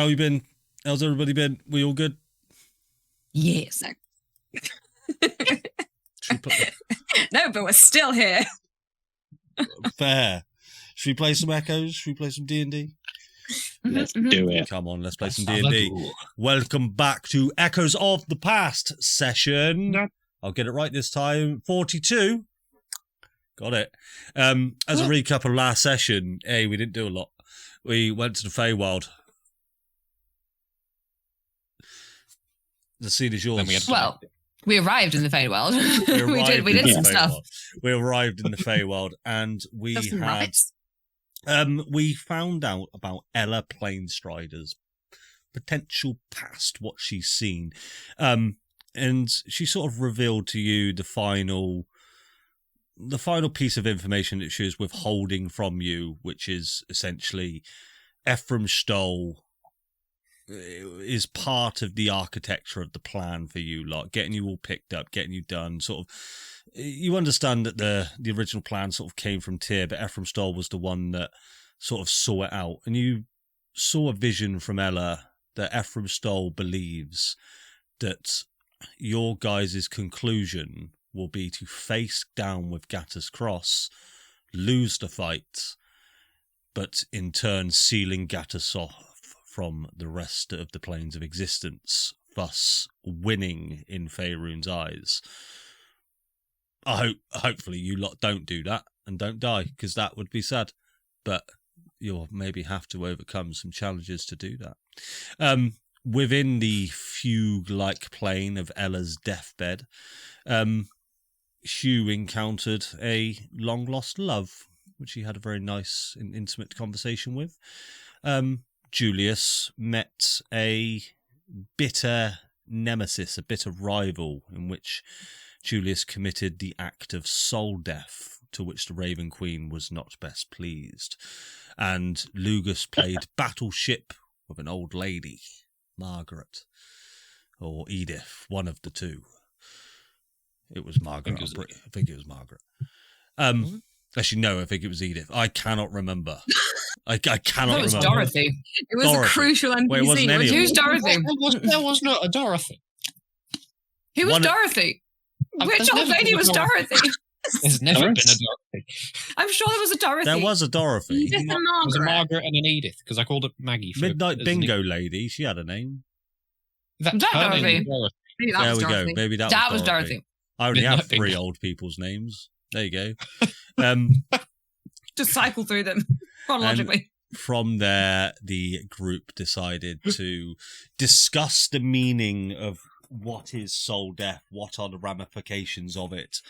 How you been? How's everybody been? We all good? Yes. No, but we're still here. Fair. Should we play some Echoes? Should we play some D&D? Let's do it. Come on, let's play some D&D. Welcome back to Echoes of the Past session. I'll get it right this time. 42. Got it. As a recap of last session, we didn't do a lot. We went to the Fey Wild. The scene is yours. We arrived in the Fey Wild. we did some stuff. We arrived in the Fey Wild, and we found out about Ella Plainstrider's potential past, what she's seen, and she sort of revealed to you the final piece of information that she was withholding from you, which is essentially Ephraim Stoll is part of the architecture of the plan for you lot, getting you all picked up, getting you done. Sort of, you understand that the original plan sort of came from Tyr, but Ephraim Stoll was the one that sort of saw it out. And you saw a vision from Ella that Ephraim Stoll believes that your guys' conclusion will be to face down with Gatter's Cross, lose the fight, but in turn sealing Gatter's off from the rest of the planes of existence, thus winning in Faerûn's eyes. Hopefully you lot don't do that and don't die, because that would be sad. But you'll maybe have to overcome some challenges to do that. Within the fugue-like plane of Ella's deathbed, Hugh encountered a long-lost love, which he had a very nice and intimate conversation with. Julius met a bitter nemesis, a bitter rival, in which Julius committed the act of soul death, to which the Raven Queen was not best pleased. And Lugus played battleship with an old lady, Margaret, or Edith, one of the two. It was Margaret. I think it was Margaret. Actually, no, I think it was Edith. I cannot remember. I cannot remember. It was Dorothy. It was Dorothy. A crucial NPC. Wait, it wasn't anyone. Who's Dorothy? There was not a Dorothy. Who was Dorothy? Which old lady was Dorothy? There's never been a Dorothy. I'm sure there was a Dorothy. There was a Dorothy. Edith and Margaret. There was a Margaret and an Edith, because I called her Maggie. Midnight Bingo Lady. She had a name. That Dorothy? Maybe that was Dorothy. Maybe that was Dorothy. I only have 3 old people's names. There you go. Just cycle through them chronologically. From there, the group decided to discuss the meaning of what is soul death, what are the ramifications of it,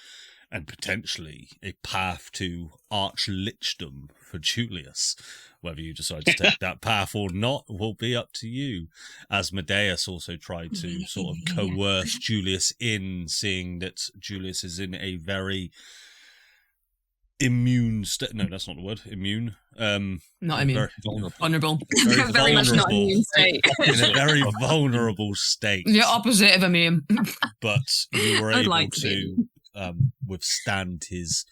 and potentially a path to arch-lichdom for Julius. Whether you decide to take that path or not will be up to you. Asmodeus also tried to sort of coerce Julius in, seeing that Julius is in a very immune state. No, that's not the word. Immune. Not immune. Very vulnerable. Vulnerable. Very much not immune state. In a very vulnerable state. The opposite of immune. But you were able to withstand his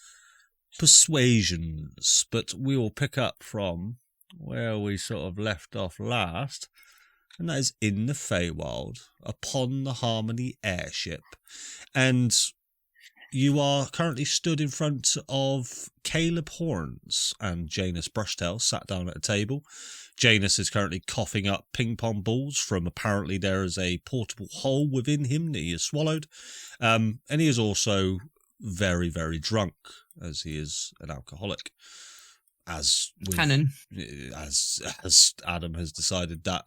persuasions. But we will pick up from where we sort of left off last, and that is in the Feywild, upon the Harmony airship. And you are currently stood in front of Caleb Horns and Janus Brushtail, sat down at a table. Janus is currently coughing up ping pong balls from, apparently there is a portable hole within him that he has swallowed. And he is also very, very drunk, as he is an alcoholic. As Adam has decided that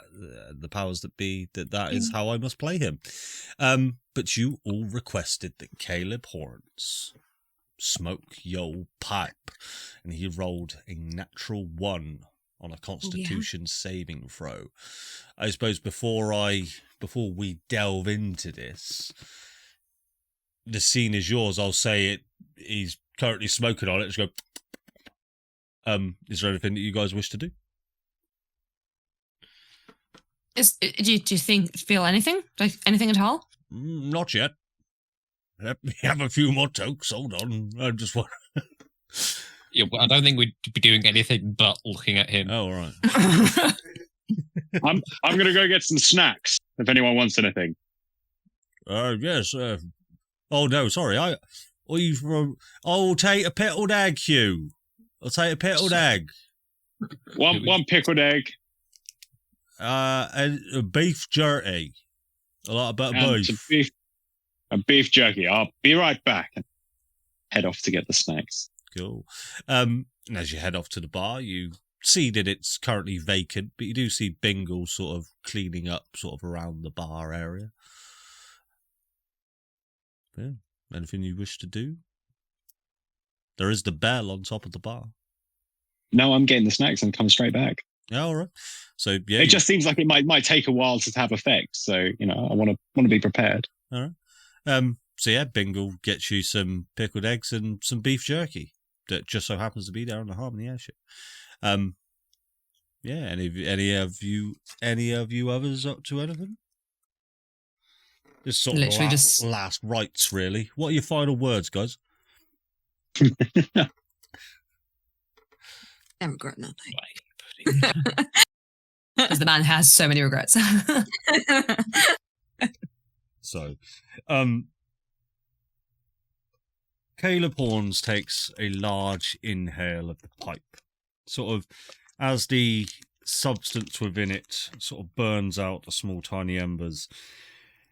the powers that be, that is how I must play him. But you all requested that Caleb Horns smoke your pipe, and he rolled a natural 1 on a Constitution saving throw. I suppose before we delve into this, the scene is yours. I'll say it. He's currently smoking on it. Just go. Is there anything that you guys wish to do? Do you feel anything? Like anything at all? Not yet. Let me have a few more tokes. Hold on. I just want. Yeah, well, I don't think we'd be doing anything but looking at him. Oh, all right. I'm going to go get some snacks if anyone wants anything. Yes. Oh no, sorry. I'll take a pickled egg, Hugh. I'll take a pickled egg. One pickled egg. And a beef jerky. A lot of butter And beef. a beef jerky. I'll be right back. And head off to get the snacks. Cool. And as you head off to the bar, you see that it's currently vacant, but you do see Bingle sort of cleaning up sort of around the bar area. Yeah. Anything you wish to do? There is the bell on top of the bar. No, I'm getting the snacks and come straight back. Yeah, all right. So yeah, it just seems like it might take a while to have effect. So I want to be prepared. All right. So yeah, Bingle gets you some pickled eggs and some beef jerky that just so happens to be there on the Harmony airship. Yeah. Any of you others up to anything? Just sort Literally of just last rites, really. What are your final words, guys? I regret nothing. Because the man has so many regrets. So, Caleb Horns takes a large inhale of the pipe, sort of as the substance within it sort of burns out the small tiny embers.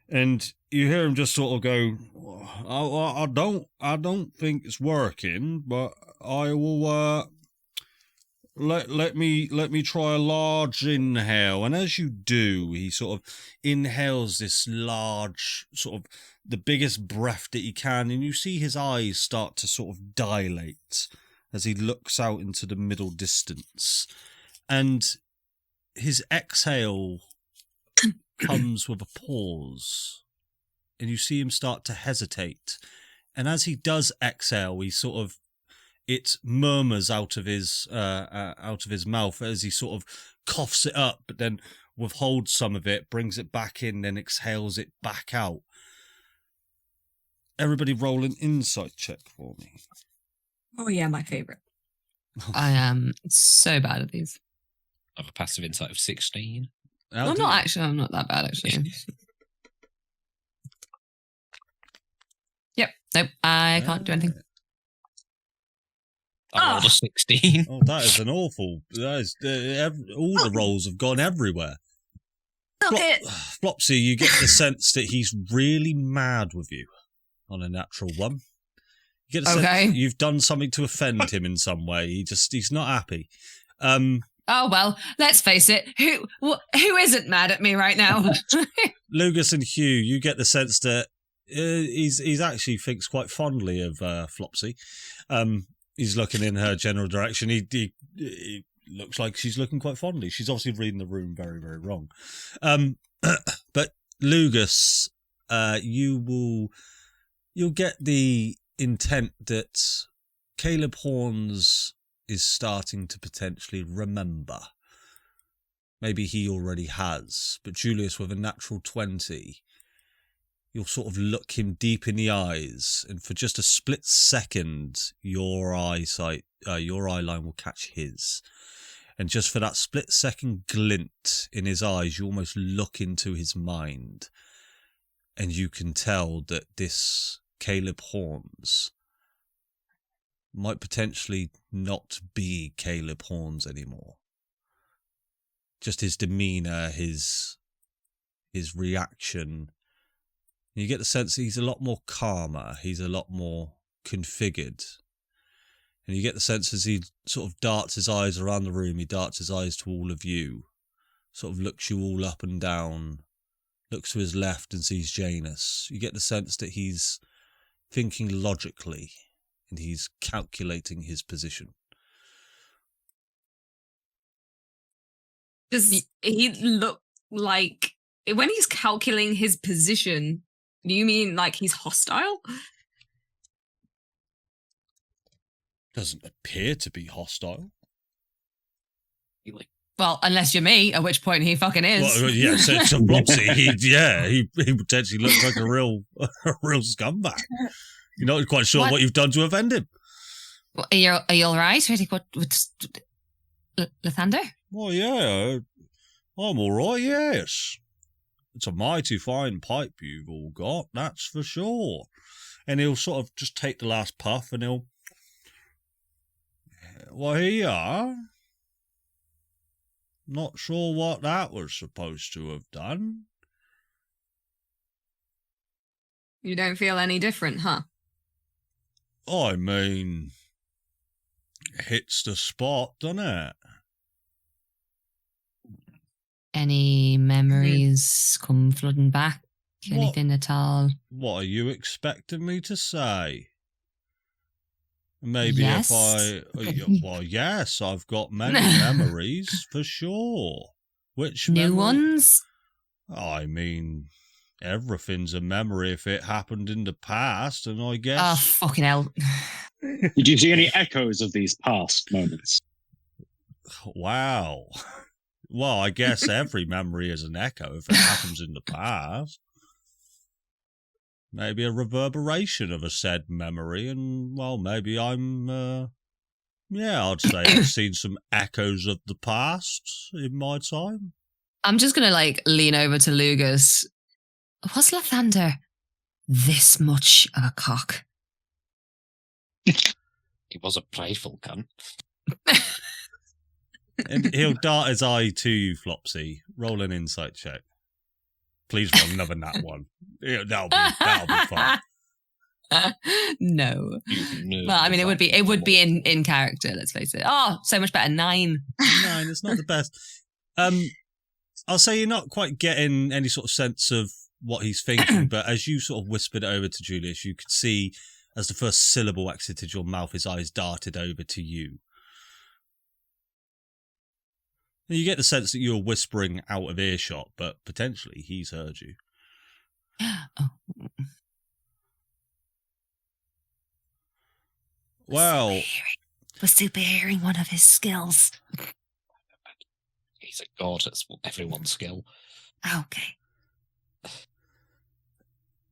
And you hear him just sort of go, I don't think it's working, but I will let me try a large inhale. And as you do, he sort of inhales this large, sort of the biggest breath that he can, and you see his eyes start to sort of dilate as he looks out into the middle distance. And his exhale comes with a pause, and you see him start to hesitate. And as he does exhale, he sort of, it murmurs out of his mouth as he sort of coughs it up, but then withholds some of it, brings it back in, then exhales it back out. Everybody roll an insight check for me. Oh yeah, my favourite. I am so bad at these. I have a passive insight of 16. I'm not that bad, actually. Yep. Nope. I can't do anything. I rolled a 16. Oh, that is an awful... That is, all the rolls have gone everywhere. Flopsy, you get the sense that he's really mad with you on a natural one. You get the sense you've done something to offend him in some way. He's not happy. Oh, well, let's face it. Who isn't mad at me right now? Lugus and Hugh, you get the sense that he's actually thinks quite fondly of Flopsy. He's looking in her general direction. He looks like she's looking quite fondly. She's obviously reading the room very, very wrong. But Lugus, you'll get the intent that Caleb Horns is starting to potentially remember. Maybe he already has, but Julius, with a natural 20, you'll sort of look him deep in the eyes, and for just a split second, your eye line will catch his. And just for that split second glint in his eyes, you almost look into his mind, and you can tell that this Caleb Horns might potentially not be Caleb Horns anymore. Just his demeanour, his reaction. You get the sense that he's a lot more calmer. He's a lot more configured. And you get the sense as he sort of darts his eyes around the room, he darts his eyes to all of you, sort of looks you all up and down, looks to his left and sees Janus. You get the sense that he's thinking logically, and he's calculating his position. Does he look like, when he's calculating his position, do you mean like he's hostile? Doesn't appear to be hostile. Well, unless you're me, at which point he fucking is. Well, yeah, so Flopsy, he potentially looks like a real scumbag. You're not quite sure what you've done to offend him. Are you all right? What's Lathander? Well, yeah. I'm all right, yes. It's a mighty fine pipe you've all got, that's for sure. And he'll sort of just take the last puff and he'll... Well, here you are. Not sure what that was supposed to have done. You don't feel any different, huh? I mean, hits the spot, doesn't it? Any memories come flooding back? Anything at all? What are you expecting me to say? Maybe Yes. Well, yes, I've got many memories, for sure. Which New memory? ones? I mean, everything's a memory if it happened in the past, and I guess... Oh, fucking hell. Did you see any echoes of these past moments? Wow. Well, I guess every memory is an echo if it happens in the past. Maybe a reverberation of a said memory, and, well, maybe I'm, I'd say I've seen some echoes of the past in my time. I'm just going to, lean over to Lugus. Was Lathander this much of a cock? He was a playful cunt. And he'll dart his eye to you, Flopsy. Roll an insight check. Please roll another nat one. Yeah, that'll be fun. No. Well, I mean, it would be in character, let's face it. Oh, so much better. 9. 9, it's not the best. I'll say you're not quite getting any sort of sense of what he's thinking, but as you sort of whispered over to Julius, you could see as the first syllable exited your mouth, his eyes darted over to you. And you get the sense that you're whispering out of earshot, but potentially he's heard you. Oh. Well, Was super hearing one of his skills. He's a god. That's everyone's skill. Okay.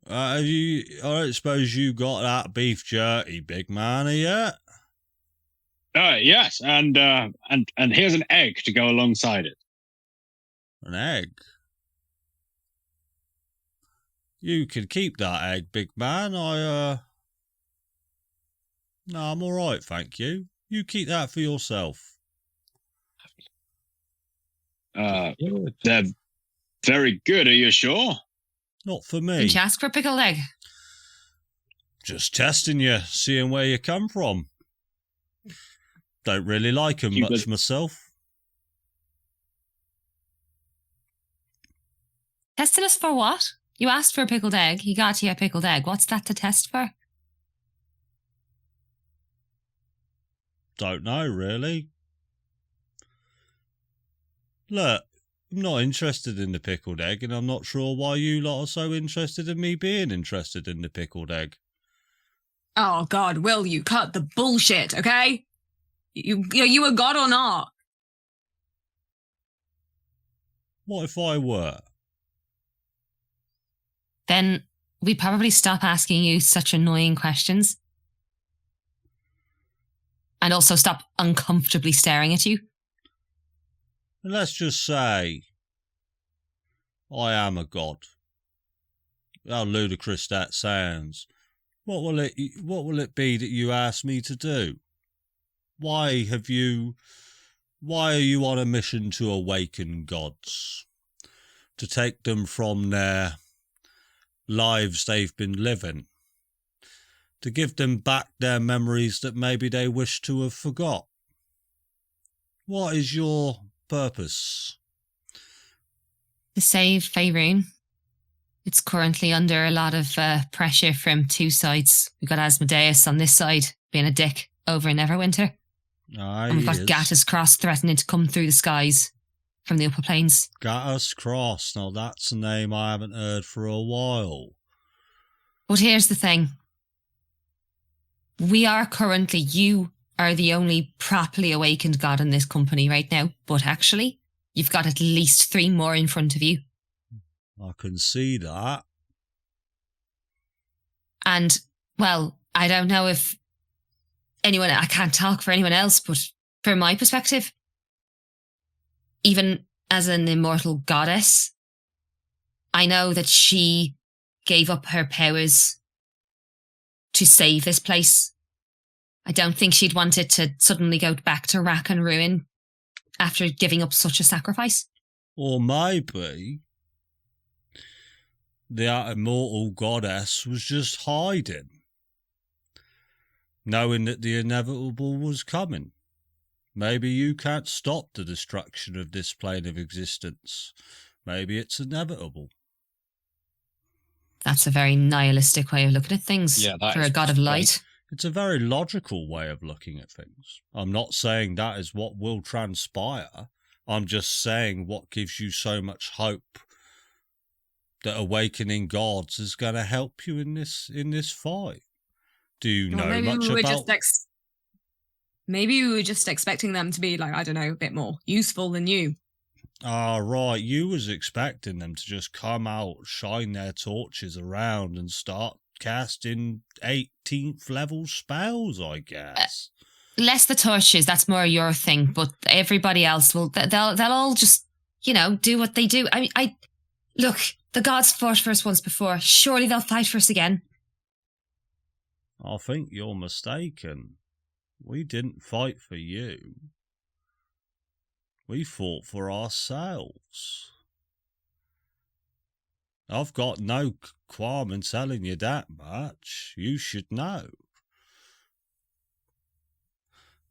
I don't suppose you got that beef jerky, big man, yet? Yes, and here's an egg to go alongside it. An egg? You could keep that egg, big man. No, I'm all right, thank you. You keep that for yourself. They're very good, are you sure? Not for me. Did you ask for a pickled egg? Just testing you, seeing where you come from. Don't really like 'em much myself. Testing us for what? You asked for a pickled egg. He got you a pickled egg. What's that to test for? Don't know, really. Look, I'm not interested in the pickled egg, and I'm not sure why you lot are so interested in me being interested in the pickled egg. Oh, God, will you cut the bullshit, okay? You a god or not? What if I were? Then we'd probably stop asking you such annoying questions. And also stop uncomfortably staring at you. And let's just say I am a god. How ludicrous that sounds. What will it be that you ask me to do? Why are you on a mission to awaken gods? To take them from their lives they've been living? To give them back their memories that maybe they wish to have forgot? What is your purpose? To save Faerûn. It's currently under a lot of pressure from two sides. We've got Asmodeus on this side, being a dick over in Neverwinter. And we've got Gattus Cross threatening to come through the skies from the upper plains. Gattus Cross. Now that's a name I haven't heard for a while. But here's the thing. You are the only properly awakened god in this company right now. But actually, you've got at least 3 more in front of you. I can see that. And, well, I don't know if I can't talk for anyone else, but from my perspective, even as an immortal goddess, I know that she gave up her powers to save this place. I don't think she'd wanted to suddenly go back to rack and ruin after giving up such a sacrifice. Or maybe the immortal goddess was just hiding, knowing that the inevitable was coming. Maybe you can't stop the destruction of this plane of existence. Maybe it's inevitable. That's a very nihilistic way of looking at things for a god of light. It's a very logical way of looking at things. I'm not saying that is what will transpire. I'm just saying what gives you so much hope that awakening gods is going to help you in this fight. Do you know much about... Maybe we were just expecting them to be, like, I don't know, a bit more useful than you. Ah, right. You was expecting them to just come out, shine their torches around and start casting 18th level spells, I guess. Less the torches, that's more your thing, but everybody else will, they'll all just, do what they do. I look, the gods fought for us once before. Surely they'll fight for us again. I think you're mistaken. We didn't fight for you. We fought for ourselves. I've got no qualm in telling you that much. You should know.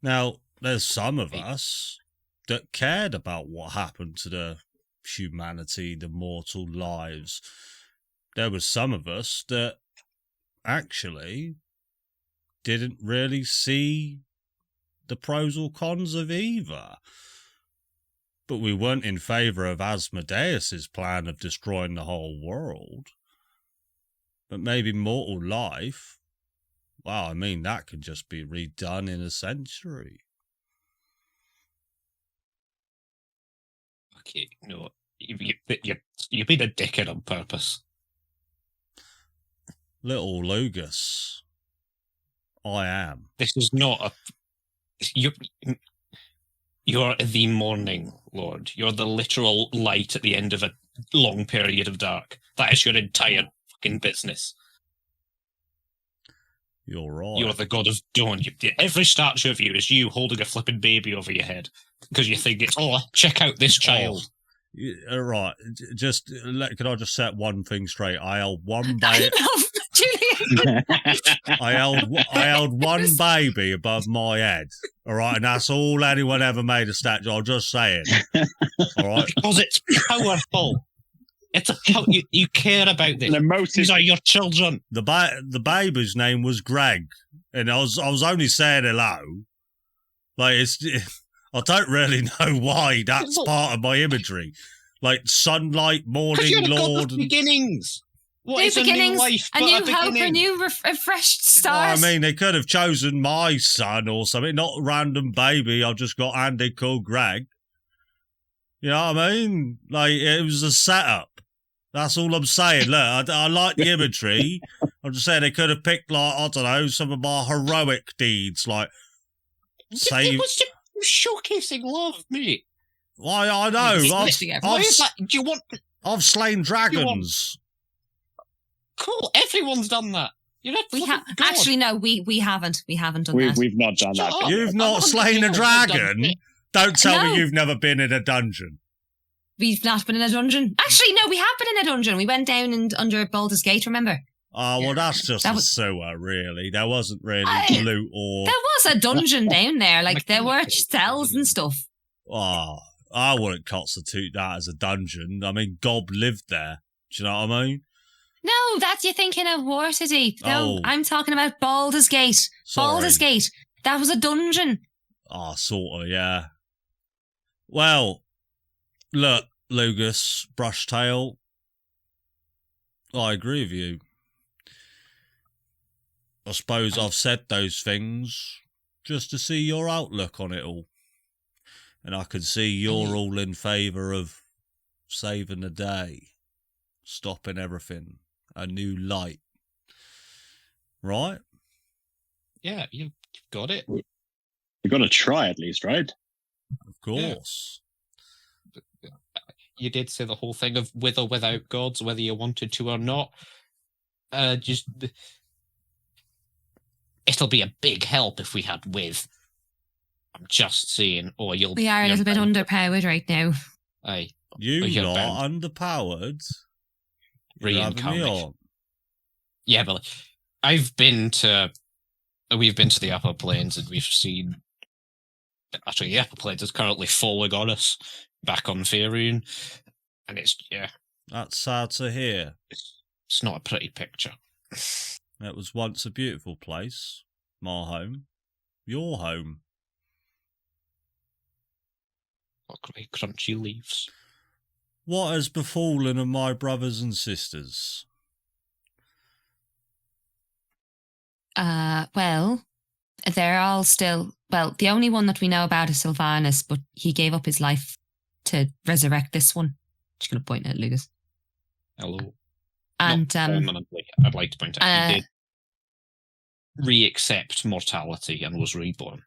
Now, there's some of us that cared about what happened to the humanity, the mortal lives. There was some of us that actually didn't really see the pros or cons of either. But we weren't in favour of Asmodeus's plan of destroying the whole world. But maybe mortal life, well, I mean, that could just be redone in a century. Okay, no, you've been a dickhead on purpose. Little Lugus, I am. This is not a... You're the morning lord. You're the literal light at the end of a long period of dark. That is your entire fucking business. You're right. You're the god of dawn. Every statue of you is you holding a flipping baby over your head because you think it's, check out this child. Right. Can I just set one thing straight? I held one baby. I held one baby above my head. All right, and that's all anyone ever made a statue. I'm just saying. All right, because it's powerful. It's you care about this. These are your children. The baby's name was Greg, and I was only saying hello. Like I don't really know why that's part of my imagery. Like sunlight, morning, you're the Lord, god of beginnings. What new beginnings, a new hope, a new refreshed stars. Well, I mean, they could have chosen my son or something, not a random baby I've just got Andy called Greg. You know what I mean? Like, it was a setup. That's all I'm saying. Look, I like the imagery. I'm just saying they could have picked, like, I don't know, some of my heroic deeds, like, It was just showcasing love, mate. Why, I know. I've slain dragons. Cool. Everyone's done that. Actually, no, we haven't. We haven't done that. We've not done that. You've not slain a dragon? Don't tell me you've never been in a dungeon. We've not been in a dungeon. Actually, no, we have been in a dungeon. We went down and under Baldur's Gate, remember? Oh, well, that's just a sewer, really. There wasn't really loot or... There was a dungeon down there. Like, there were cells and stuff. Oh, I wouldn't constitute that as a dungeon. I mean, Gob lived there. Do you know what I mean? No, you're thinking of Waterdeep. No, I'm talking about Baldur's Gate. Sorry. Baldur's Gate. That was a dungeon. Oh, sort of, yeah. Well, look, Lugus, Brushtail, I agree with you. I suppose I've said those things just to see your outlook on it all. And I can see you're all in favour of saving the day, stopping everything, a new light. Right? Yeah, you've got it. You've got to try at least, right? Of course. Yeah. you did say the whole thing of with or without gods, whether you wanted to or not. It'll be a big help if we had with. I'm just saying, or you'll. We are a little bit underpowered right now. Aye. You you're lot bound. underpowered. You're having me Reincarnation. on. Yeah, but we've been to the upper planes and we've seen. Actually, the upper planes is currently falling on us back on Faerûn, and it's That's sad to hear. it's not a pretty picture. It was once a beautiful place. My home. Your home. What great crunchy leaves. What has befallen of my brothers and sisters? Well, they're all still... Well, the only one that we know about is Sylvanus, but he gave up his life to resurrect this one. Just going to point at Lugus. Hello. And Not permanently, I'd like to point out he did re-accept mortality and was reborn.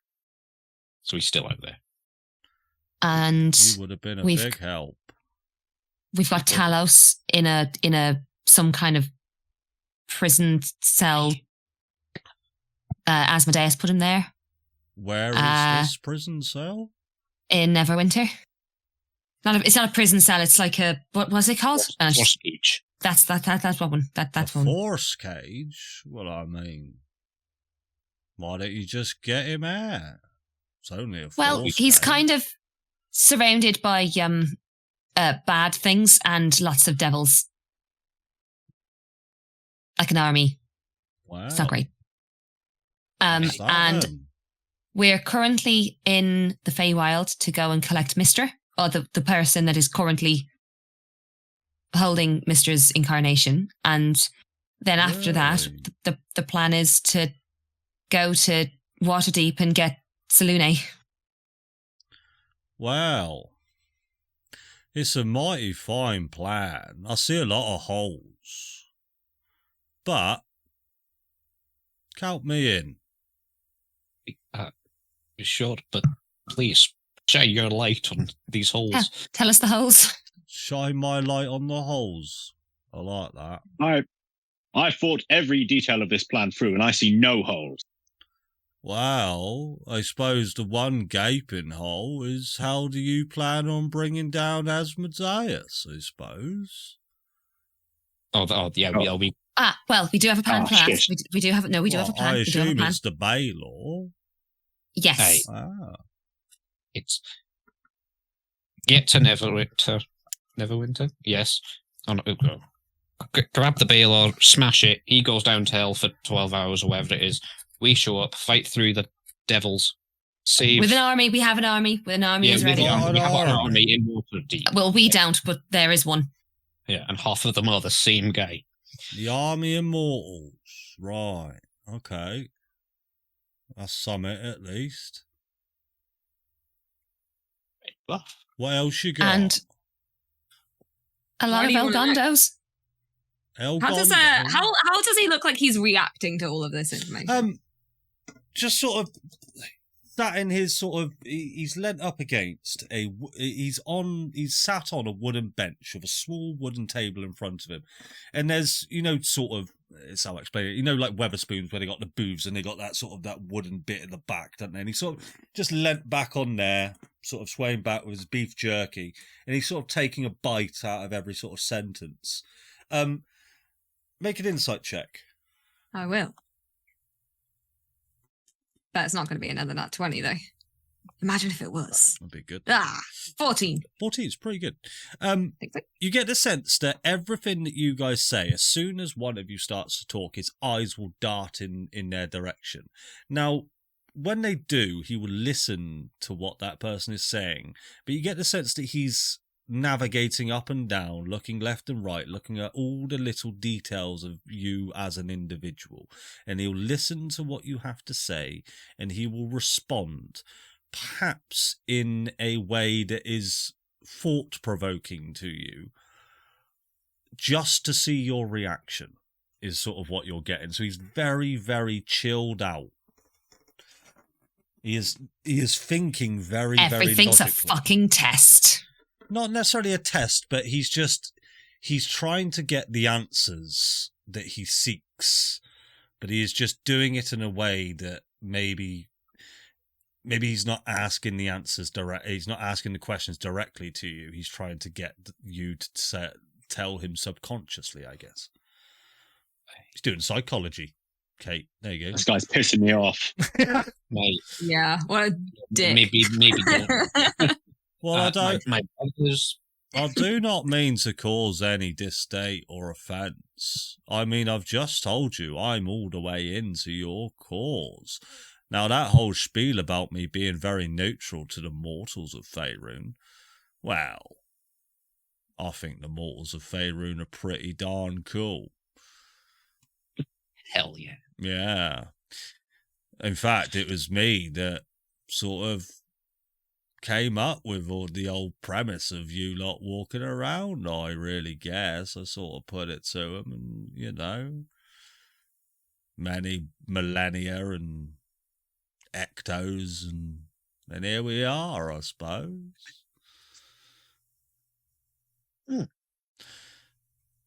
So he's still out there. and He would have been a big help. we've got Talos in a some kind of prison cell. Asmodeus put him there. Where is this prison cell? In Neverwinter. It's not a prison cell. It's like a, what was it called? Force cage. That's what one. That one. Force cage? Well, I mean, why don't you just get him out? It's only a force he's cage. kind of surrounded by bad things and lots of devils, like an army. Wow. It's not great. What's that And then? we're currently in the Fey Wild to go and collect Mystra, or the person that is currently holding Mistra's incarnation. And then after that, the plan is to go to Waterdeep and get Selune. Well, it's a mighty fine plan. I see a lot of holes. But, count me in. Sure, but please shine your light on these holes. Yeah, tell us the holes. Shine my light on the holes. I like that. I thought every detail of this plan through, and I see no holes. Well, I suppose the one gaping hole is how do you plan on bringing down Asmodeus, I suppose? We Well, we do have a plan for that. shit. We do have a plan. I We do have a assume plan. it's the Baylor. Yes. Aye. Ah. it's get to Neverwinter. Yes. Oh, no, grab the Baylor, smash it. He goes down to hell for 12 hours or whatever it is. We show up, fight through the devils, save. With an army, we have an army. With an army is ready. We have an army in Waterdeep. Well, we don't, but there is one. Yeah, and half of them are the same guy. The Army Immortals. Right. Okay. That's summit at least. What else you got? And a lot Why of do you wanna know? Elgondos. El How does Gondo? how does he look like he's reacting to all of this information? Just sort of sat in his sort of, he's leant up against he's sat on a wooden bench with a small wooden table in front of him, and there's sort of, it's how I explain it, like Weatherspoons where they got the booths and they got that sort of that wooden bit at the back, don't they? And he sort of just leant back on there, sort of swaying back with his beef jerky, and he's sort of taking a bite out of every sort of sentence. Make an insight check. I will. That's not going to be another nat 20 though. Imagine if it was. That'd be good. 14. 14 is pretty good. Think so? You get the sense that everything that you guys say, as soon as one of you starts to talk, his eyes will dart in their direction. Now, when they do, he will listen to what that person is saying, but you get the sense that he's navigating up and down, looking left and right, looking at all the little details of you as an individual, and he'll listen to what you have to say, and he will respond, perhaps in a way that is thought-provoking to you, just to see your reaction, is sort of what you're getting. So he's very, very chilled out. He is thinking very, very Everything's a logically. fucking test. not necessarily a test, but he's trying to get the answers that he seeks, but he is just doing it in a way that maybe he's not asking the answers direct. He's not asking the questions directly to you. He's trying to get you to tell him subconsciously, I guess. He's doing psychology. Kate, there you go. This guy's pissing me off. Mate, Yeah, what a dick. maybe don't. Well, I don't. My brothers. I do not mean to cause any disdain or offence. I mean, I've just told you I'm all the way into your cause. Now, that whole spiel about me being very neutral to the mortals of Faerûn, well, I think the mortals of Faerûn are pretty darn cool. Hell yeah. Yeah. In fact, it was me that sort of came up with all the old premise of you lot walking around, I really guess. I sort of put it to him, and, you know, many millennia and ectos, and here we are, I suppose.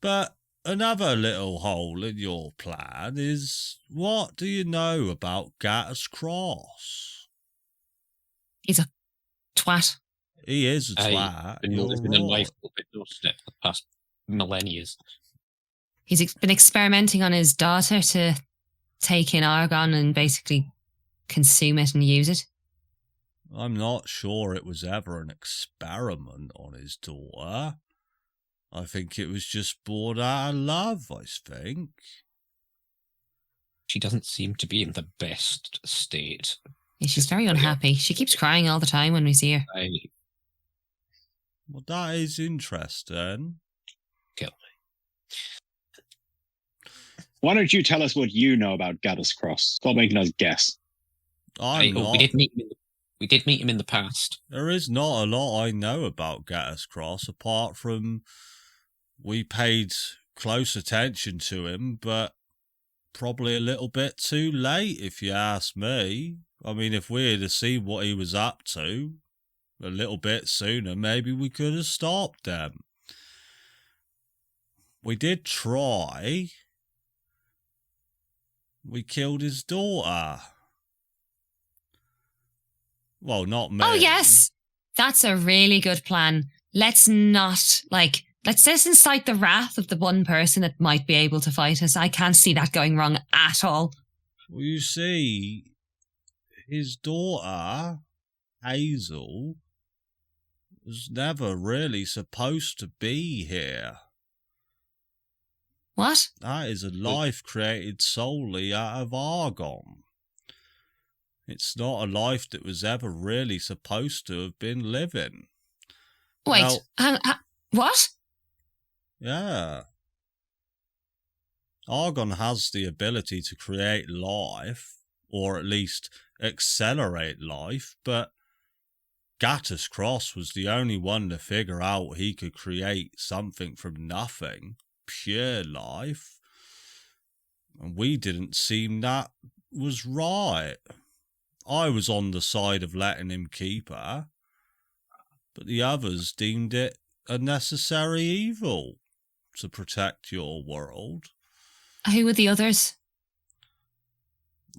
But another little hole in your plan is, what do you know about Gattus Cross? He's a twat. He is a twat. Been living a life up at doorstep for the past millennia. He's been experimenting on his daughter to take in argon and basically consume it and use it. I'm not sure it was ever an experiment on his daughter. I think it was just born out of love, I think. She doesn't seem to be in the best state. Yeah, she's very unhappy. She keeps crying all the time when we see her. Well, that is interesting. Kill me. Why don't you tell us what you know about Gattus Cross? Stop making us guess. We did meet him. We did meet him in the past. There is not a lot I know about Gattus Cross, apart from we paid close attention to him, but probably a little bit too late, if you ask me. I mean, if we had seen what he was up to a little bit sooner, maybe we could have stopped them. We did try. We killed his daughter. Well, not me. Oh, yes. That's a really good plan. Let's just incite the wrath of the one person that might be able to fight us. I can't see that going wrong at all. Well, you see, his daughter, Hazel, was never really supposed to be here. What? That is a life created solely out of argon. It's not a life that was ever really supposed to have been living. Wait, what? Yeah. Argon has the ability to create life, or at least accelerate life, but Gattus Cross was the only one to figure out he could create something from nothing, pure life. And we didn't seem that was right. I was on the side of letting him keep her, but the others deemed it a necessary evil to protect your world. Who were the others?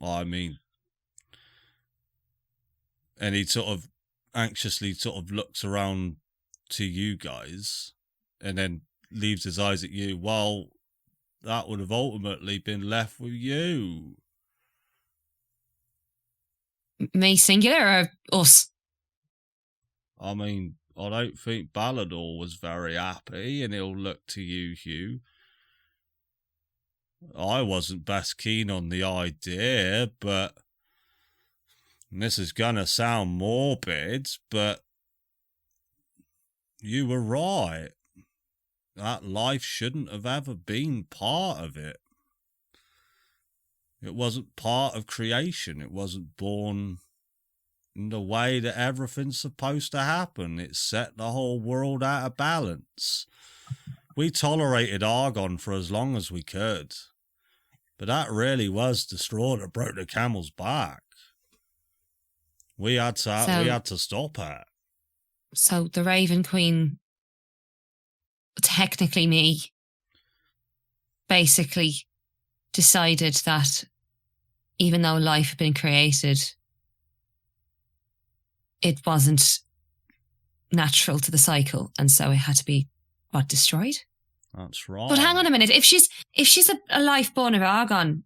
I mean, and he sort of anxiously sort of looks around to you guys and then leaves his eyes at you. Well, that would have ultimately been left with you. Me singular or us? I mean, I don't think Baldur was very happy, and he'll look to you, Hugh. I wasn't best keen on the idea, but this is gonna sound morbid, but you were right. That life shouldn't have ever been part of it. It wasn't part of creation. It wasn't born in the way that everything's supposed to happen. It set the whole world out of balance. We tolerated argon for as long as we could, but that really was the straw that broke the camel's back. We had to stop it. So the Raven Queen, technically me, basically decided that even though life had been created, it wasn't natural to the cycle, and so it had to be destroyed. That's right. But hang on a minute, if she's a life born of Argon,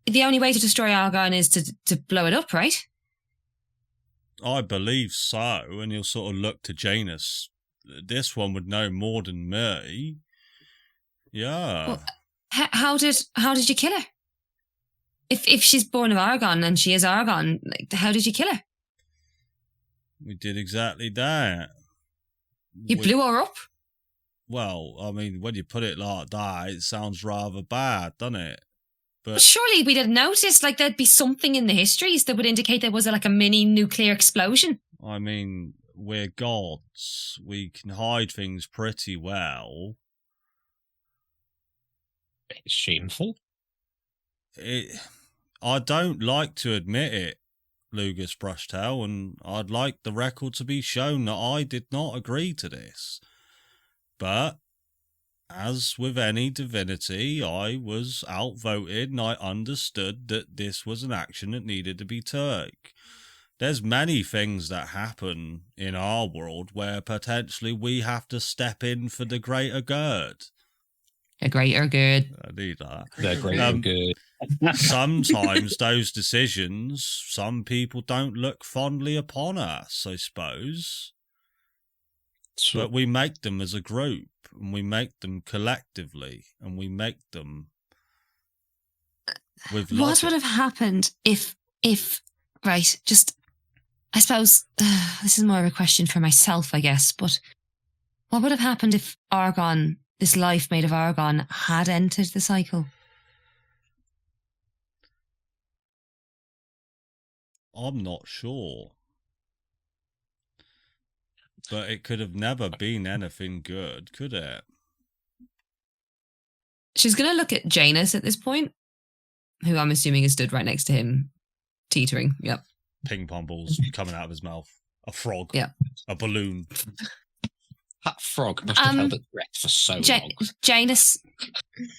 the only way to destroy Argon is to blow it up, right? I believe so, and you'll sort of look to Janus. This one would know more than me. Yeah. Well, how did you kill her? If she's born of Argon and she is Argon, like, how did you kill her? We did exactly that. You blew her up? Well, I mean, when you put it like that, it sounds rather bad, doesn't it? But surely we didn't notice, like, there'd be something in the histories that would indicate there was a mini nuclear explosion. I mean, we're gods. We can hide things pretty well. It's shameful. I don't like to admit it, Lugus Brushtail, and I'd like the record to be shown that I did not agree to this. But, as with any divinity, I was outvoted and I understood that this was an action that needed to be took. There's many things that happen in our world where potentially we have to step in for the greater good. A greater good. I need that. The greater good. Sometimes those decisions, some people don't look fondly upon us, I suppose. So, But we make them as a group, and we make them collectively, and we make them with logic. What would have happened if right, just, I suppose, this is more of a question for myself, I guess, but what would have happened if Argon, this life made of Argon, had entered the cycle? I'm not sure. But it could have never been anything good, could it? She's going to look at Janus at this point, who I'm assuming is stood right next to him, teetering. Yep. Ping pong balls coming out of his mouth. A frog. Yeah. A balloon. that frog must have held its breath for so long. Janus,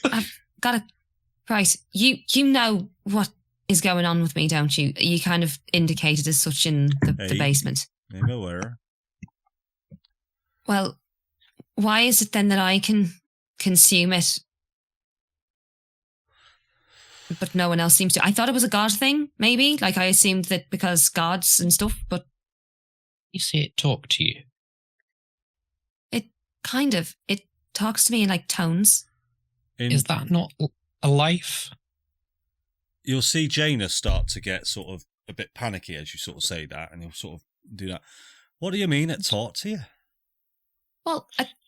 I've got a right. You know what is going on with me, don't you? You kind of indicated as such in the basement. I'm aware. Well, why is it then that I can consume it, but no one else seems to? I thought it was a god thing, maybe. Like, I assumed that because gods and stuff, but You see it talk to you. it talks to me in like tones. Is that not a life? You'll see Janus start to get sort of a bit panicky as you sort of say that, and he'll sort of do that. What do you mean it talked to you? Well,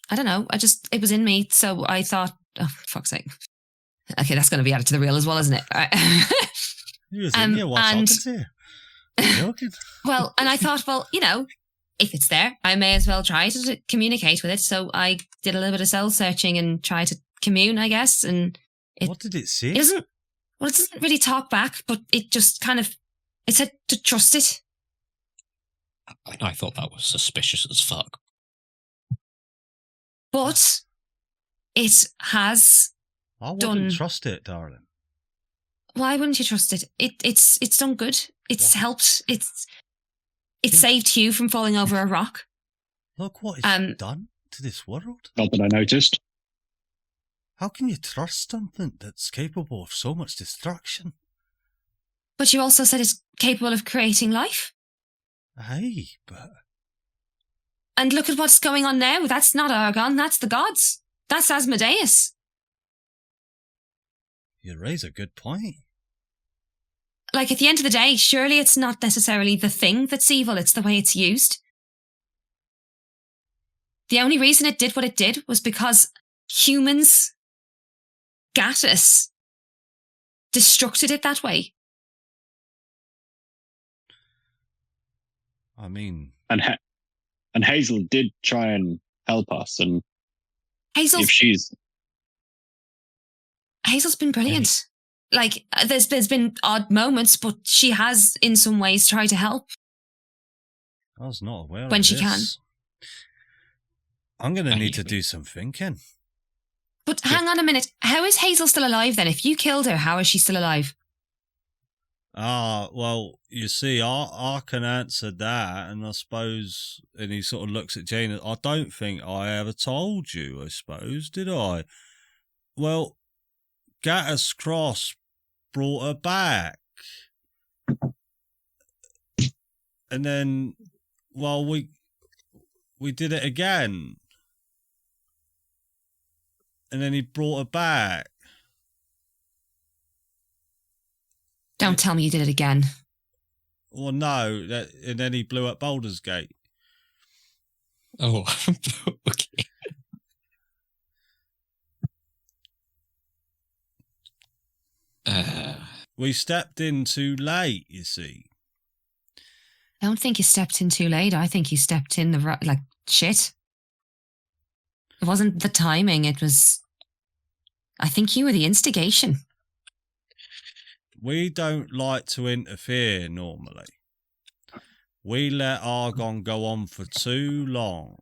I don't know. It was in me, so I thought, oh, for fuck's sake. Okay, that's going to be added to the reel as well, isn't it? He was in you, what's talking to you? Joking. Well, and I thought, well, if it's there, I may as well try to communicate with it. So I did a little bit of soul searching and tried to commune, I guess. And what did it say? It doesn't really talk back, but it just it said to trust it. And I thought that was suspicious as fuck. But it has I done. wouldn't trust it, darling. Why wouldn't you trust it? It's done good. It's helped. It's saved Hugh from falling over a rock. Look what it's done to this world. Not that I noticed. How can you trust something that's capable of so much destruction? But you also said it's capable of creating life. Hey, but... And look at what's going on now. That's not Argon, that's the gods. That's Asmodeus. You raise a good point. Like, at the end of the day, surely it's not necessarily the thing that's evil, it's the way it's used. The only reason it did what it did was because humans, Gatus, destructed it that way. I mean... And Hazel did try and help us, and Hazel's been brilliant. Like, there's been odd moments, but she has in some ways tried to help. I was not aware When of she this. can. I'm going to I need to hear do some thinking. But hang on a minute. How is Hazel still alive then? If you killed her, how is she still alive? Well, you see, I can answer that, and I suppose, and he sort of looks at Jane, I don't think I ever told you, I suppose, did I? Well, Gattus Cross brought her back. And then, well, we did it again. And then he brought her back. Don't tell me you did it again. Well, no, and then he blew up Baldur's Gate. Oh, okay. We stepped in too late, you see. I don't think you stepped in too late. I think you stepped in the right, like, shit. It wasn't the timing. It was, I think you were the instigation. We don't like to interfere normally. We let Argon go on for too long.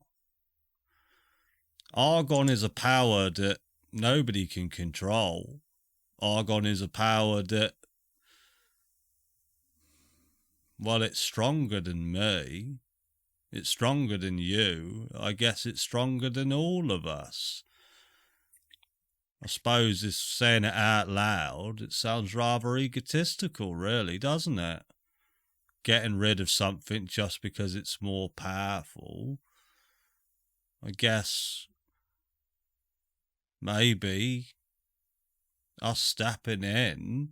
Argon is a power that nobody can control. Argon is a power that, well, it's stronger than me. It's stronger than you. I guess it's stronger than all of us. I suppose if saying it out loud, it sounds rather egotistical, really, doesn't it? Getting rid of something just because it's more powerful. I guess maybe us stepping in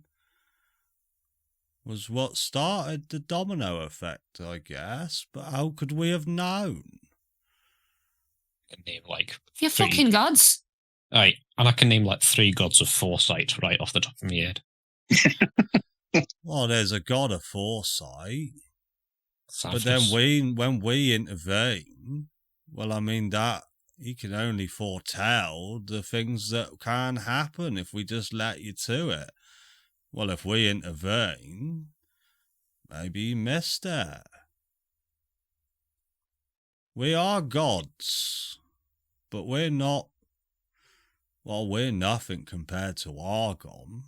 was what started the domino effect, I guess. But how could we have known? I can name like You're three. fucking gods. Right, and I can name like 3 gods of foresight right off the top of my head. Well, there's a god of foresight. But Savnus. then when we intervene, well, I mean, that he can only foretell the things that can happen if we just let you to it. Well, if we intervene, maybe you missed it. We are gods, but we're not, well, we're nothing compared to Argon.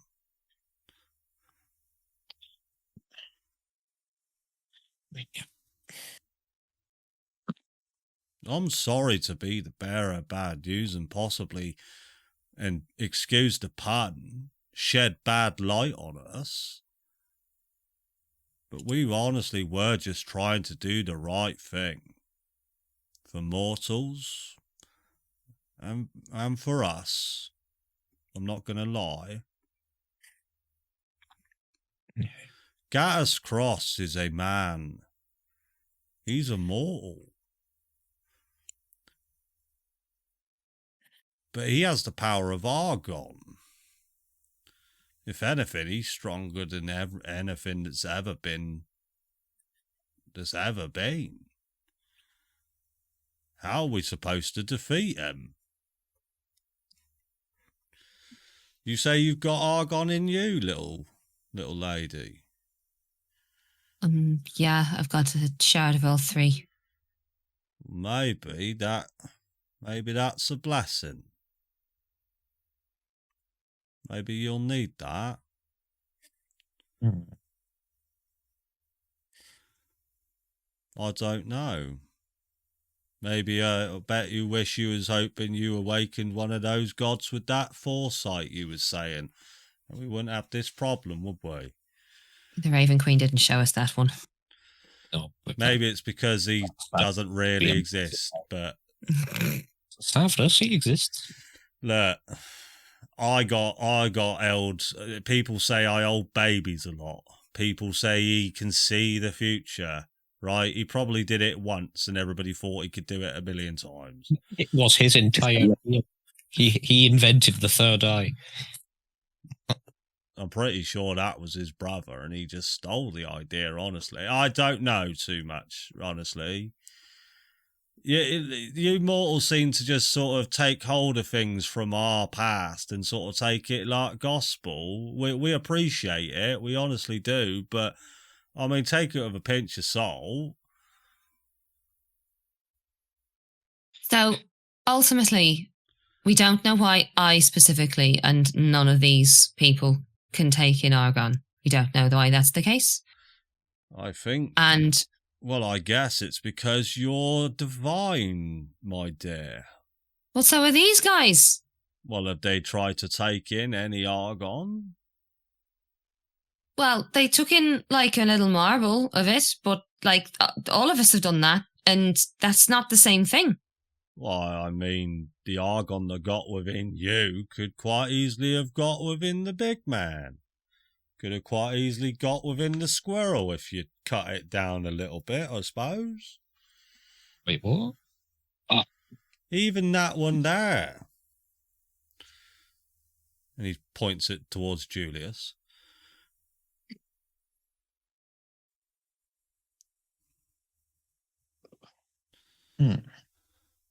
Yeah. I'm sorry to be the bearer of bad news and possibly, and excuse the pun, shed bad light on us. But we honestly were just trying to do the right thing. For mortals, and for us. I'm not going to lie. Gattus Cross is a man. He's immortal. But he has the power of Argon. If anything, he's stronger than anything that's ever been. How are we supposed to defeat him? You say you've got Argon in you, little lady. Yeah, I've got a shard of all 3. Maybe that's a blessing. Maybe you'll need that. I don't know. Maybe I bet you wish you was hoping you awakened one of those gods with that foresight you was saying. And we wouldn't have this problem, would we? The Raven Queen didn't show us that one. No, but Maybe it's because he doesn't really exist, but Savnus, he exists. look, I got held. People say I hold babies a lot. People say he can see the future, right? He probably did it once and everybody thought he could do it a million times. It was his entire... He invented the third eye. I'm pretty sure that was his brother and he just stole the idea, honestly. I don't know too much, honestly. You mortals seem to just sort of take hold of things from our past and sort of take it like gospel. We appreciate it, we honestly do, but I mean, take it with a pinch of salt. So ultimately, we don't know why I specifically and none of these people can take in Argon. We don't know why that's the case. I think. And Well, I guess it's because you're divine, my dear. well, so are these guys. Well, have they tried to take in any Argon? Well, they took in like a little marble of it, but like all of us have done that, and that's not the same thing. Why, I mean, the Argon that got within you could quite easily have got within the big man. Could have quite easily got within the squirrel if you cut it down a little bit, I suppose. Wait, what? Even that one there. And he points it towards Julius.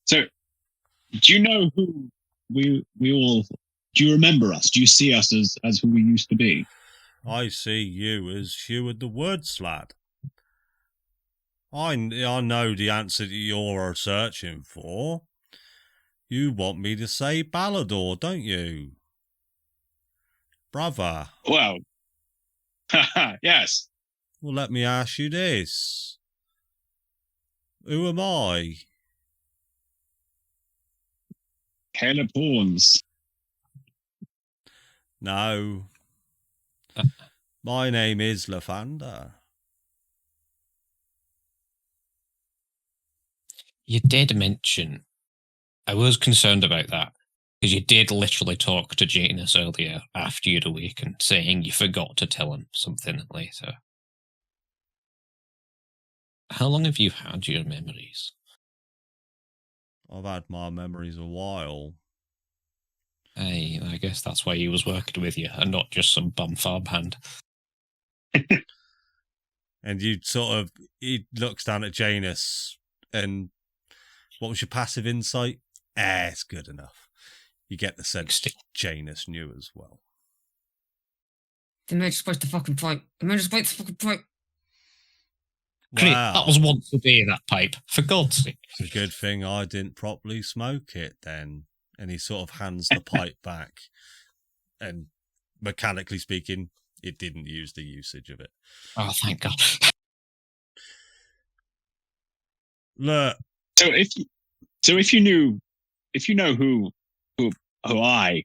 So, do you know who we all? Do you remember us? Do you see us as who we used to be? I see you as Hugh the Woods, lad. I know the answer that you're searching for. You want me to say Baldur, don't you? Brother. Well, yes. Well, let me ask you this. Who am I? Caleb Horns. No. My name is Lathander. You did mention. I was concerned about that, because you did literally talk to Janus earlier after you'd awakened, saying you forgot to tell him something later. How long have you had your memories? I've had my memories a while. Hey, I guess that's why he was working with you, and not just some bum farmhand. And you he looks down at Janus, and what was your passive insight? It's good enough. You get the sense Janus knew as well. The may just break the fucking pipe. The may just break the fucking pipe. Great, Wow. that was once a day, that pipe. For God's sake. It's a good thing I didn't properly smoke it then. And he sort of hands the pipe back. And mechanically speaking, it didn't use the usage of it. Oh, thank God. Look. So if you know who I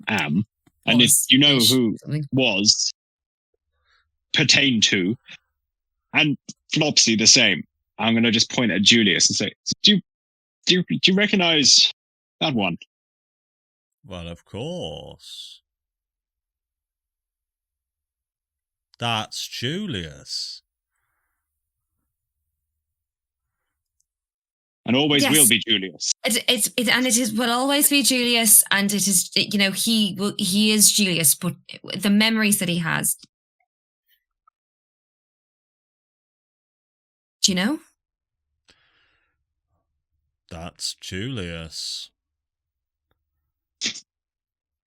am, and if you know who was pertain to, and Flopsy the same, I'm going to just point at Julius and say, do you recognize that one? Well, of course. That's Julius. And always Yes. will be Julius. It will always be Julius, and it is, he is Julius, but the memories that he has. Do you know? That's Julius.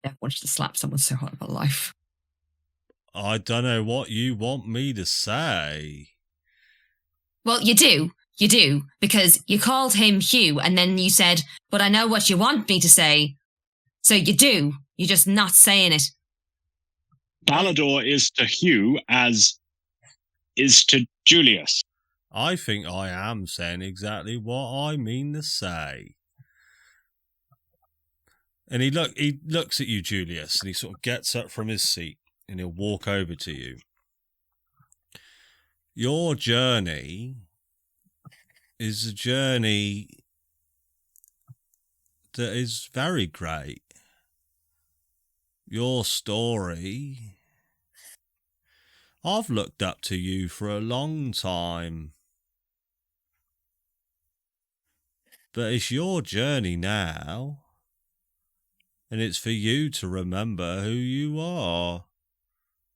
I wanted to slap someone so hard about life. I don't know what you want me to say. Well, you do, because you called him Hugh, and then you said, but I know what you want me to say. So you do, you're just not saying it. Baldur is to Hugh as is to Julius. I think I am saying exactly what I mean to say. And he looks at you, Julius, and he sort of gets up from his seat and he'll walk over to you. Your journey is a journey that is very great. Your story, I've looked up to you for a long time. But it's your journey now. And it's for you to remember who you are.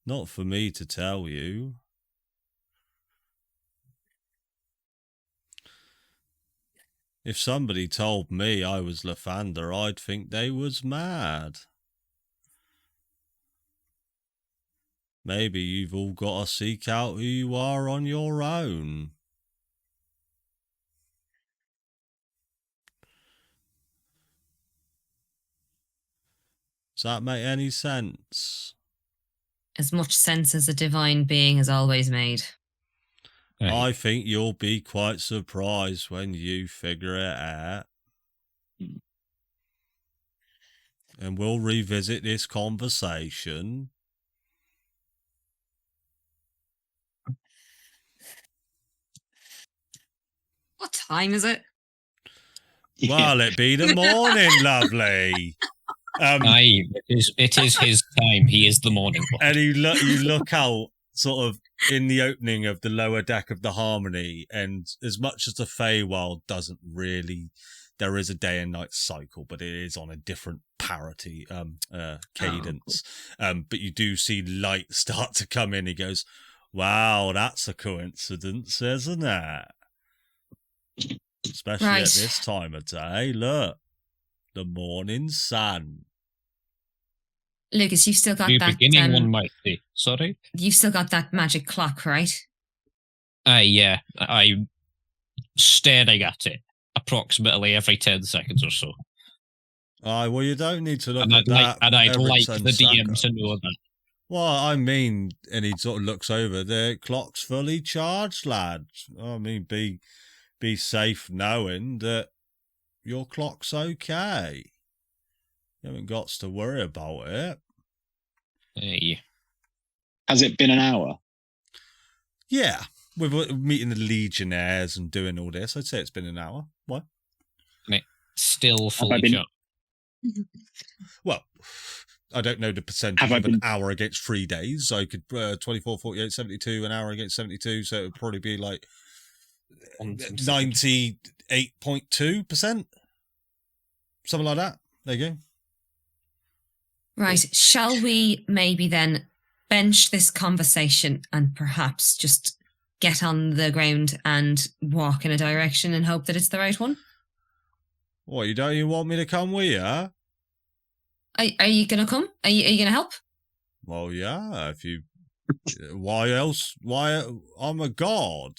Not for me to tell you. If somebody told me I was Lathander, I'd think they was mad. Maybe you've all got to seek out who you are on your own. Does that make any sense? As much sense as a divine being has always made. Aye. I think you'll be quite surprised when you figure it out. And we'll revisit this conversation. What time is it? Well, it be the morning, lovely. Aye, it is his time. He is the morning one. And you look out sort of in the opening of the lower deck of the Harmony, and as much as the Fey Wild doesn't really, there is a day and night cycle, but it is on a different parity cadence. But you do see light start to come in. He goes, "Wow, that's a coincidence, isn't it? Especially at this time of day. Look, the morning sun." Lugus, you've still got New that. beginning one might be. Sorry? You've still got that magic clock, right? Yeah. I'm staring at it approximately every 10 seconds or so. Aye, well, you don't need to look And at I'd that. like the 10 DM to seconds. know that. Well, I mean, and he sort of looks over. The clock's fully charged, lad. I mean, be safe knowing that your clock's okay. You haven't got to worry about it. Hey. Has it been an hour? Yeah, with meeting the Legionnaires and doing all this, I'd say it's been an hour. What? Still I fully been- shut. Well, I don't know the percentage Have I of an been- hour against 3 days. I could 24, 48, 72, an hour against 72, so it would probably be like 98.2%. Something like that. There you go. Right. Shall we maybe then bench this conversation and perhaps just get on the ground and walk in a direction and hope that it's the right one? What, you don't even want me to come with you? Are you going to come? Are you going to help? Well, yeah, if you... Why else? Why? I'm a god.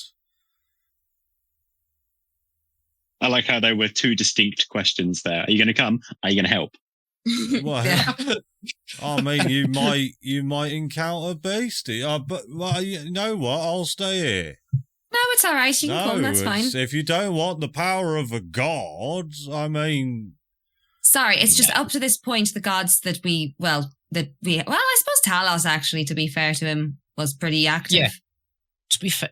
I like how there were two distinct questions there. Are you going to come? Are you going to help? Well, Yeah. I mean, you might encounter beastie. But well, you know what? I'll stay here. No, it's all right. You can come. That's fine. If you don't want the power of a god, I mean, Sorry, it's just up to this point, the gods that I suppose Talos, actually, to be fair to him, was pretty active. Yeah. To be fair,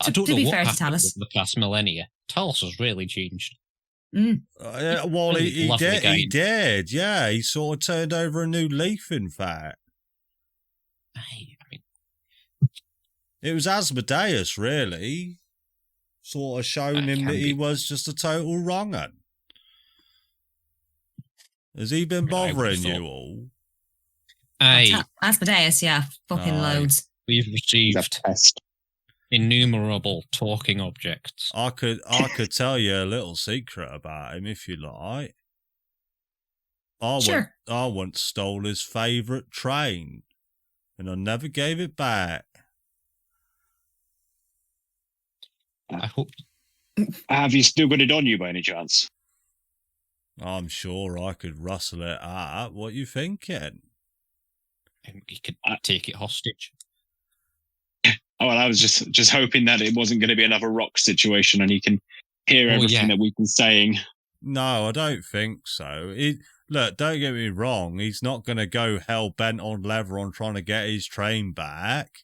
I To- don't to know be what fair to happened Talos. over the past millennia. Talos has really changed. well, Really he lovely did. guy. He did. Yeah, he sort of turned over a new leaf. In fact, I mean, it was Asmodeus, really, sort of shown That him can that he be. was just a total wrong'un. Has he been I would've bothering thought- you all? Asmodeus, yeah, fucking Aye. loads. We've He's a received pest. innumerable talking objects. I could tell you a little secret about him if you like. Sure. I once stole his favourite train, and I never gave it back. I hope Have you still got it on you by any chance? I'm sure I could rustle it up. What you thinking? he could take it hostage. Oh, well, I was just hoping that it wasn't going to be another rock situation and he can hear everything that we've been saying. No, I don't think so. Look, don't get me wrong. He's not going to go hell bent on leather on trying to get his train back.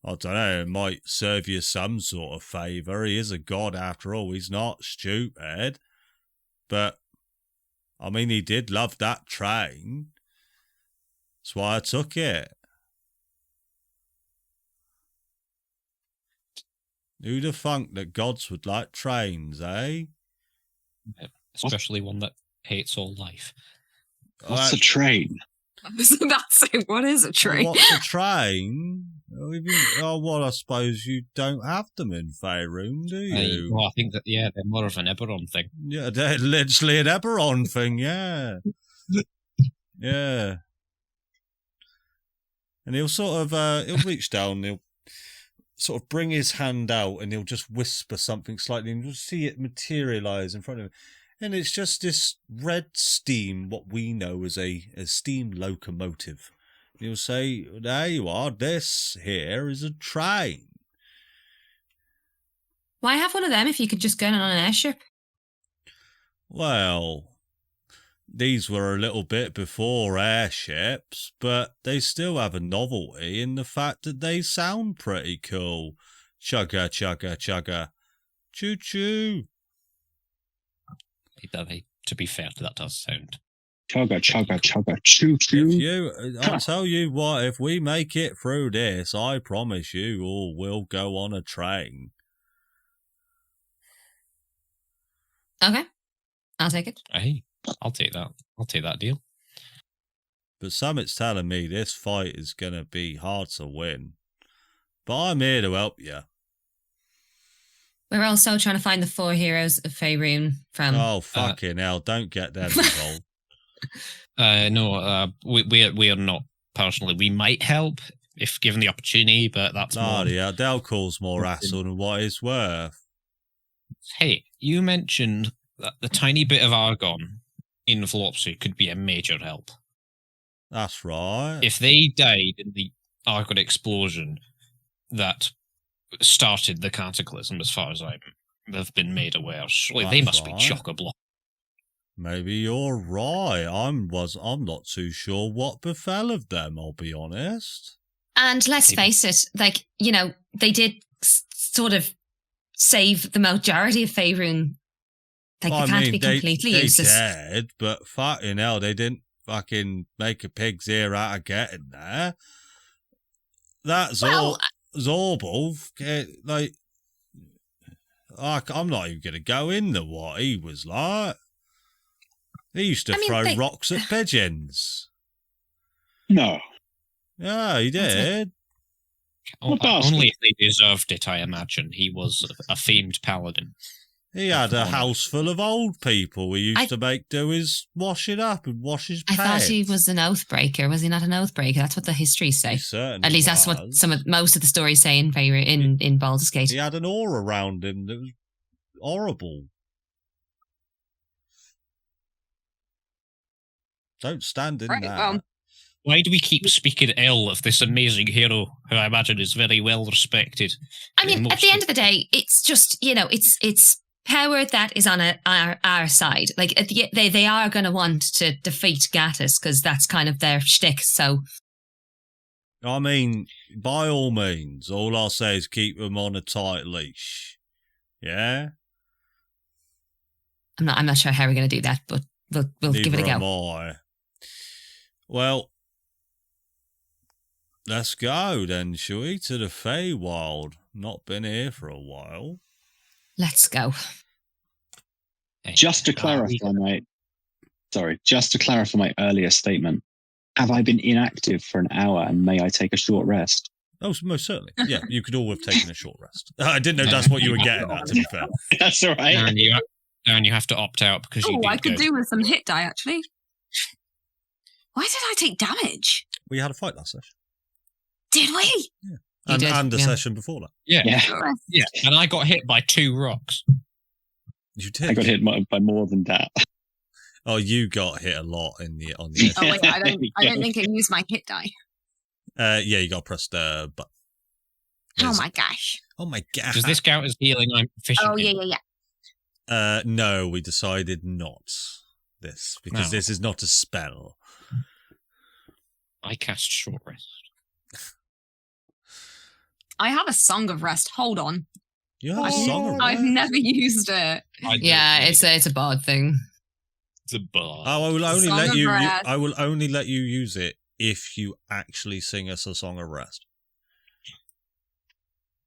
I don't know. It might serve you some sort of favour. He is a god after all. He's not stupid. But, I mean, he did love that train. That's why I took it. Who'd have thunk that gods would like trains, eh? Especially one that hates all life. What's a train? That's it. What is a train? What's a train? Well, I suppose you don't have them in Faerûn, do you? Well, I think that, they're more of an Eberron thing. Yeah, they're literally an Eberron thing, yeah. Yeah. And he'll sort of, he'll reach down, he'll sort of bring his hand out and he'll just whisper something slightly and you'll see it materialise in front of him. And it's just this red steam, what we know as a steam locomotive. You'll say, there you are, this here is a train. Why have one of them if you could just get on an airship? Well, these were a little bit before airships, but they still have a novelty in the fact that they sound pretty cool. Chugga, chugga, chugga. Choo-choo. To be fair, that does sound. Chugga, chugga, chugga, choo-choo. I'll tell you what, if we make it through this, I promise you all will go on a train. Okay. I'll take it. Hey, I'll take that. I'll take that deal. But something's telling me this fight is going to be hard to win. But I'm here to help you. We're also trying to find the 4 heroes of Faerûn from... Oh, fucking hell, don't get them involved. No, we are not personally. We might help if given the opportunity, but that's more... Yeah, they'll cause more hassle than what it's worth. Hey, you mentioned that the tiny bit of argon in Flopsy could be a major help. That's right. If they died in the argon explosion that started the cataclysm, as far as I've been made aware, surely they must be chock-a-block. Maybe you're right. I'm not too sure what befell of them, I'll be honest. And let's face it, like, you know, they did sort of save the majority of Faerûn. Like, they can't be completely useless. They did, but fucking hell, they didn't fucking make a pig's ear out of getting there. That's all. Zorble, like, I'm not even going to go into what he was like. He used to throw rocks at pigeons. No. Yeah, he did. Only if they deserved it, I imagine. He was a famed paladin. He had a house full of old people he used to make do his washing up and wash his pets. I thought he was an oathbreaker. Was he not an oathbreaker? That's what the histories say. At least that's what most of the stories say in Baldur's Gate. He had an aura around him that was horrible. Don't stand in that. Why do we keep speaking ill of this amazing hero who I imagine is very well respected? I mean, at the end of the day, it's just, you know, it's power that is on our side. Like, they are going to want to defeat Gattis because that's kind of their shtick. So, I mean, by all means, all I'll say is keep them on a tight leash. Yeah. I'm not sure how we're going to do that, but we'll give it a go. Well, let's go then, shall we, to the Fey Wild. Not been here for a while. Let's go. Just to clarify my earlier statement, have I been inactive for an hour and may I take a short rest? Oh, most certainly. Yeah, you could all have taken a short rest. I didn't know that's what you were getting at, to be fair. That's all right. And you have to opt out because you did I could do with some hit die, actually. Why did I take damage? We had a fight last session. Did we? Yeah. And a session before that. Yeah. And I got hit by 2 rocks. You did? I got hit by more than that. Oh, you got hit a lot on the Oh, wait, I don't think I used my hit die. Yeah, you got to press the button. Oh my gosh. Oh my gosh. Does this count as healing? I'm fishing. Oh, yeah. No, we decided not because this is not a spell. I cast short rest. I have a Song of Rest. Hold on. You have a Song of Rest? I've never used it. It's a bard thing. It's a bard. Oh, I will only let you. I will only let you use it if you actually sing us a Song of Rest.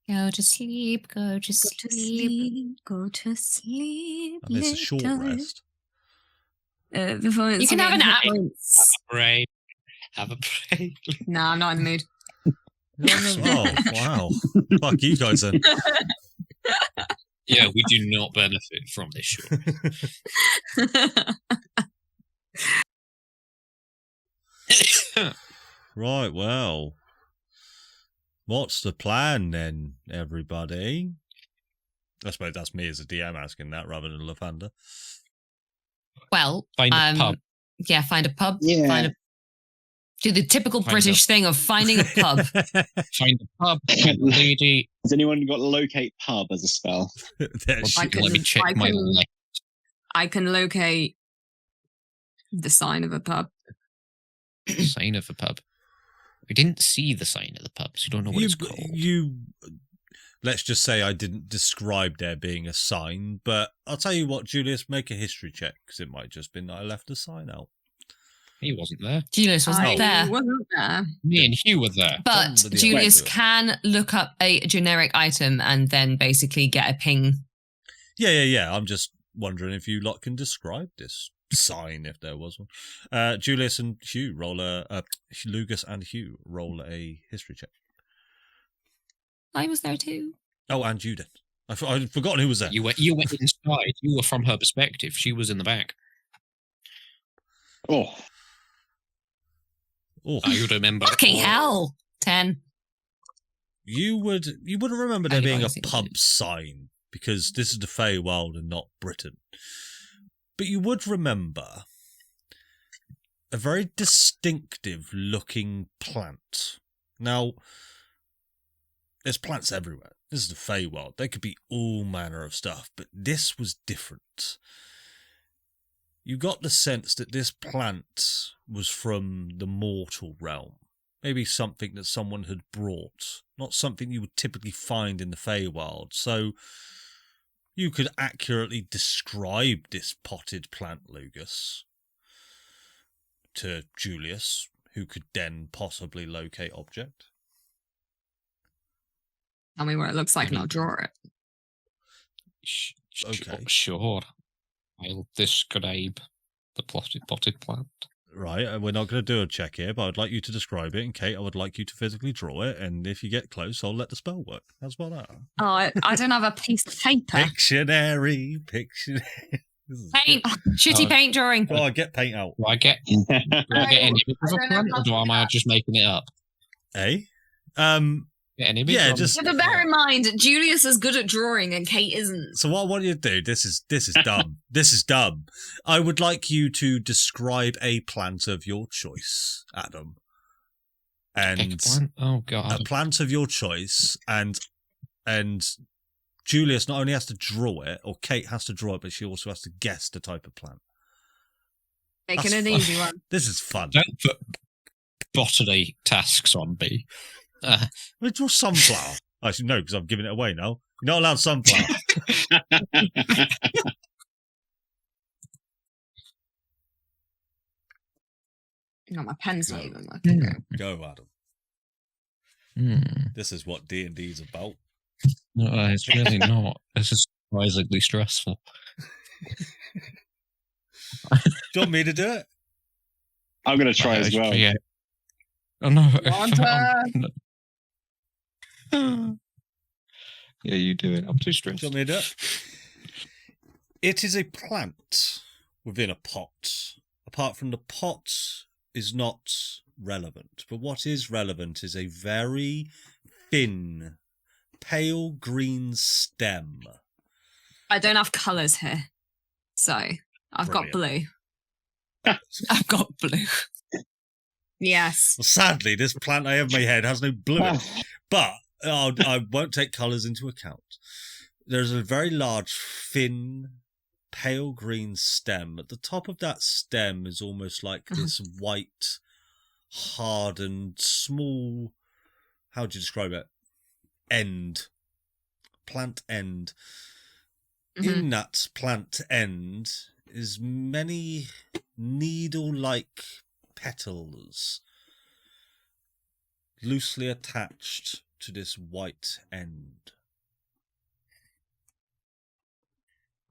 Go to sleep. Go to sleep. Go to sleep. And it's a short rest. You can have an app. Have a break. No, I'm not in the mood. Oh, wow. Fuck you guys then. Yeah, we do not benefit from this show. Right, well. What's the plan then, everybody? I suppose that's me as a DM asking that rather than Lathander. Well, Find a pub. Yeah, find a pub. Yeah. Do the typical Find British thing of finding a pub. Find a pub. Lady. Has anyone got locate pub as a spell? Let me check my list. I can locate the sign of a pub. Sign of a pub. We didn't see the sign of the pub, so you don't know what it's called. Let's just say I didn't describe there being a sign, but I'll tell you what, Julius, make a history check, because it might just been that I left the sign out. He wasn't there. Julius wasn't there. Wasn't there. Me and Hugh were there. But Julius can look up a generic item and then basically get a ping. Yeah. I'm just wondering if you lot can describe this sign, if there was one. Julius and Hugh roll Lugus and Hugh roll a history check. I was there too. Oh, and you did. I'd forgotten who was there. You were inside. You were from her perspective. She was in the back. Oh. I would remember. Fucking hell. 10. You wouldn't remember there being a pub sign, because this is the Fey Wild and not Britain. But you would remember a very distinctive looking plant. Now, there's plants everywhere. This is the Fey Wild. They could be all manner of stuff, but this was different. You got the sense that this plant was from the mortal realm. Maybe something that someone had brought, not something you would typically find in the Fey Wild. So you could accurately describe this potted plant, Lugus, to Julius, who could then possibly locate object. Tell me what it looks like and I'll draw it. Okay. Sure. I'll describe the potted plant. Right, we're not going to do a check here, but I'd like you to describe it, and Kate, I would like you to physically draw it, and if you get close, I'll let the spell work. How's about that? Oh, I don't have a piece of paper. Pictionary. Paint. Shitty paint drawing. Oh, I get paint out. Do I get any images of a plant, or am I just making it up? Eh? Yeah, just. But bear in mind, Julius is good at drawing and Kate isn't. So what I want you to do, this is dumb. This is dumb. I would like you to describe a plant of your choice, Adam. And oh god, a plant of your choice, and Julius not only has to draw it, or Kate has to draw it, but she also has to guess the type of plant. Making an easy one. This is fun. Don't put botany tasks on me. We draw sunflower. Actually, no, because I'm giving it away now. You're not allowed sunflower. No, my pen's not even working. Go, Adam. This is what D&D is about. No, it's really not. This is surprisingly stressful. Do you want me to do it? I'm going to try as well. Yeah. Oh no. Yeah, you do it. I'm too stressed. Do you want me to do it? It is a plant within a pot. Apart from the pot is not relevant. But what is relevant is a very thin, pale green stem. I don't have colours here. So, I've got blue. I've got blue. Yes. Well, sadly, this plant I have in my head has no blue in it. But I won't take colours into account. There's a very large, thin, pale green stem. At the top of that stem is almost like this white, hardened, small, how do you describe it? End. Plant end. In that plant end is many needle-like petals loosely attached to this white end.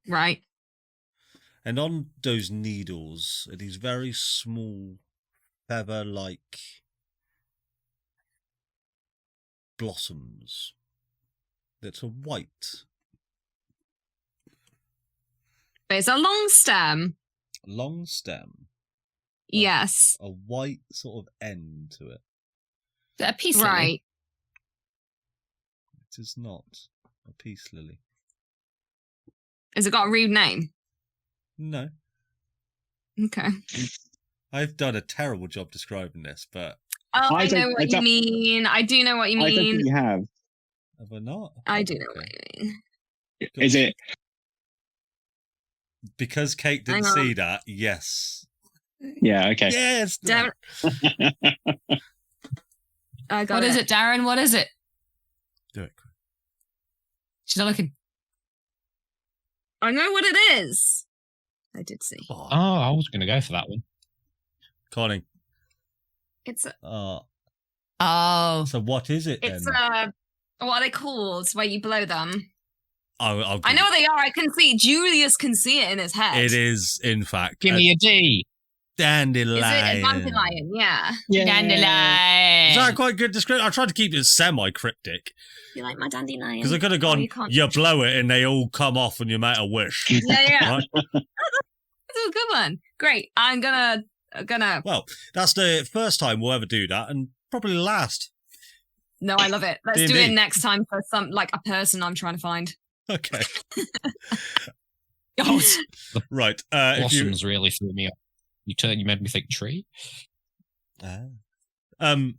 Right. And on those needles are these very small, feather-like blossoms that are white. It's a long stem. Long stem. Yes. A white sort of end to it. A peace lily. Right. It is not a peace lily. Has it got a rude name? No. Okay. I've done a terrible job describing this, but Oh, I know what you mean. I do know what you mean. I don't think you have. have I not? I do know what you mean. Is it? Because Kate didn't see that, yes. Yeah, okay. Yes. Darren. I got What is it, Darren? What is it? Do it. She's not looking. I know what it is. I did see. Oh, I was going to go for that one. Connie. It's a, Oh. So what is it it's then? what are they called? Where you blow them? I'll I know what they are. I can see. Julius can see it in his head. It is, in fact, Give me a D. dandelion. Is it a dandelion? Yeah. Dandelion. Is that quite good description? I tried to keep it semi-cryptic. You like my dandelion? Because I could have gone, you blow it and they all come off and you make a wish. Yeah. Right? This is a good one. Great. I'm gonna. Well, that's the first time we'll ever do that, and probably the last. No, I love it. Let's do it next time for a person I'm trying to find. Okay. God. Right. Blossoms really threw me off. You made me think tree. Yeah. I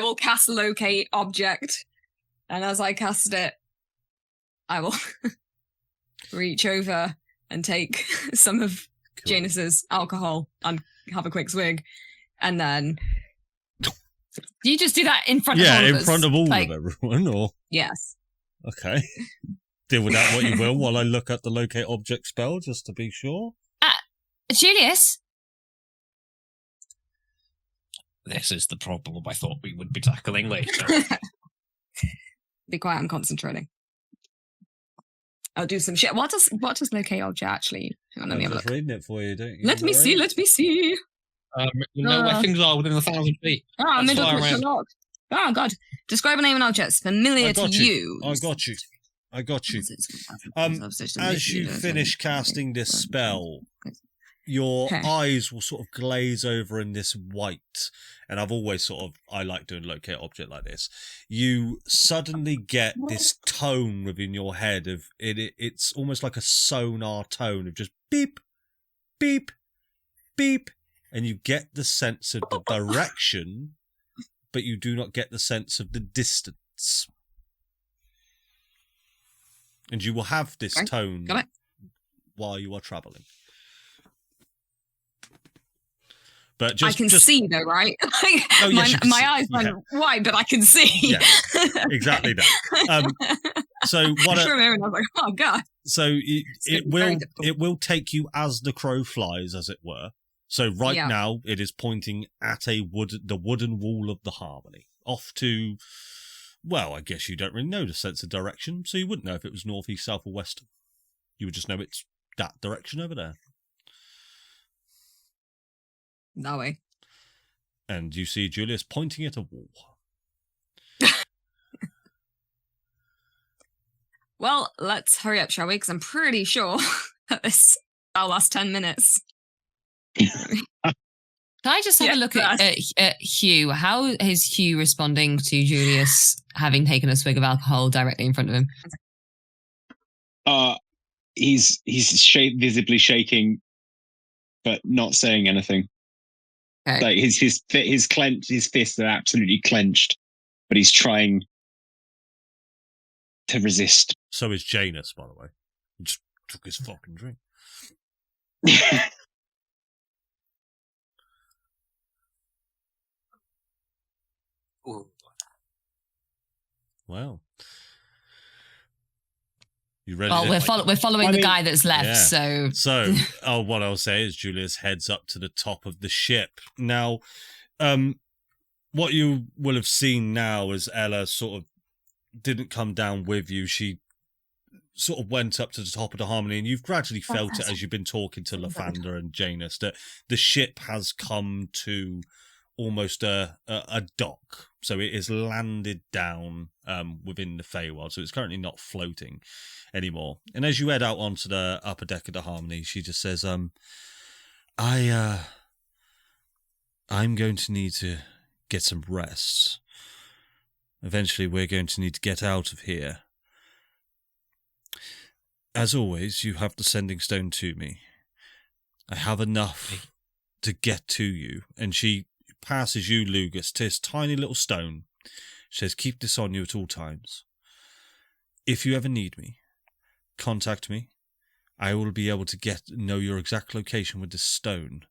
will cast locate object, and as I cast it, I will reach over and take some of Janus's alcohol and have a quick swig, and then Do you just do that in front of all of us? Yeah, in front of all of everyone, or yes. Okay. Deal with that what you will while I look at the locate object spell, just to be sure. Julius? This is the problem I thought we would be tackling later. Be quiet, I'm concentrating. I'll do some shit. What does locate object actually? Hang on, let me have a just look. reading it for you, don't you? Let me see. You know where things are within 1,000 feet. Ah, That's middle far click around. to lock. Oh god. Describe a name and objects familiar to you. I got you. As you finish casting this spell, your eyes will sort of glaze over in this white, and I've always I like doing locate object like this. You suddenly get this tone within your head of it's almost like a sonar tone of just beep, beep, beep, and you get the sense of the direction, but you do not get the sense of the distance. And you will have this tone while you are traveling. But I can see though, right? My eyes went wide, but I can see. Yeah, exactly that. So what? I remember, and I was like, "Oh god!" So it will take you as the crow flies, as it were. So now it is pointing at the wooden wall of the Harmony, off to. Well, I guess you don't really know the sense of direction, so you wouldn't know if it was north, east, south, or west. You would just know it's that direction over there. That way. And you see Julius pointing at a wall. Well, let's hurry up, shall we? Because I'm pretty sure that our last 10 minutes. Can I just have a look at Hugh? How is Hugh responding to Julius having taken a swig of alcohol directly in front of him? He's visibly shaking, but not saying anything. Okay. Like his fists are absolutely clenched, but he's trying to resist. So is Janus, by the way. He just took his fucking drink. Well, you ready? Well, we're following the guy that's left. Yeah. So, what I'll say is Julius heads up to the top of the ship. Now, what you will have seen now is Ella sort of didn't come down with you. She sort of went up to the top of the Harmony, and you've gradually felt it as you've been talking to Lathander and Janus that the ship has come to almost a dock. So it is landed down within the Fey Wild. So it's currently not floating anymore. And as you head out onto the upper deck of the Harmony, she just says, I'm going to need to get some rest. Eventually we're going to need to get out of here. As always, you have the sending stone to me. I have enough to get to you. And she passes you, Lugus, to this tiny little stone. She says, keep this on you at all times. If you ever need me, contact me. I will be able to know your exact location with this stone,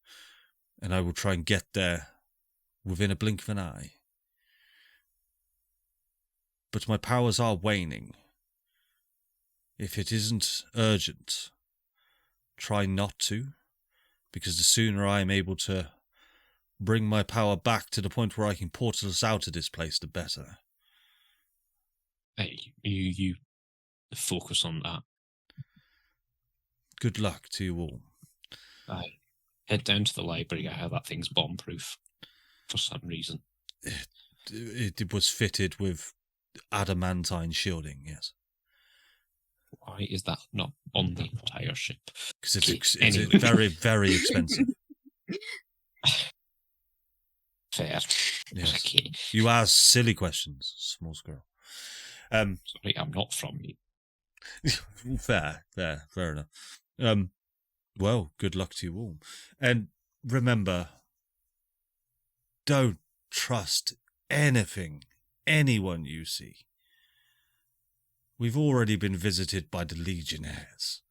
and I will try and get there within a blink of an eye. But my powers are waning. If it isn't urgent, try not to, because the sooner I am able to bring my power back to the point where I can portal us out of this place, the better. Hey, you focus on that. Good luck to you all. I head down to the library. I have that thing's bomb-proof for some reason. It was fitted with adamantine shielding, yes. Why is that not on the entire ship? Because it's Anyway. very, very expensive. Fair. Yes. Okay. You ask silly questions, small squirrel. Sorry, I'm not from you. Fair enough. Well, good luck to you all. And remember, don't trust anyone you see. We've already been visited by the Legionnaires.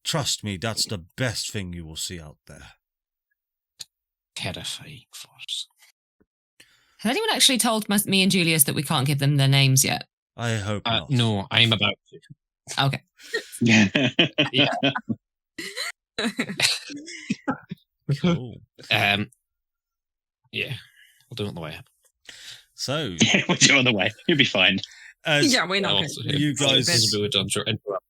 Trust me, that's the best thing you will see out there. Terrifying force. Has anyone actually told me and Julius that we can't give them their names yet? I hope not. No, I'm about to. Okay. Yeah. Cool. Yeah, we'll do it on the way up. So, we'll do it on the way. You'll be fine. Yeah, we're not. You guys interrupt.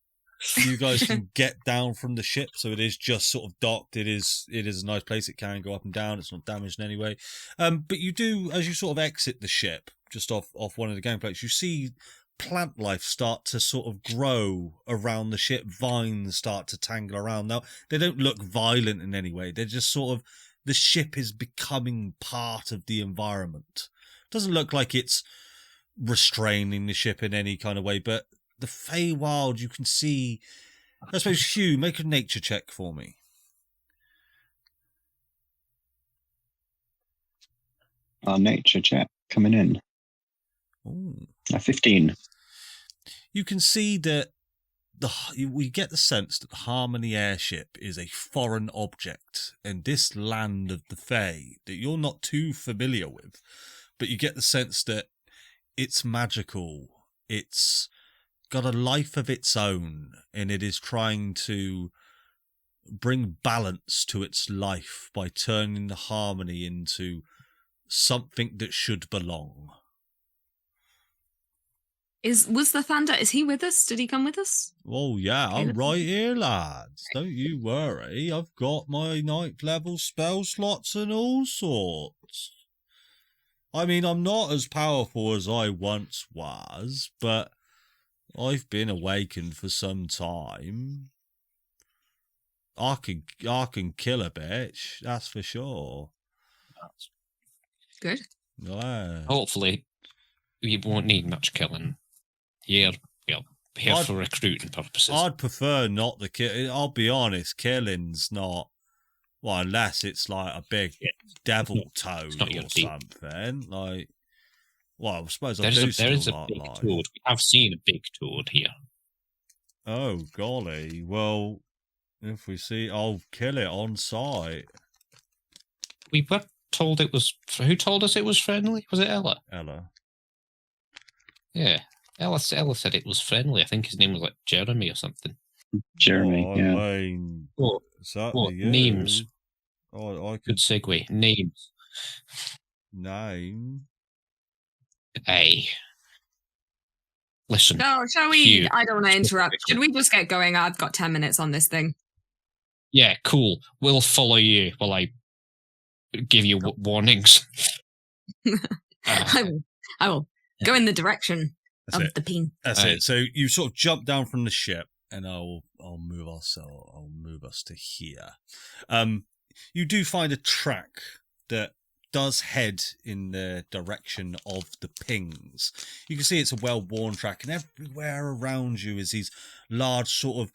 you guys can get down from the ship, so it is just sort of docked. It is a nice place. It can go up and down. It's not damaged in any way. But you do, as you sort of exit the ship, just off one of the gangplanks, you see plant life start to sort of grow around the ship. Vines start to tangle around. Now, they don't look violent in any way. They're just sort of, the ship is becoming part of the environment. Doesn't look like it's restraining the ship in any kind of way, but the Fey Wild, you can see. I suppose, Hugh, make a nature check for me. Our nature check coming in. Ooh. 15. You can see that we get the sense that the Harmony airship is a foreign object, and this land of the Fey that you're not too familiar with, but you get the sense that it's magical. It's got a life of its own, and it is trying to bring balance to its life by turning the Harmony into something that should belong. Was the Thunder, is he with us? Did he come with us? Oh yeah, I'm right here, lads. Don't you worry. I've got my 9th level spell slots and all sorts. I mean, I'm not as powerful as I once was, but I've been awakened for some time. I can kill a bitch, that's for sure. Good. Yeah. Hopefully, we won't need much killing. Here for recruiting purposes. I'd prefer not the kill. I'll be honest, killing's not. Well, unless it's like a big devil toad or something. Like, well, I suppose I do there is a not big like. toad. I've seen a big toad here. Oh golly! Well, if we see, I'll kill it on sight. We were told it was. Who told us it was friendly? Was it Ella? Ella. Yeah, Ella said it was friendly. I think his name was like Jeremy or something. Jeremy, yeah. I mean, names. I Good segue. Names. Name. Hey. Listen. No, shall we? Hugh. I don't want to interrupt. Should we just get going? I've got 10 minutes on this thing. Yeah, cool. We'll follow you while I give you warnings. I will go in the direction of the pin. That's it. So you sort of jump down from the ship, and I'll move us to here. You do find a track that does head in the direction of the pings. You can see it's a well-worn track, and everywhere around you is these large sort of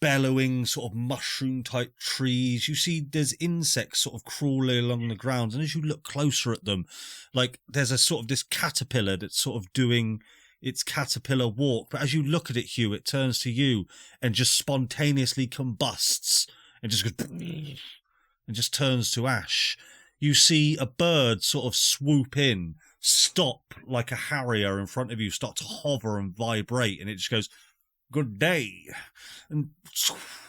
bellowing sort of mushroom-type trees. You see there's insects sort of crawling along the ground, and as you look closer at them, like there's a sort of this caterpillar that's sort of doing its caterpillar walk, but as you look at it, Hugh, it turns to you and just spontaneously combusts and just goes and just turns to ash. You see a bird sort of swoop in, stop like a harrier in front of you, start to hover and vibrate, and it just goes, "Good day," and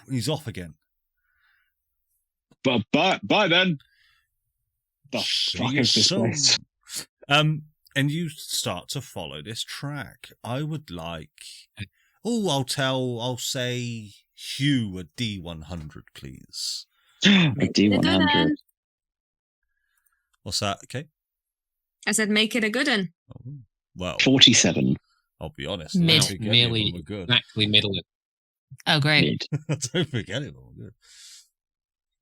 he's off again. But bye then. The fuck is this place? And you start to follow this track. I would like... I'll say Hugh a D100, please. A D100. What's that? Okay. I said make it a good one. Oh, well, 47. I'll be honest. Mid. Don't forget Nearly it when we're good. exactly middling. Oh, great. Don't forget it when we're good.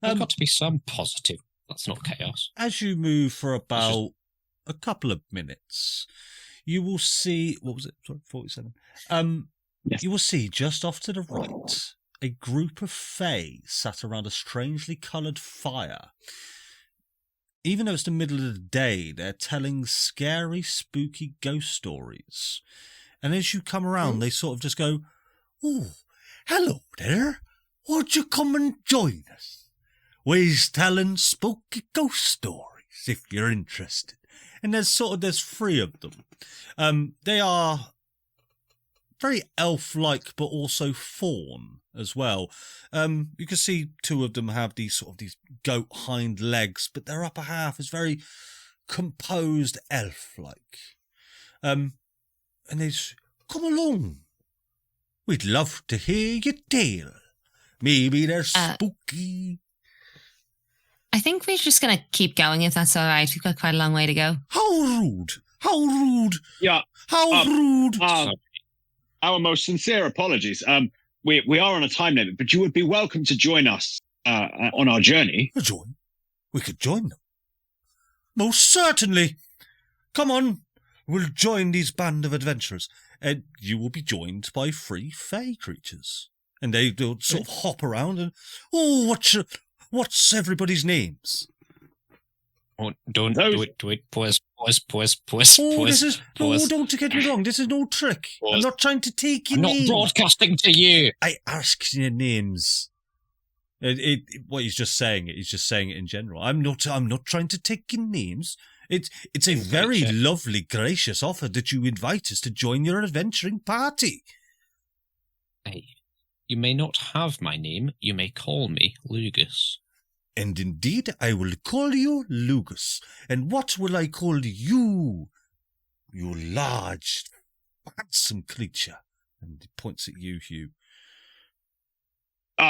There's got to be some positive. That's not chaos. As you move for about a couple of minutes, you will see... What was it? Sorry, 47. Yes. You will see just off to the right a group of Fey sat around a strangely coloured fire. Even though it's the middle of the day, they're telling scary, spooky ghost stories. And as you come around, they sort of just go, "Oh, hello there. Won't you come and join us? We's telling spooky ghost stories, if you're interested." And there's three of them. They are very elf-like, but also fawn as well. You can see two of them have these goat hind legs, but their upper half is very composed elf-like. And they say, "Come along. We'd love to hear your tale. Maybe they're spooky." I think we're just going to keep going if that's all right. We've got quite a long way to go. How rude! How rude! Yeah. How rude! Our most sincere apologies. We are on a time limit, but you would be welcome to join us on our journey. We could join them. Most certainly. Come on. We'll join these band of adventurers. And you will be joined by 3 Fey creatures. And they'll sort of hop around and, what's everybody's names? Oh, don't do it. Pause. Don't get me wrong. This is no trick. Pause. I'm not trying to take your I'm name. not broadcasting to you. I asked your names. What he's just saying it. He's just saying it in general. I'm not trying to take your names. It's a very lovely, gracious offer that you invite us to join your adventuring party. Hey, you may not have my name. You may call me Lugus. And indeed, I will call you Lugus. And what will I call you, you large, handsome creature? And he points at you, Hugh.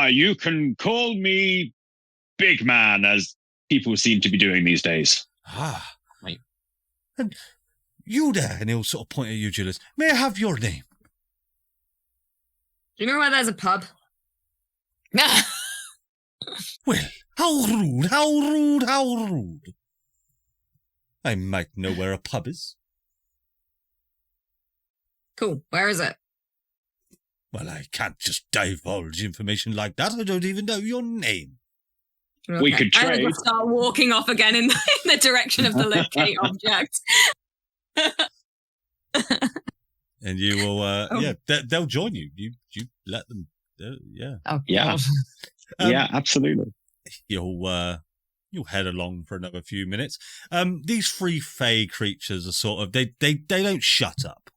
You can call me Big Man, as people seem to be doing these days. Ah. Right. And you there, and he'll sort of point at you, Julius. May I have your name? Do you know where there's a pub? Well, how rude, how rude, how rude. I might know where a pub is. Cool. Where is it? Well, I can't just divulge information like that. I don't even know your name. Okay. We could I'm trade. gonna start walking off again in the direction of the locate object. And you will, they'll join you. You let them, yeah. Oh, Yeah. God. Yeah, absolutely. You'll head along for another few minutes. These 3 Fey creatures are sort of, they don't shut up.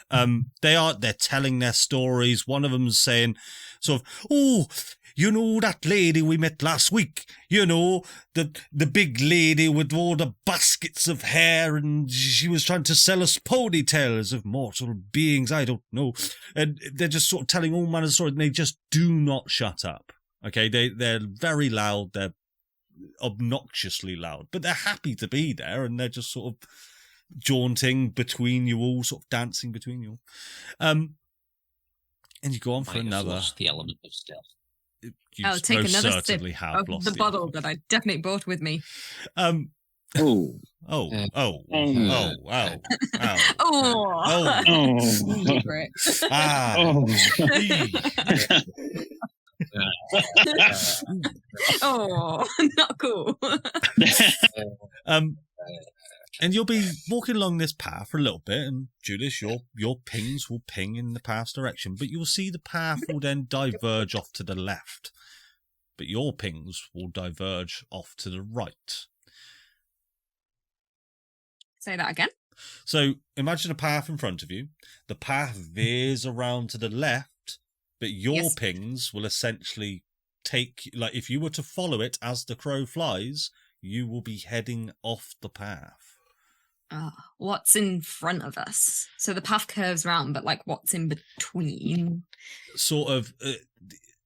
They're telling their stories. One of them's saying sort of, "Oh, you know that lady we met last week, you know, the big lady with all the baskets of hair, and she was trying to sell us ponytails of mortal beings, I don't know." And they're just sort of telling all manner of stories, and they just do not shut up. Okay, they're very loud, they're obnoxiously loud, but they're happy to be there, and they're just sort of jaunting between you all, sort of dancing between you all. And you go on for another. Lost the element of stealth. You I'll take most another sip certainly have of lost the the bottle that I definitely brought with me. Oh. Oh, Uh, oh, oh, oh, oh, oh, Oh. Oh. Great. ah. Oh. Oh, not cool. And you'll be walking along this path for a little bit, and Julius, your pings will ping in the path's direction, but you'll see the path will then diverge off to the left, but your pings will diverge off to the right. Say that again. So imagine a path in front of you. The path veers around to the left, but your pings will essentially take, like if you were to follow it as the crow flies, you will be heading off the path. What's in front of us? So the path curves around, but like what's in between? Sort of,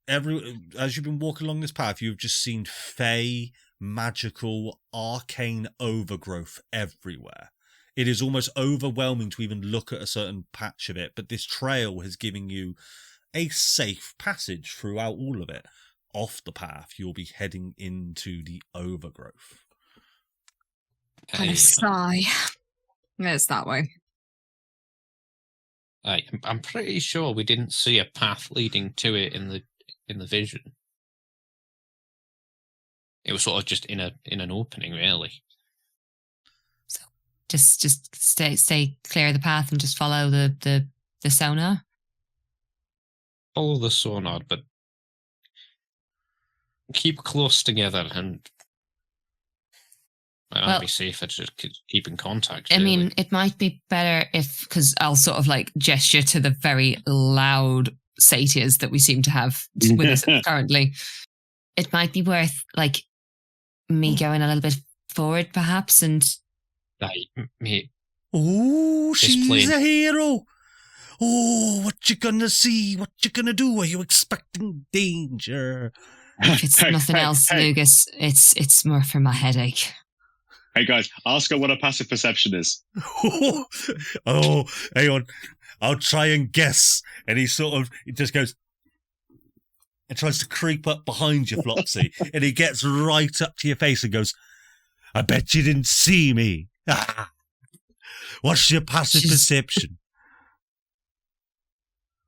as you've been walking along this path, you've just seen fey, magical, arcane overgrowth everywhere. It is almost overwhelming to even look at a certain patch of it, but this trail has given you a safe passage throughout all of it. Off the path, you'll be heading into the overgrowth. Kind of sigh. It's that way. I'm pretty sure we didn't see a path leading to it in the vision. It was sort of just in an opening, really. So just stay clear of the path and just follow the sonar. Follow the sonar, but keep close together and I'd be safer to keep in contact. Really. I mean, it might be better because I'll sort of like gesture to the very loud satyrs that we seem to have with us currently. It might be worth like me going a little bit forward, perhaps, and. Oh, she's a hero. Oh, what you gonna see? What you gonna do? Are you expecting danger? If it's nothing else, Lugus, it's more for my headache. Hey guys, ask her what a passive perception is. Oh, hang on. I'll try and guess. And he just goes and tries to creep up behind you, Flopsy. And he gets right up to your face and goes, I bet you didn't see me. What's your passive perception?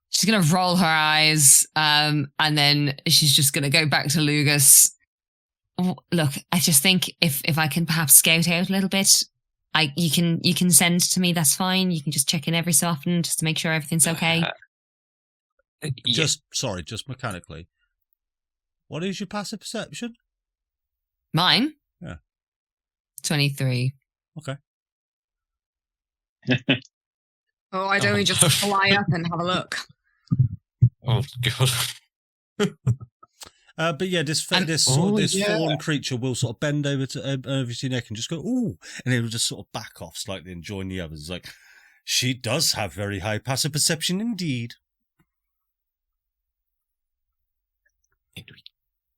She's going to roll her eyes, and then she's just going to go back to Lugus. Look, I just think if I can perhaps scout out a little bit, you can send to me. That's fine. You can just check in every so often just to make sure everything's okay. Just mechanically. What is your passive perception? Mine? Yeah. 23. Okay. Oh, I'd only just fly up and have a look. Oh god. But yeah, this fawn creature will sort of bend over to your neck and just go, ooh, and it will just sort of back off slightly and join the others. It's like, she does have very high passive perception indeed.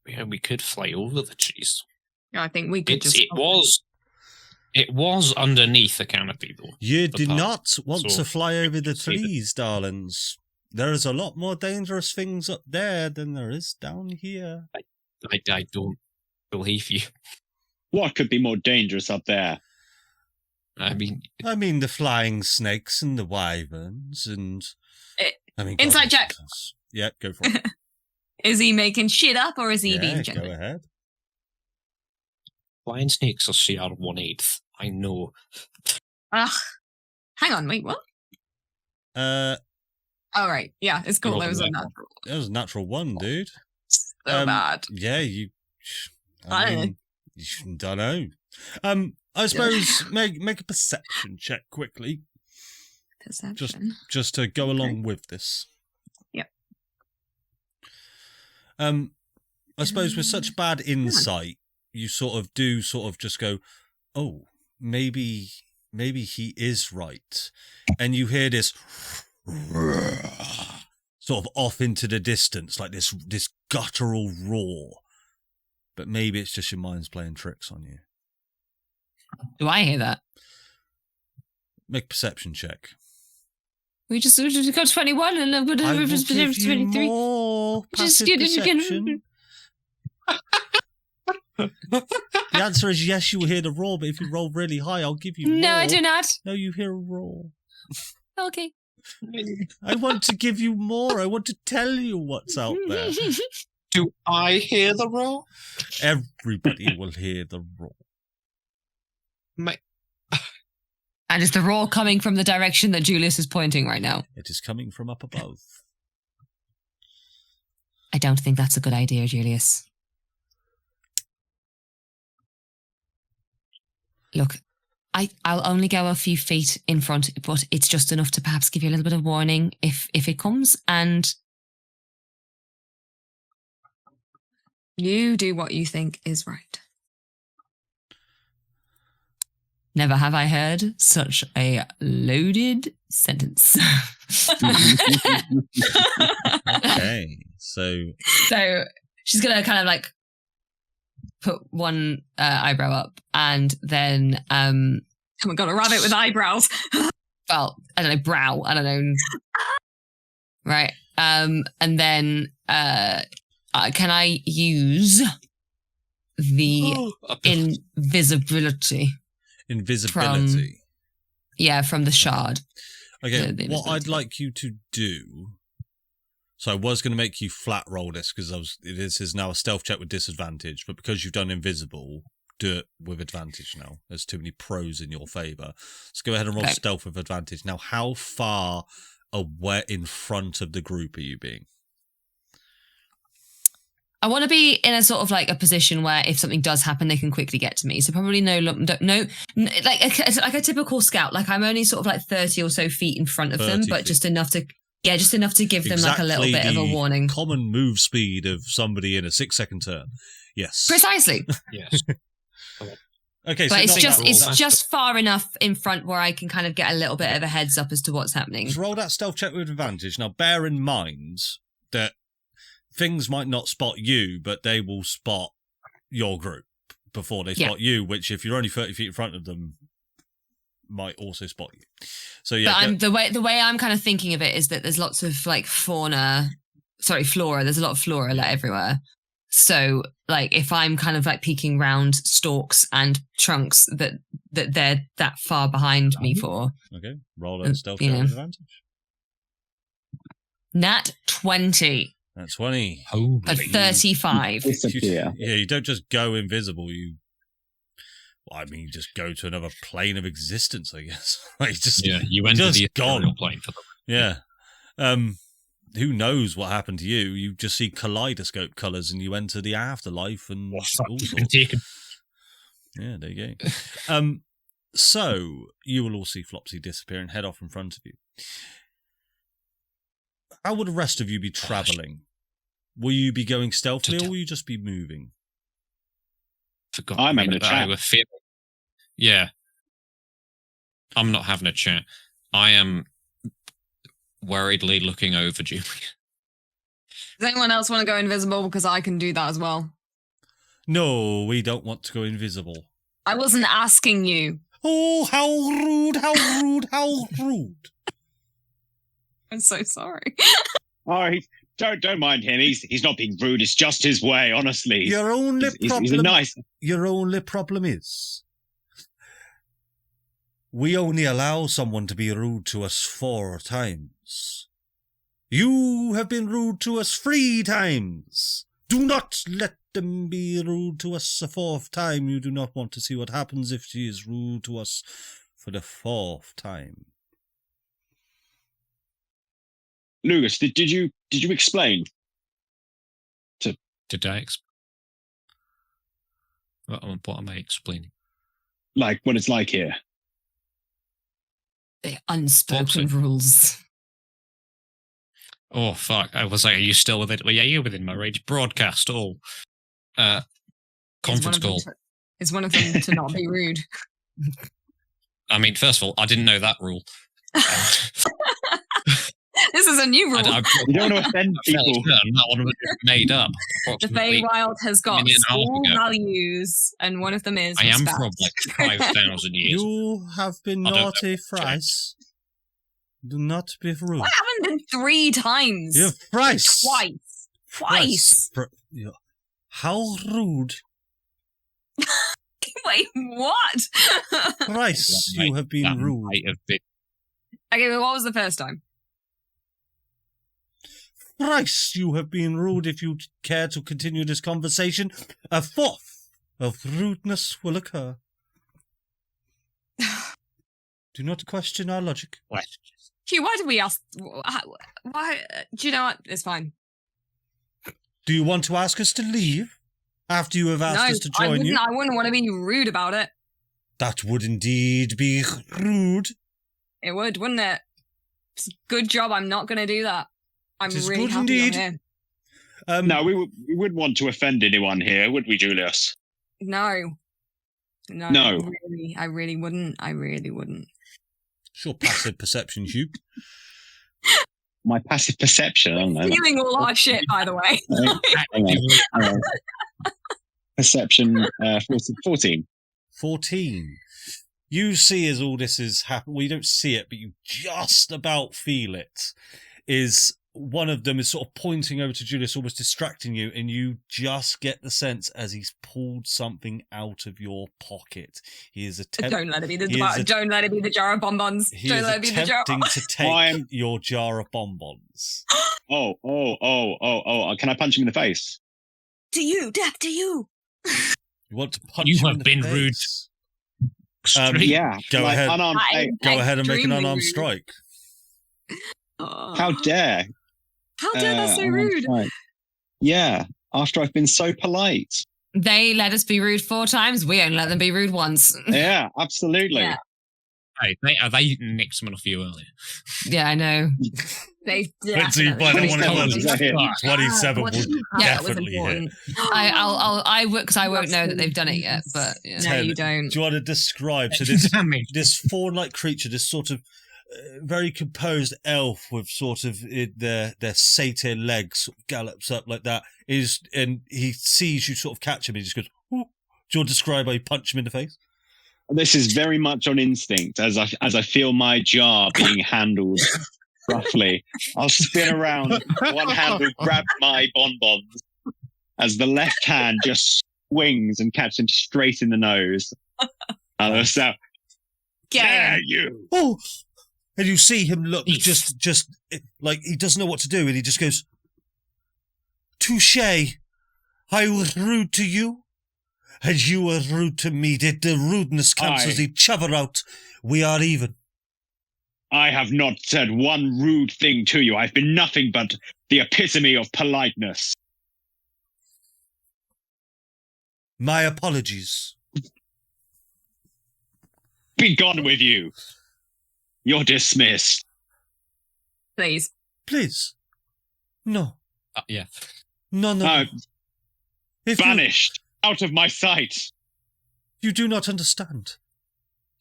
We could fly over the trees. Yeah, I think we could It was underneath the canopy, though. You did not want to fly over the trees, darlings. There's a lot more dangerous things up there than there is down here. I don't believe you. What could be more dangerous up there? I mean, the flying snakes and the wyverns and... Inside check. Yeah, go for it. Is he making shit up or is he being genuine? Go ahead. Flying snakes are CR 1/8. I know. Hang on, wait, what? Oh, right. Yeah, it's cool. That was a natural. That was a natural one, dude. So bad. Yeah, I don't know. I suppose make a perception check quickly. Perception. Just to go along with this. Yep. I suppose with such bad insight, you sort of just go, oh, maybe he is right. And you hear this sort of off into the distance, like this guttural roar. But maybe it's just your mind's playing tricks on you. Do I hear that? Make a perception check. We just got 21 and I'm going to give you more passive perception. The answer is yes, you will hear the roar, but if you roll really high, I'll give you more. No, I do not. No, you hear a roar. Okay. I want to give you more. I want to tell you what's out there. Do I hear the roar? Everybody will hear the roar. And is the roar coming from the direction that Julius is pointing right now? It is coming from up above. I don't think that's a good idea, Julius. Look, I'll only go a few feet in front, but it's just enough to perhaps give you a little bit of warning if it comes, and you do what you think is right. Never have I heard such a loaded sentence. Okay, so she's gonna kind of like put one eyebrow up, and then Haven't got a rabbit with eyebrows. well, I don't know, brow, I don't know, right? And then can I use the invisibility? Invisibility. From the shard. Okay, The what I'd like you to do. So I was going to make you flat roll this because this is now a stealth check with disadvantage, but because you've done invisible, do it with advantage now. There's too many pros in your favour. Let's go ahead and roll stealth with advantage. Now, how far away in front of the group are you being? I want to be in a sort of like a position where if something does happen, they can quickly get to me. So probably like a typical scout. Like I'm only sort of like 30 or so feet in front of them, but feet. just enough to give them like a little bit of a warning. Common move speed of somebody in a 6-second turn. Yes. Precisely. Yes. Okay, but so it's just far enough in front where I can kind of get a little bit of a heads up as to what's happening. Just roll that stealth check with advantage. Now, bear in mind that things might not spot you, but they will spot your group before they spot you, which if you're only 30 feet in front of them, might also spot you. So yeah. But the way I'm kind of thinking of it is that there's lots of like flora. There's a lot of flora like everywhere. So like if I'm kind of like peeking round stalks and trunks that they're that far behind me for. Okay, roll a stealth check with advantage. Nat 20. That's 20. At 35. Disappear. You don't just go invisible. You just go to another plane of existence, I guess. You enter the ethereal plane for them. Yeah. Who knows what happened to you? You just see kaleidoscope colours and you enter the afterlife and all sorts. Yeah, there you go. So you will all see Flopsy disappear and head off in front of you. How would the rest of you be travelling? Will you be going stealthily or will you just be moving? I'm having a chat. Yeah. I'm not having a chat. I am worriedly looking over Julius. Does anyone else want to go invisible? Because I can do that as well. No, we don't want to go invisible. I wasn't asking you. Oh, how rude, how rude, how rude. I'm so sorry. Oh, don't mind him. He's not being rude. It's just his way, honestly. Your only problem. He's nice. Your only problem is we only allow someone to be rude to us 4 times. You have been rude to us 3 times. Do not let them be rude to us a 4th time. You do not want to see what happens if she is rude to us for the 4th time. Lugus, did you explain? Did I explain? What am I explaining? Like what it's like here. The unspoken rules. Oh fuck! I was like, "Are you still within?" Well, yeah, you're within my range. Broadcast all. Conference call. Is one of them to not be rude? I mean, first of all, I didn't know that rule. This is a new rule. You don't want to offend people. That one was made up. The Fey Wild has got small values, and one of them is I am respect. from like 5,000 years. You have been naughty thrice. Do not be rude. What happened in 3 times? You're thrice. Twice. How rude Wait, what? Thrice you have been That rude. might have been. Okay, but what was the first time? Thrice you have been rude. If you care to continue this conversation, a fourth of rudeness will occur. Do not question our logic. Hugh, why did we ask? Why? Do you know what? It's fine. Do you want to ask us to leave after you have asked us to join you? I wouldn't want to be rude about it. That would indeed be rude. It would, wouldn't it? It's a good job. I'm not going to do that. I'm It is really good happy indeed. I'm here. No, we wouldn't want to offend anyone here, would we, Julius? No. No. I really wouldn't. I really wouldn't. It's your passive perception, Hugh. My passive perception, I don't know. Feeling all our shit, by the way. Hang on. Perception 14. 14. You see as all this is happening, well, you don't see it, but you just about feel it, is one of them is sort of pointing over to Julius, almost distracting you, and you just get the sense as he's pulled something out of your pocket. He is attempting... Don't let it be don't let it be the jar of bonbons. He Don't is let it be the jar of attempting to take your jar of bonbons. Oh. Can I punch him in the face? To you, death to you. You want to punch You him have in the been rude. face? Yeah. Go ahead. Unarmed, Go ahead and make an Extremely unarmed rude. strike. how dare? How dare that's so unarmed rude? strike. Yeah, after I've been so polite. They let us be rude 4 times. We only let them be rude once. Yeah, absolutely. Yeah. Hey, they nicked someone off you earlier. Yeah, I know. They Let's see, by the one it was, Yeah. 27 What would you have was definitely hit. important. Because I won't know that they've done it yet. But yeah. No, you don't. Do you want to describe Damage. this fawn-like creature, this sort of very composed elf with sort of their satyr legs sort of gallops up like that, and he sees you sort of catch him, he just goes, "Ooh." Do you want to describe how you punch him in the face? This is very much on instinct as I feel my jar being handled roughly. I'll spin around, one hand will grab my bonbons as the left hand just swings and catches him straight in the nose. So, yeah, you. Oh! And you see him look just like he doesn't know what to do, and he just goes, "Touche! I was rude to you, and you were rude to me. Did the rudeness cancels each other out? We are even." I have not said one rude thing to you. I've been nothing but the epitome of politeness. My apologies. Be gone with you. You're dismissed. Please. Please. No. Yeah. No. If Banished. Out of my sight. You do not understand.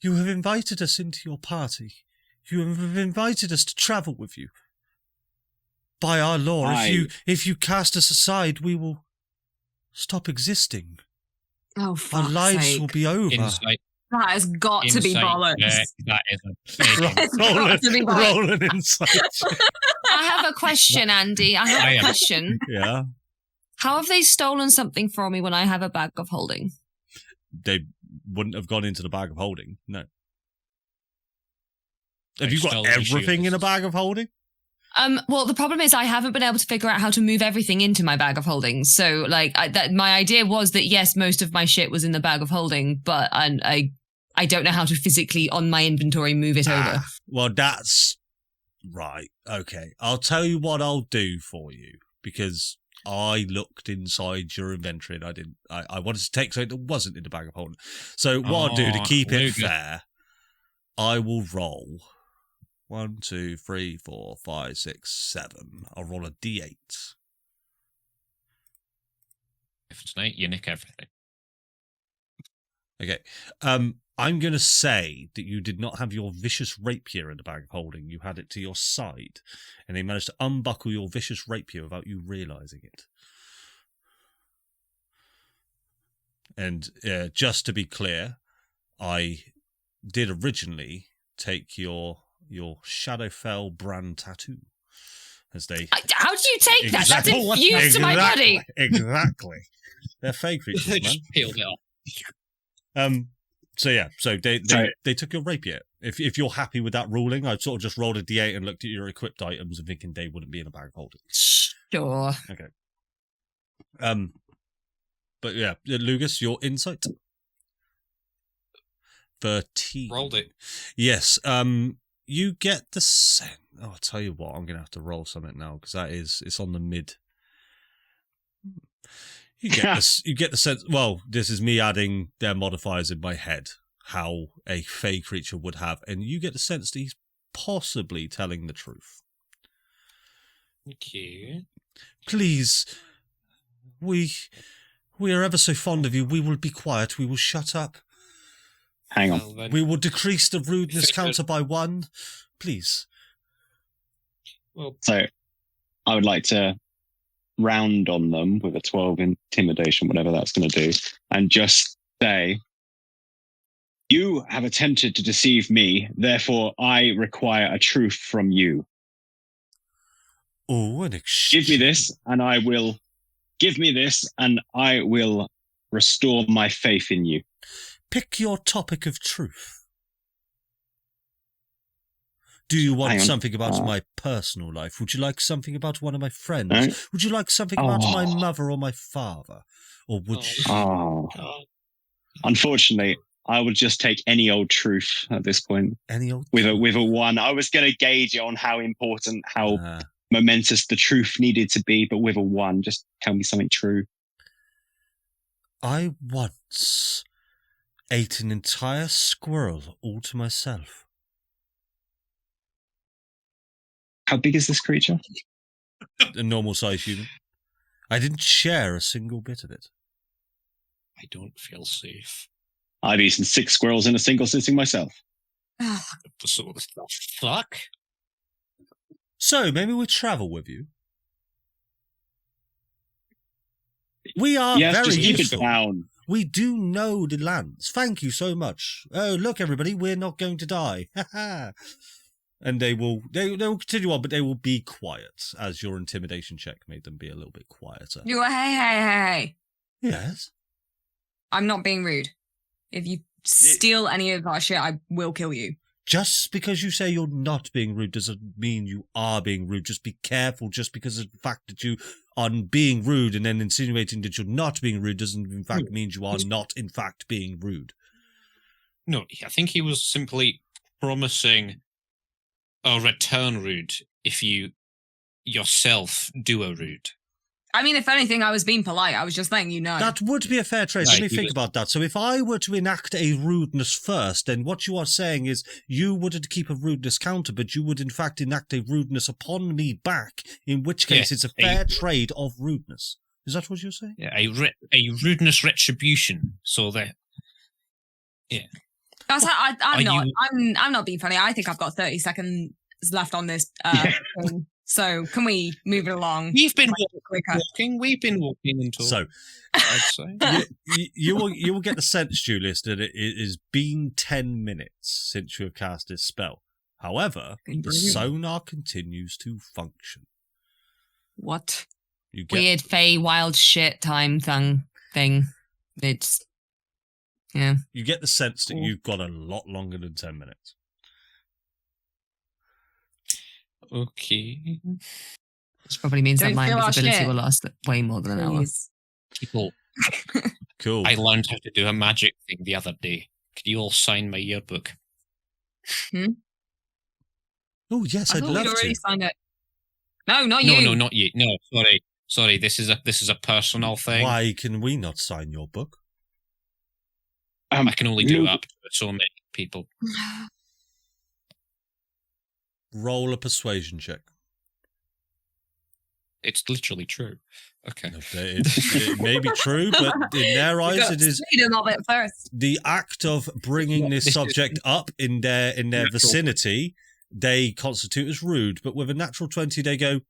You have invited us into your party. You have invited us to travel with you. By our law, if you cast us aside, we will stop existing. Oh, fuck's Our lives sake. will be over. Insight. That has got to be Insight bollocks. check. That is a big It's got to be bollocks. Roll an insight. I have a question, Andy. I have a question. Yeah. How have they stolen something from me when I have a bag of holding? They wouldn't have gone into the bag of holding. No. Have They you got stole your everything in a shoelaces. bag of holding? Well, the problem is I haven't been able to figure out how to move everything into my bag of holding. So, my idea was that yes, most of my shit was in the bag of holding, but I don't know how to physically on my inventory move it over. Well, that's right. Okay. I'll tell you what I'll do for you, because I looked inside your inventory and I wanted to take something that wasn't in the bag of holding. So what I'll do to keep it Lugus. fair, I will roll 1, 2, 3, 4, 5, 6, 7. I'll roll a D8. If it's an 8, you nick everything. Okay. I'm going to say that you did not have your vicious rapier in the bag of holding. You had it to your side, and they managed to unbuckle your vicious rapier without you realizing it. And just to be clear, I did originally take your Shadowfell brand tattoo. As they How do you take that? That's Exactly. infused to my body. Exactly. They're fake creatures, They man. just peeled it off. So yeah, so they took your rapier. If you're happy with that ruling, I'd sort of just rolled a d8 and looked at your equipped items and thinking they wouldn't be in a bag of holding. Sure. Okay. But yeah, Lugus, your insight. 13. Rolled it. Yes. You get the sense. Oh, I'll tell you what. I'm gonna have to roll something now because it's on the mid. You get this. You get the sense. Well, this is me adding their modifiers in my head. How a fey creature would have, and you get the sense that he's possibly telling the truth. Okay. Please, we are ever so fond of you. We will be quiet. We will shut up. Hang on. Well, We will decrease the rudeness counter by 1. Please. well, So I would like to round on them with a 12 intimidation, whatever that's going to do, and just say, you have attempted to deceive me, therefore I require a truth from you. Oh, an Give me this, and I will restore my faith in you. Pick your topic of truth. Do you want Hang on. something about my personal life? Would you like something about one of my friends? No. Would you like something about my mother or my father? Or would you... Oh. Unfortunately, I would just take any old truth at this point. Any old... With a 1. I was going to gauge it on how important, how momentous the truth needed to be, but with a 1, just tell me something true. I once ate an entire squirrel all to myself. How big is this creature? A normal size human. I didn't share a single bit of it. I don't feel safe. I've eaten 6 squirrels in a single sitting myself. So the fuck? So, maybe we travel with you? We are Yes, very just keep useful. it down. We do know the lands. Thank you so much. Oh, look, everybody, we're not going to die. And they will continue on, but they will be quiet, as your intimidation check made them be a little bit quieter. Hey. Yes? I'm not being rude. If you steal any of our shit, I will kill you. Just because you say you're not being rude doesn't mean you are being rude. Just be careful. Just because of the fact that you are being rude and then insinuating that you're not being rude doesn't in fact mean you are not in fact being rude. No, I think he was simply promising a return rude if you yourself do a rude. I mean, if anything, I was being polite. I was just letting you know. That would be a fair trade. Let me think about that. So if I were to enact a rudeness first, then what you are saying is you wouldn't keep a rudeness counter, but you would in fact enact a rudeness upon me back, in which case it's a fair trade of rudeness. Is that what you're saying? Yeah, a rudeness retribution. So that, yeah. That's I'm not being funny. I think I've got 30 seconds left on this thing. So can we move it along? We've been walking. We've been walking until. So, I'd say you will get the sense, Julius, that it has been 10 minutes since you have cast this spell. However, the sonar continues to function. What? You get Weird Fey Wild shit time thing. It's yeah. You get the sense that you've got a lot longer than 10 minutes. okay. Which probably means Don't that my feel our invisibility shit. will last way more than an hour. Please. People, Cool. I learned how to do a magic thing the other day. Could you all sign my yearbook? Oh, yes, I I'd thought love we'd already to. signed it. No, not you. No, not you. No, sorry. This is a personal thing. Why can we not sign your book? I can only do up to so many people. Roll a persuasion check. It's literally true. Okay. It may be true, but in their eyes, it is freedom of it first. the act of bringing this subject up in their vicinity. They constitute as rude, but with a natural 20, they go,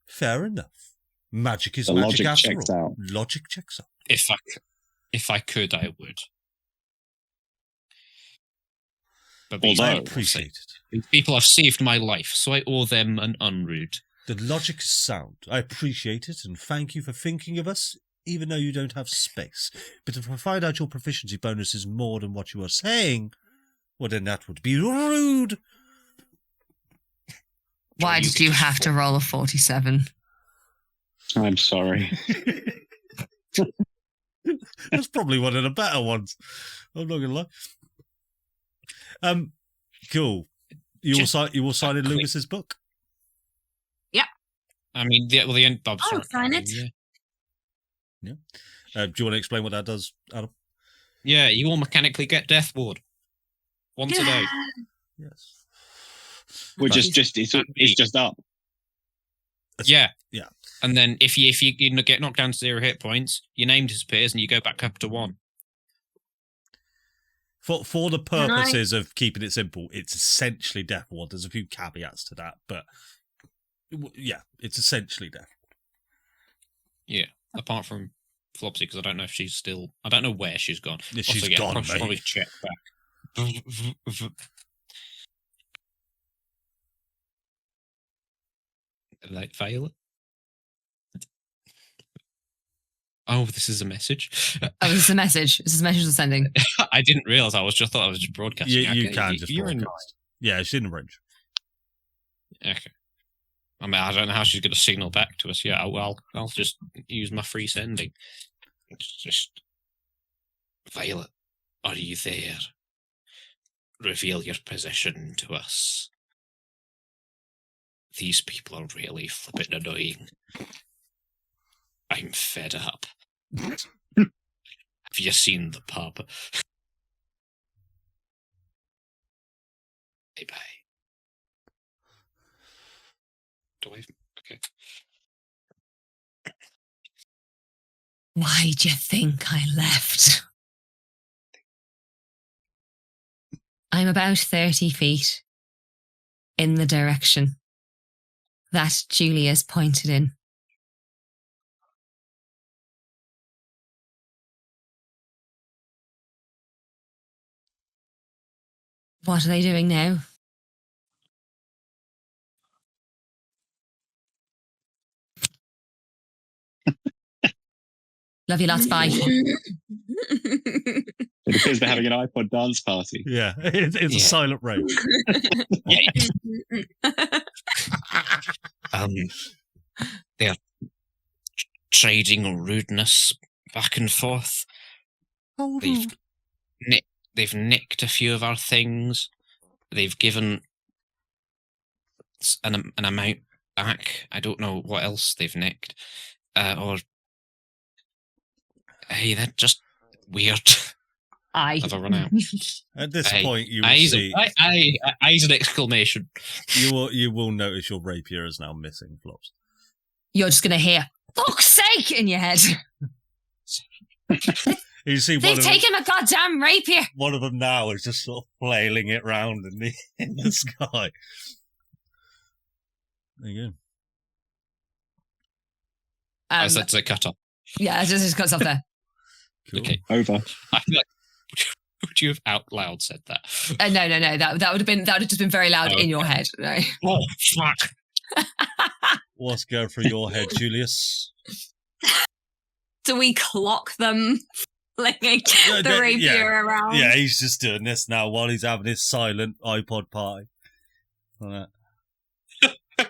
fair enough. Magic is The magic logic after checks all. out. Logic checks out. If I could, I would. But Although- I these appreciate it. people have saved my life, so I owe them an unrude. The logic is sound. I appreciate it, and thank you for thinking of us even though you don't have space. But if I find out your proficiency bonus is more than what you are saying, well, then that would be rude. Why did you have to roll a 47? I'm sorry. That's probably one of the better ones. I'm not gonna lie. Cool. You will sign in Lugus's book. I mean, the end. I'll sign it. Yeah. Do you want to explain what that does, Adam? Yeah, you will mechanically get Death Ward once a day. Yes. Which is it's just up. Yeah. Yeah. And then if you get knocked down to 0 hit points, your name disappears and you go back up to 1. For the purposes of keeping it simple, it's essentially Death Ward. There's a few caveats to that, but yeah, it's essentially Death Ward. Yeah, apart from Flopsy, because I don't know if she's still. I don't know where she's gone. Yeah, she's gone, mate. Probably check back. Like Violet. Oh, this is a message. Oh, this is a message. This is a message we're sending. I didn't realise. I just broadcasting. You can just broadcast. Yeah, she's in the range. Okay. I mean, I don't know how she's going to signal back to us. Yeah, I'll just use my free sending. It's just, Violet, are you there? Reveal your position to us. These people are really flippin' annoying. I'm fed up. Have you seen the pub? Bye-bye. Okay. Why do you think I left? I'm about 30 feet in the direction that Julius pointed in. What are they doing now? Love you lots, bye. It appears they're having an iPod dance party. Yeah, it's a silent rave. They're trading rudeness back and forth. They've nicked a few of our things. They've given an amount back. I don't know what else they've nicked. Hey, they're just weird. Have I run out? At this point, you will eyes, see. Eyes an exclamation. You will notice your rapier is now missing, Flops. You're just going to hear, fuck's sake, in your head. You see They've taken my goddamn rapier. One of them now is just sort of flailing it round in the sky. There you go. I said to cut off. Yeah, it just cuts off there. Cool. Okay. Over. I feel like, would you have out loud said that? No. That would have just been very loud in your head. Right? Oh, fuck. What's going through your head, Julius? Do we clock them flinging the rapier around? Yeah, he's just doing this now while he's having his silent iPod party. Like that.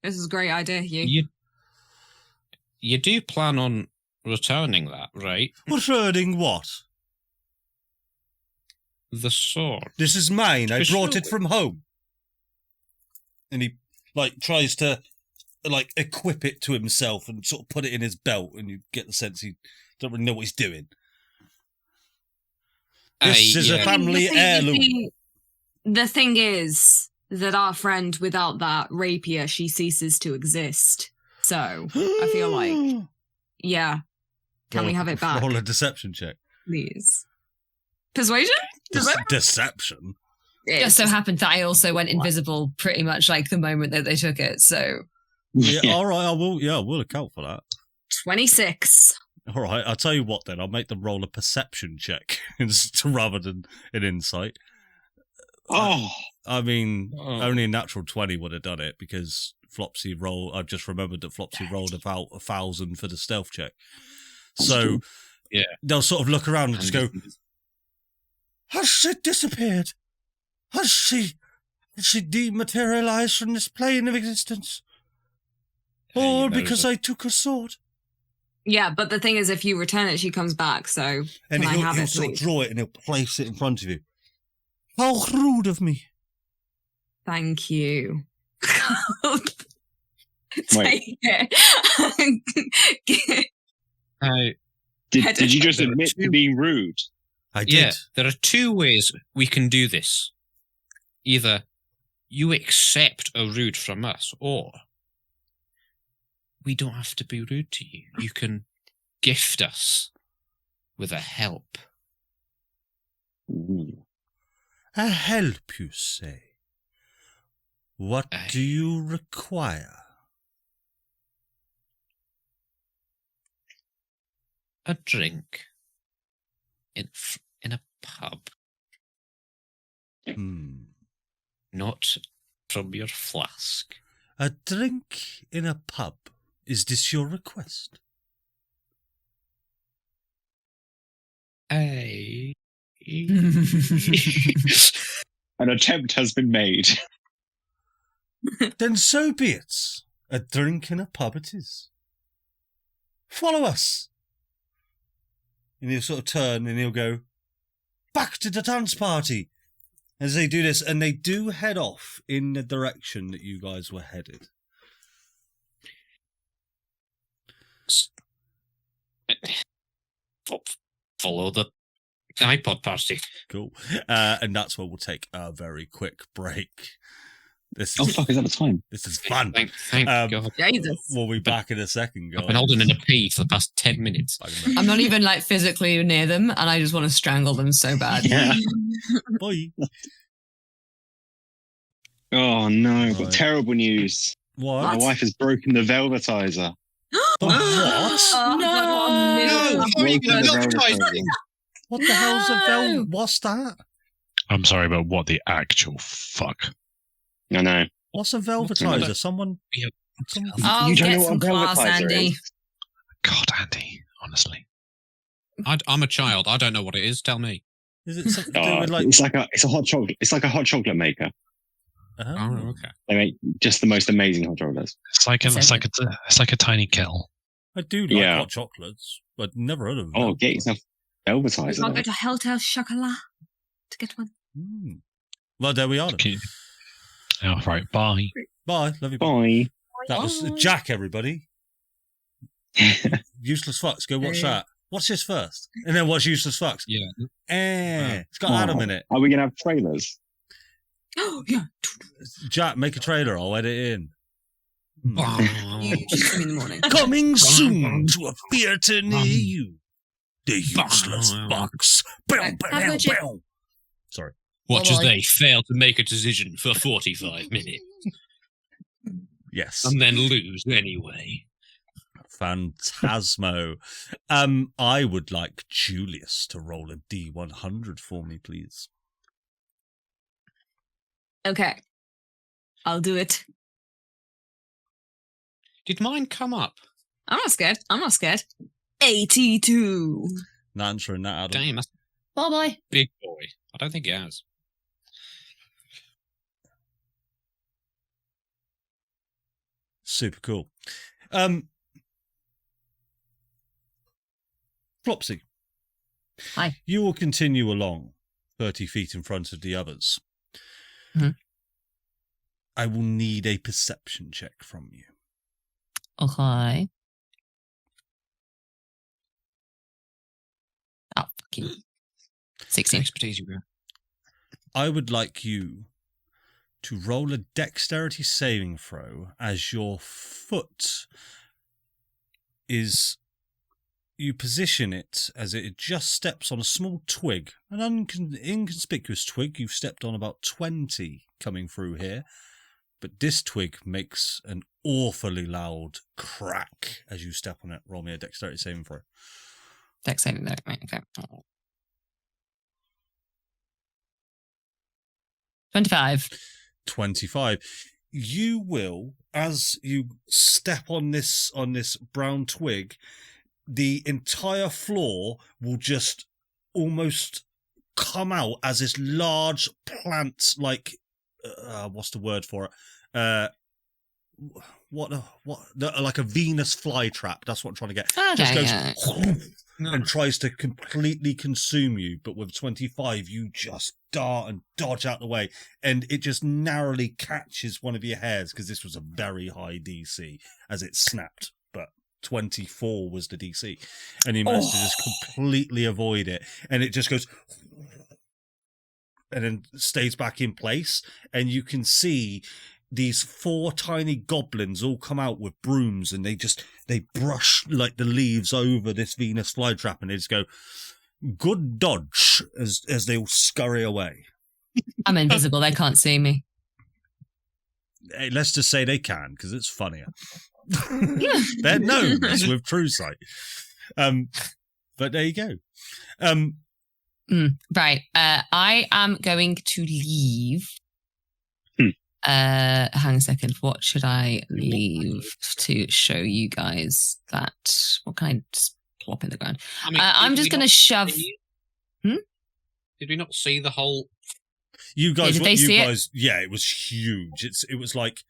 This is a great idea, Hugh. You do plan on returning that, right? Returning what? The sword. This is mine. I brought it from home. And he tries to equip it to himself and sort of put it in his belt, and you get the sense he don't really know what he's doing. This is a family heirloom. The thing is that our friend, without that rapier, she ceases to exist. So I feel like, yeah. Can we have it back? Roll a deception check. Please. Persuasion? Deception? It just so happened that I also went invisible pretty much like the moment that they took it, so... Yeah, all right, I will account for that. 26. All right, I'll tell you what then, I'll make them roll a perception check rather than an insight. Oh! I mean, only a natural 20 would have done it, because Flopsy roll. I've just remembered that Flopsy rolled about 1,000 for the stealth check. So they'll sort of look around and just go, "Has she disappeared? Has she dematerialized from this plane of existence? All because I took her sword?" Yeah, but the thing is, if you return it, she comes back. So And can I have he'll it, sort of please? draw it and he'll place it in front of you. How rude of me. Thank you. Wait. Take it. Did you just admit to being rude? I did. Yeah, there are two ways we can do this. Either you accept a rude from us, or we don't have to be rude to you. You can gift us with a help. Ooh. A help, you say? What do you require? A drink in a pub, not from your flask. A drink in a pub. Is this your request? Aye. An attempt has been made. Then so be it. A drink in a pub it is. Follow us. And he'll sort of turn and he'll go, "Back to the dance party." As they do this, and they do head off in the direction that you guys were headed. Follow the iPod party. Cool. And that's where we'll take a very quick break. This Oh, fuck, is that the time? This is fun. Thank God. Jesus. We'll be back in a second, guys. I've been holding in a pee for the past 10 minutes. I'm not even like physically near them, and I just want to strangle them so bad. Yeah. Bye. Oh no, I've got Right. terrible news. What? My wife has broken the velvetizer. The what? Oh, No. God, How are you Broken going the to velvetizer. What the hell's a vel? What's that? I'm sorry, but what the actual fuck? I know. What's a velvetizer? Someone. Oh, You don't get know some what a class, velvetizer Andy. is? God, Andy, honestly. I'm a child. I don't know what it is. Tell me. Is it something to do with like? It's a hot chocolate. It's like a hot chocolate maker. Oh, okay. They make just the most amazing hot chocolates. It's like a tiny kettle. I do like hot chocolates, but never heard of. Oh, get yourself velvetizer. I'll go to Hotel Chocolat to get one. Well, there we are. Oh, right. Bye. Bye. Love you. Bye. That was Jack, everybody. Useless fucks. Go watch that. Watch this first, and then watch Useless fucks. Yeah. It's got Adam in it. Are we gonna have trailers? Oh, yeah. Jack, make a trailer. I'll edit it in. You just come in the morning. Coming soon to a theatre near you. The Useless Fucks. Bow, bow, bow. Sorry. Watch as they fail to make a decision for 45 minutes. Yes. And then lose anyway. Phantasmo. I would like Julius to roll a D100 for me, please. Okay. I'll do it. Did mine come up? I'm not scared. 82. Not answering that, Adam. Damn, that's Bye-bye. big boy. I don't think it has. Super cool. Flopsy. Hi. You will continue along 30 feet in front of the others. Mhm. I will need a perception check from you. Okay. Oh, fuck you. 16. Expertise you got. I would like you to roll a dexterity saving throw as your foot is... You position it as it just steps on a small twig, an inconspicuous twig. You've stepped on about 20 coming through here, but this twig makes an awfully loud crack as you step on it. Roll me a dexterity saving throw. Dex saving there. Right, okay. 25. 25. you will, as you step on this brown twig, the entire floor will just like a Venus flytrap. That's what I'm trying to get. Okay, Just goes and tries to completely consume you, but with 25, you just dart and dodge out the way, and it just narrowly catches one of your hairs because this was a very high DC as it snapped, but 24 was the DC, and you managed to just completely avoid it, and it just goes and then stays back in place, and you can see these 4 tiny goblins all come out with brooms, and they brush like the leaves over this Venus flytrap, and they just go, "Good dodge," as they all scurry away. I'm invisible. They can't see me. Hey, let's just say they can, because it's funnier. They're gnomes with true sight. But there you go. Right. I am going to leave. Hang a second. What should I leave to show you guys that? What can I just plop in the ground? I mean, I'm just going to shove. Did we not see the whole? You guys, did they see it? Yeah, it was huge. It was like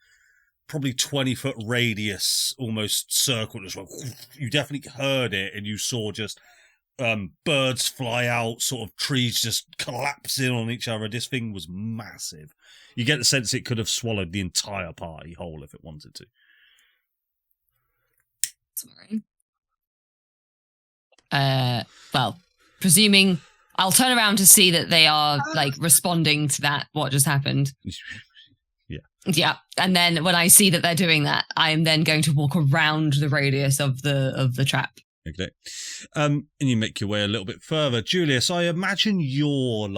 probably 20-foot radius, almost circle. Just went, you definitely heard it, and you saw just birds fly out, sort of trees just collapse in on each other. This thing was massive. You get the sense it could have swallowed the entire party whole if it wanted to. Sorry. Well, presuming I'll turn around to see that they are like responding to that, what just happened. Yeah. And then when I see that they're doing that, I am then going to walk around the radius of the trap. Okay. And you make your way a little bit further. Julius, I imagine you're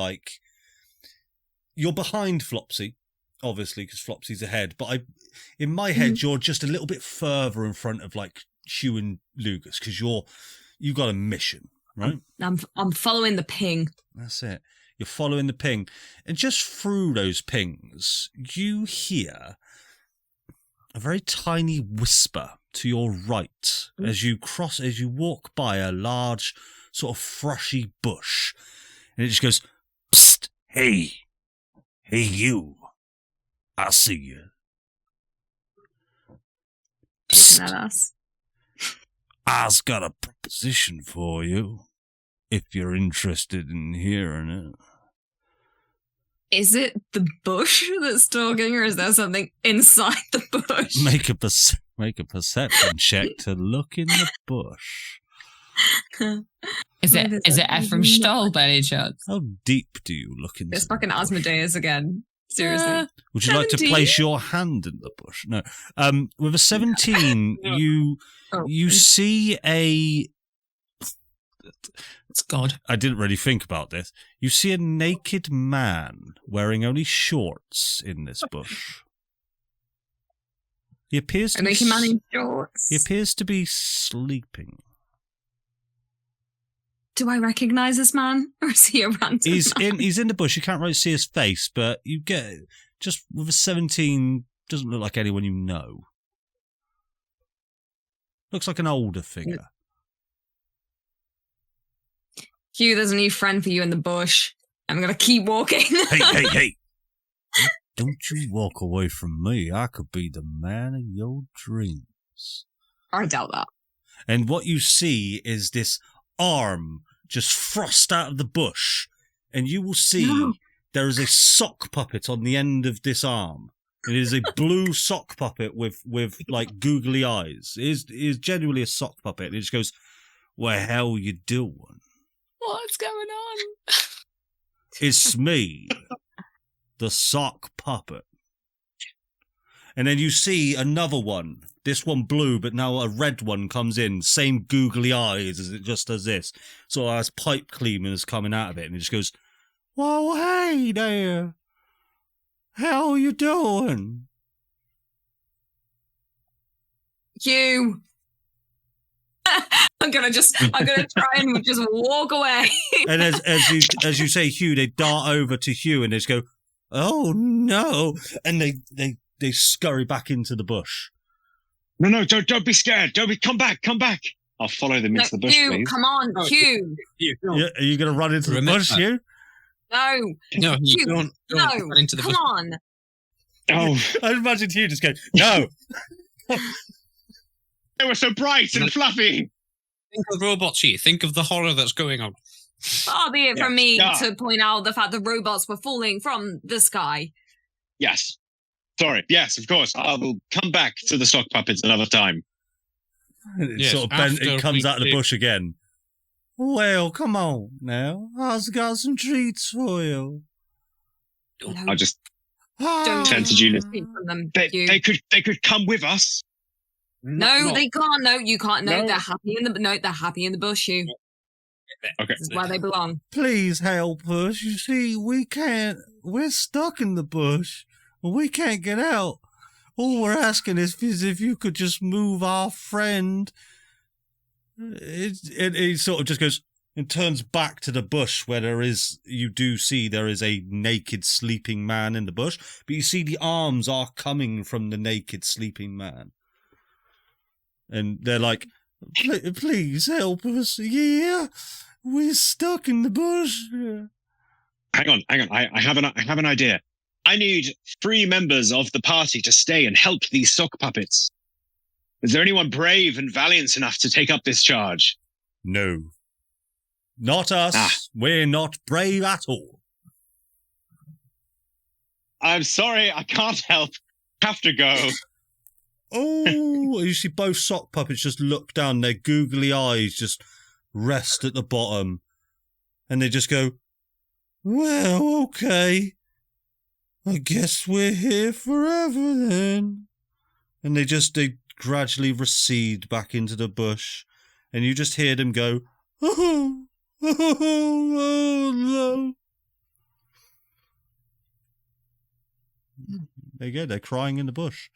behind Flopsy, obviously, because Flopsy's ahead. But in my head, you're just a little bit further in front of like Hugh and Lugus, because you got a mission, right? I'm following the ping. That's it. You're following the ping, and just through those pings, you hear a very tiny whisper to your right as you walk by a large sort of thrushy bush, and it just goes, "Psst, hey you, I see you." Isn't that us? I's got a proposition for you, if you're interested in hearing it. Is it the bush that's talking, or is there something inside the bush? Make a perception check to look in the bush. Is it Ephraim Stoll by any chance? How deep do you look into It's the fucking bush? Asmodeus again. Seriously. Would you like to 17? place your hand in the bush? No. With a 17, you see a... It's God. I didn't really think about this. You see a naked man wearing only shorts in this bush. He appears to A naked man in shorts. He appears to be sleeping. Do I recognise this man, or is he a random man? He's in the bush. You can't really see his face, but you get, just with a 17, doesn't look like anyone you know. Looks like an older figure. Hugh, there's a new friend for you in the bush. I'm going to keep walking. Hey. Don't you walk away from me. I could be the man of your dreams. I doubt that. And what you see is this arm just thrust out of the bush. And you will see there is a sock puppet on the end of this arm. It is a blue sock puppet with like googly eyes. It is genuinely a sock puppet. And it just goes, "What the hell you doing?" What's going on? It's me, the sock puppet. And then you see another one. This one blue, but now a red one comes in. Same googly eyes as it just does this. So as pipe cleaners coming out of it. And it just goes, "Well, hey there. How you doing?" Hugh. I'm gonna try and just walk away. And as you say Hugh, they dart over to Hugh and they just go, "Oh no!" And they they scurry back into the bush. No, don't be scared. Come back. I'll follow them into the bush, Hugh, please. come on, Hugh. Yeah, are you going to run into the bush, Hugh? No. No, you Hugh, don't run into the come bush. on. Oh, I imagine Hugh just going, no. they were so bright and fluffy. Think of robots here. Think of the horror that's going on. Far be it from me Yeah. to point out the fact that robots were falling from the sky. Yes. Sorry. Yes, of course. I will come back to the sock puppets another time. It Yes, sort of bent, after it comes we out of the do- bush again. Well, come on now. I've got some treats for you. I'll just Don't turn to Julius. speak from them, They Hugh. could come with us. No, they can't. No, you can't. No, No. they're happy in the they're happy in the bush, Hugh. Okay. This is where they belong. Please help us. You see, we're stuck in the bush. We can't get out. All we're asking is if you could just move our friend. It sort of just goes and turns back to the bush where there is a naked sleeping man in the bush, but you see the arms are coming from the naked sleeping man. And they're like, please help us. Yeah, we're stuck in the bush. Hang on. I have an idea. I need 3 members of the party to stay and help these sock puppets. Is there anyone brave and valiant enough to take up this charge? No. Not us. We're not brave at all. I'm sorry, I can't help. Have to go. Oh, you see both sock puppets just look down, their googly eyes just rest at the bottom, and they just go, well, okay. I guess we're here forever then. And they gradually recede back into the bush, and you just hear them go, oh no. There you go, they're crying in the bush.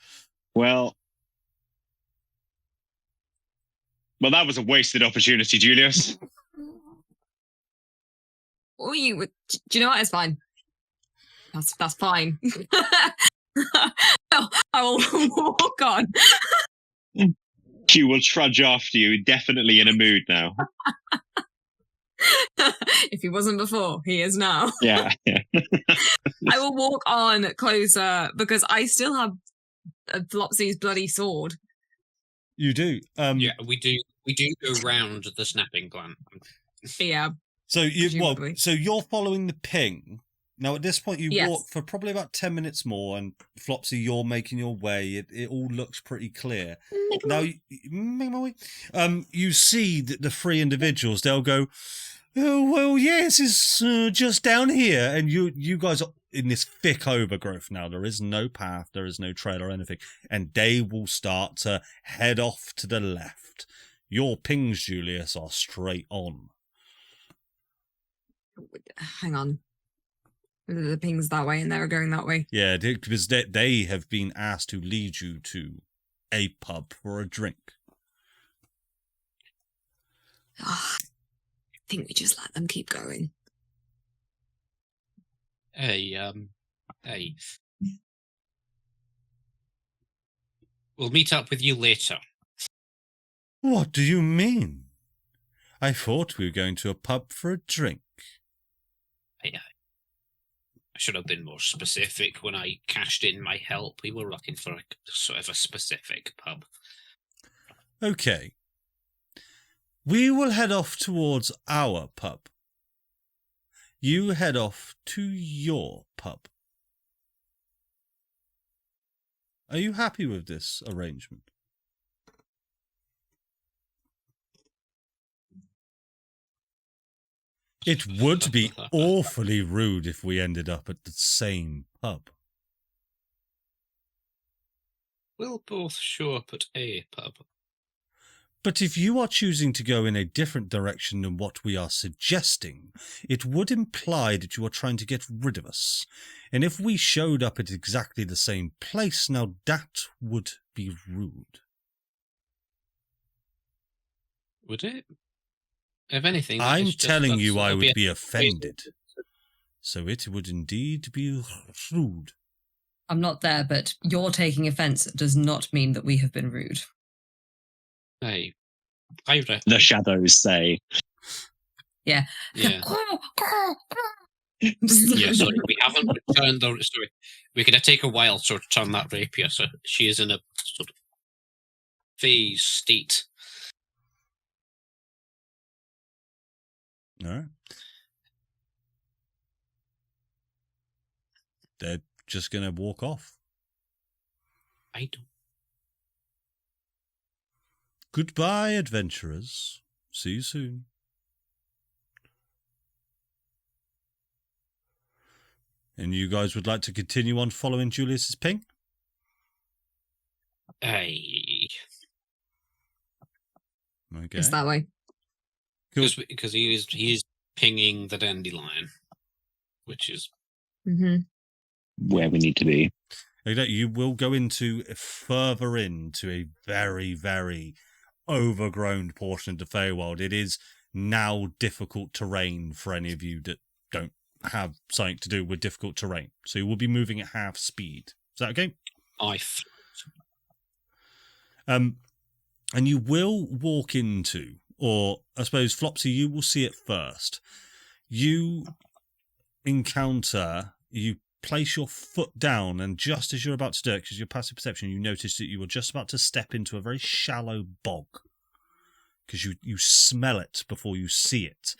Well, that was a wasted opportunity, Julius. Oh, do you know what? It's fine. That's fine. I will walk on. Q will trudge after you, definitely in a mood now. If he wasn't before, he is now. Yeah. I will walk on closer because I still have Flopsy's bloody sword. You do. Yeah, we do go round the snapping gland. Yeah. So presumably. so you're following the ping. Now at this point you Yes. walk for probably about 10 minutes more, and Flopsy, you're making your way. It all looks pretty clear. Now you see that the 3 individuals, they'll go, oh, well, yes, it's just down here, and you guys are in this thick overgrowth now. There is no path, there is no trail or anything, and they will start to head off to the left. Your pings, Julius, are straight on. Hang on. The ping's that way and they're going that way. Yeah, because they have been asked to lead you to a pub for a drink. I think we just let them keep going. Hey. We'll meet up with you later. What do you mean? I thought we were going to a pub for a drink. I should have been more specific when I cashed in my help. We were looking for a sort of a specific pub. Okay. We will head off towards our pub. You head off to your pub. Are you happy with this arrangement? It would be awfully rude if we ended up at the same pub. We'll both show up at a pub. But if you are choosing to go in a different direction than what we are suggesting, it would imply that you are trying to get rid of us. And if we showed up at exactly the same place, now that would be rude. Would it? If anything, I'm telling you I would be a- offended. So it would indeed be rude. I'm not there, but your taking offence does not mean that we have been rude. Hey, The shadows say. Yeah. Yeah. Yeah, so we haven't returned our story. We're going to take a while to return that rapier, so she is in a sort of phase state. All right. They're just going to walk off. I don't. Goodbye, adventurers. See you soon. And you guys would like to continue on following Julius's ping? Hey. Okay. It's that way. Cool. Because he is pinging the dandelion, which is where we need to be. You will go further into a very, very overgrown portion of the Fey Wild. It is now difficult terrain for any of you that don't have something to do with difficult terrain. So you will be moving at half speed. Is that okay? And you will walk into, or I suppose, Flopsy, you will see it first. You place your foot down, and just as you're about to do it, because your passive perception, you notice that you were just about to step into a very shallow bog. Because you smell it before you see it.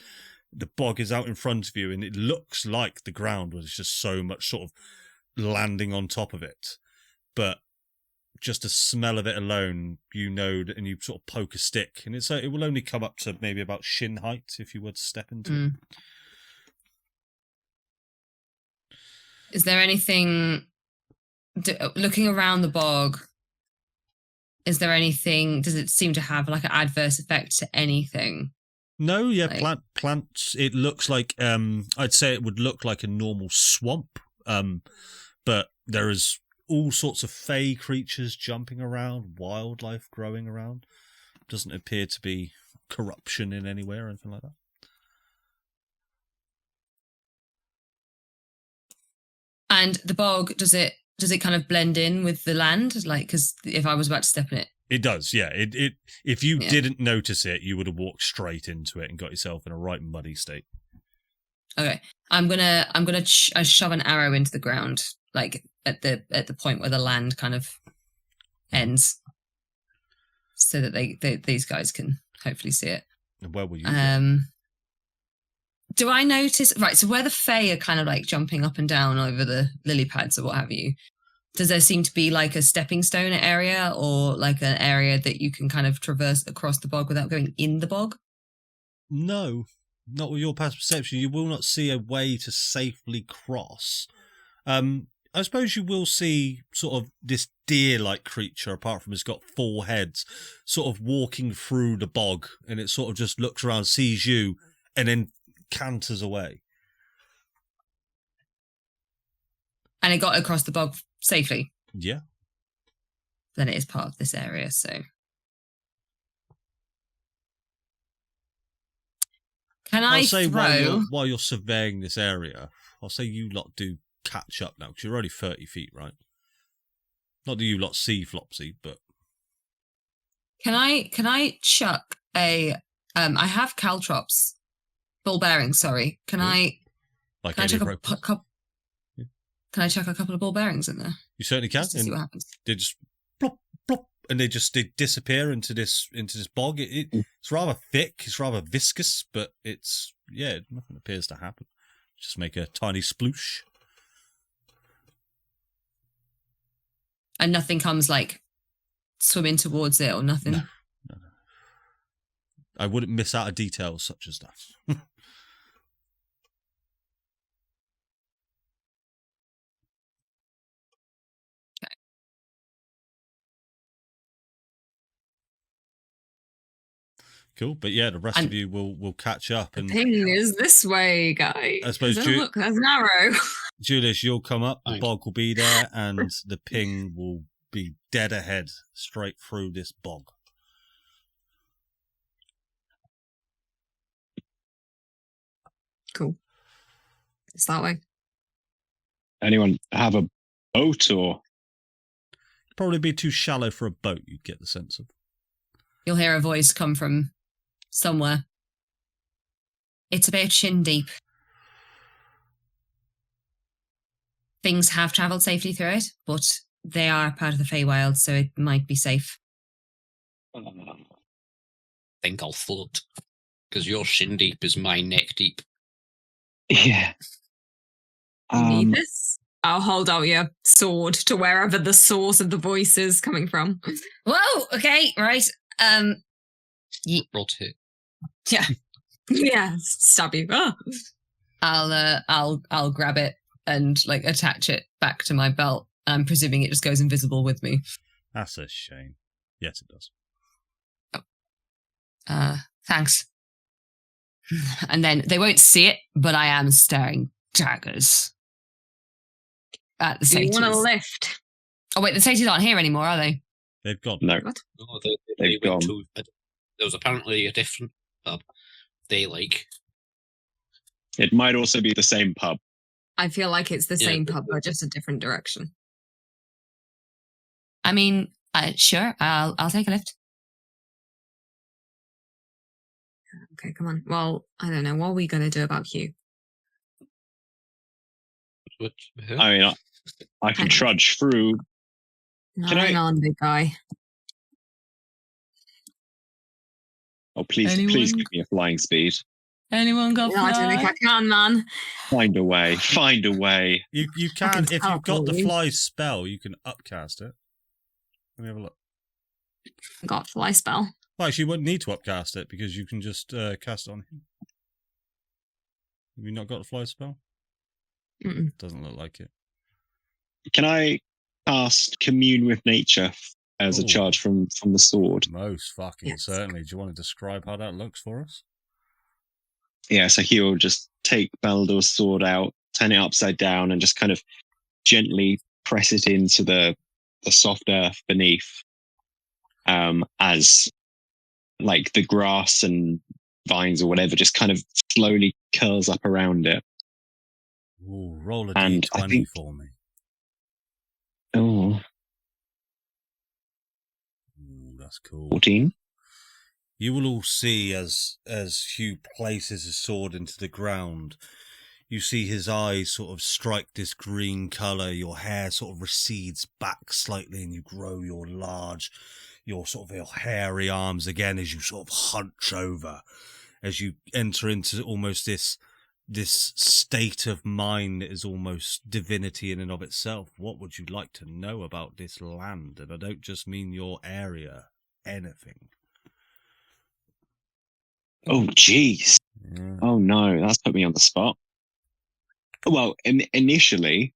The bog is out in front of you, and it looks like the ground was just so much sort of landing on top of it. But just the smell of it alone, you know, and you sort of poke a stick, and it will only come up to maybe about shin height if you were to step into it. Is there anything, looking around the bog, is there anything, does it seem to have like an adverse effect to anything? No, yeah, plants. It looks like I'd say it would look like a normal swamp, but there is all sorts of fey creatures jumping around, wildlife growing around. Doesn't appear to be corruption in any way or anything like that. And the bog, does it kind of blend in with the land? Like, because if I was about to step in it. It does, yeah. It if you didn't notice it, you would have walked straight into it and got yourself in a right muddy state. Okay, I'm gonna shove an arrow into the ground, like at the point where the land kind of ends, so that these guys can hopefully see it. And where will you? Do I notice, right, so where the Fey are kind of like jumping up and down over the lily pads or what have you, does there seem to be like a stepping stone area or like an area that you can kind of traverse across the bog without going in the bog? No, not with your past perception. You will not see a way to safely cross. I suppose you will see sort of this deer-like creature, apart from it's got 4 heads, sort of walking through the bog, and it sort of just looks around, sees you, and then canters away. And it got across the bog safely? Yeah. Then it is part of this area, so... I'll say throw... while you're surveying this area, I'll say you lot do catch up now, because you're only 30 feet, right? Not that you lot see Flopsy, but... Can I chuck a... I have caltrops. Ball bearings, sorry. Can I chuck a couple of ball bearings in there? You certainly can. Just to see what happens. They just plop, plop, and they disappear into this bog. It's rather thick, it's rather viscous, but nothing appears to happen. Just make a tiny sploosh. And nothing comes like swimming towards it or nothing? No. I wouldn't miss out a detail such as that. Cool, but yeah, the rest of you will catch up. And the ping is this way, guys. I suppose look, there's an arrow. Julius, you'll come up. The bog will be there, and the ping will be dead ahead, straight through this bog. Cool. It's that way. Anyone have a boat or? Probably be too shallow for a boat, you'd get the sense of. You'll hear a voice come from somewhere. It's about shin deep. Things have travelled safely through it, but they are part of the Fey Wild, so it might be safe. Think I'll float. Because your shin deep is my neck deep. Yeah. You need this? I'll hold out your sword to wherever the source of the voice is coming from. Whoa! Okay, right. Rotate. Yeah. Yeah, stab you. Oh. I'll grab it and like attach it back to my belt. I'm presuming it just goes invisible with me. That's a shame. Yes, it does. Thanks. And then they won't see it, but I am staring daggers at the satyrs. You want a lift? Oh wait, the satyrs aren't here anymore, are they? They've gone. No. What? No, They've went gone. to there was apparently a different pub. They like. It might also be the same pub. I feel like it's the Yeah. same pub, but just a different direction. I mean, sure, I'll take a lift. Okay, come on. Well, I don't know. What are we going to do about Hugh? What, I mean, I can trudge through. Can Hang on, big guy. Oh, please give me a flying speed. Anyone got I don't think I can, man. Find a way. Find a way. You can, can if you've got the teleport you. fly spell, you can upcast it. Let me have a look. Got fly spell. Well, actually, you wouldn't need to upcast it because you can just cast it on him. Have you not got the fly spell? Mm-mm. Doesn't look like it. Can I cast Commune with Nature as a Ooh. charge from the sword? Most fucking Yes. certainly. Do you want to describe how that looks for us? Yeah, so he'll just take Baldur's sword out, turn it upside down, and just kind of gently press it into the soft earth beneath, as like the grass and vines or whatever just kind of slowly curls up around it. Ooh, roll a And I d20 think- for me. Oh, Ooh, that's cool. 14. You will all see as Hugh places his sword into the ground, you see his eyes sort of strike this green colour, your hair sort of recedes back slightly and you grow your hairy arms again as you sort of hunch over, as you enter into almost this state of mind that is almost divinity in and of itself. What would you like to know about this land? And I don't just mean your area, anything. Oh, jeez. Yeah. Oh, no, that's put me on the spot. Well, initially,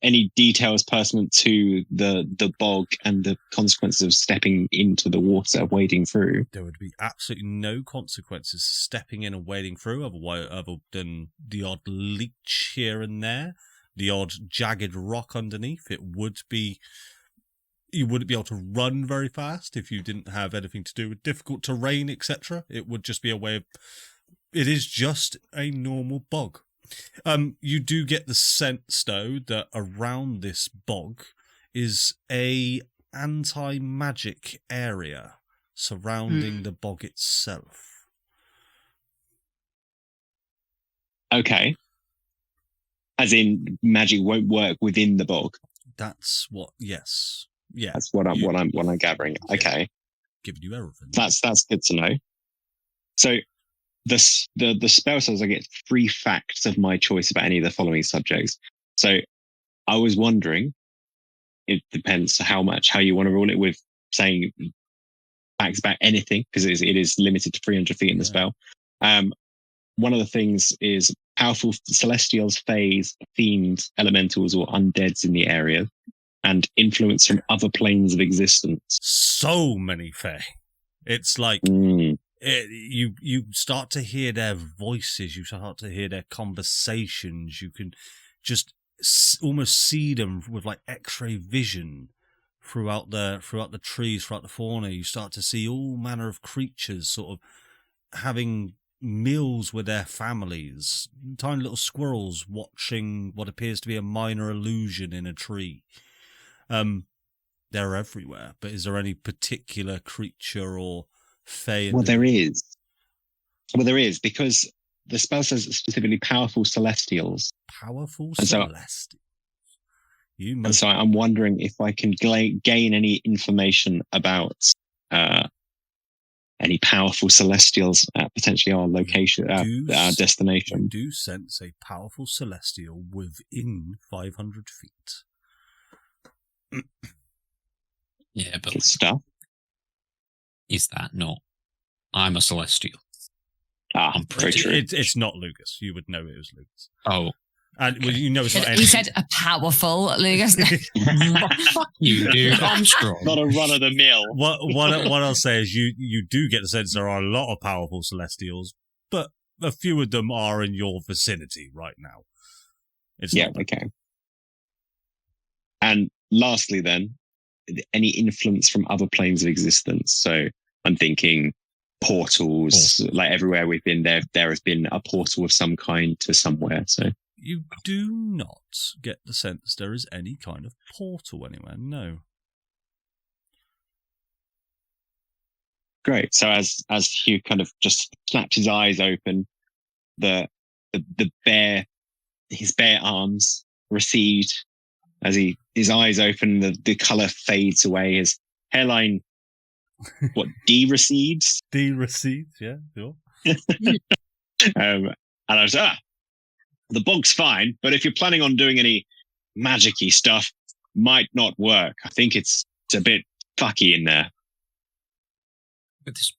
any details pertinent to the bog and the consequences of stepping into the water, wading through. There would be absolutely no consequences to stepping in and wading through, other than the odd leech here and there, the odd jagged rock underneath. You wouldn't be able to run very fast if you didn't have anything to do with difficult terrain, etc. It would just be a way of... It is just a normal bog. You do get the sense, though, that around this bog is a anti-magic area surrounding the bog itself. Okay. As in, magic won't work within the bog. That's what... Yes. Yeah. That's what I'm gathering. Yeah. Okay. Giving you everything. That's good to know. So the spell says I get 3 facts of my choice about any of the following subjects. So I was wondering, it depends how you want to rule it, with saying facts about anything, because it is limited to 300 feet in the spell. One of the things is powerful celestials, fays, fiends, elementals, or undeads in the area, and influence from other planes of existence. So many Fey. It's like... You start to hear their voices, you start to hear their conversations, you can just almost see them with like X-ray vision throughout the trees, throughout the fauna. You start to see all manner of creatures sort of having meals with their families, tiny little squirrels watching what appears to be a minor illusion in a tree. They're everywhere, but is there any particular creature or fey? Well, there is. Well, there is, because the spell says specifically powerful celestials. Powerful And so- celestials. You And must so I'm wondering if I can gain any information about any powerful celestials at potentially our location, our You destination. do sense a powerful celestial within 500 feet. Yeah, but Good stuff. is that not? I'm a celestial. I'm Very pretty. true. It's not Lugus. You would know it was Lugus. Oh, And well, you know it's not He anything. said a powerful Lugus. fuck you, dude. I'm strong. Not a run of the mill. What I'll say is you do get the sense there are a lot of powerful celestials, but a few of them are in your vicinity right now. It's Yeah, not okay. And lastly then, any influence from other planes of existence. So I'm thinking portals, like everywhere we've been, there has been a portal of some kind to somewhere. So You do not get the sense there is any kind of portal anywhere, no. great. So as Hugh kind of just slaps his eyes open, his bare arms recede as his eyes open, the colour fades away, his hairline de-recedes. De-recedes, yeah, sure. And I was the bog's fine, but if you're planning on doing any magic-y stuff, might not work. I think it's a bit fucky in there. With this-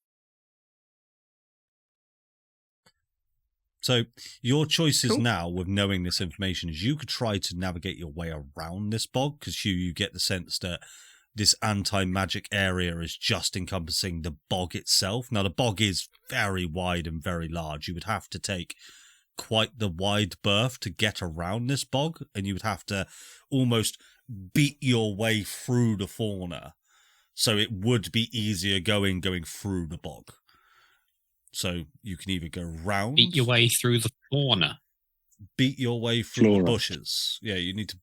So your choices now with knowing this information is you could try to navigate your way around this bog, because you get the sense that this anti-magic area is just encompassing the bog itself. Now the bog is very wide and very large. You would have to take quite the wide berth to get around this bog, and you would have to almost beat your way through the fauna. So it would be easier going through the bog. So you can either go round, Beat your way through the fauna. beat your way through Flora. the bushes. Yeah, you need to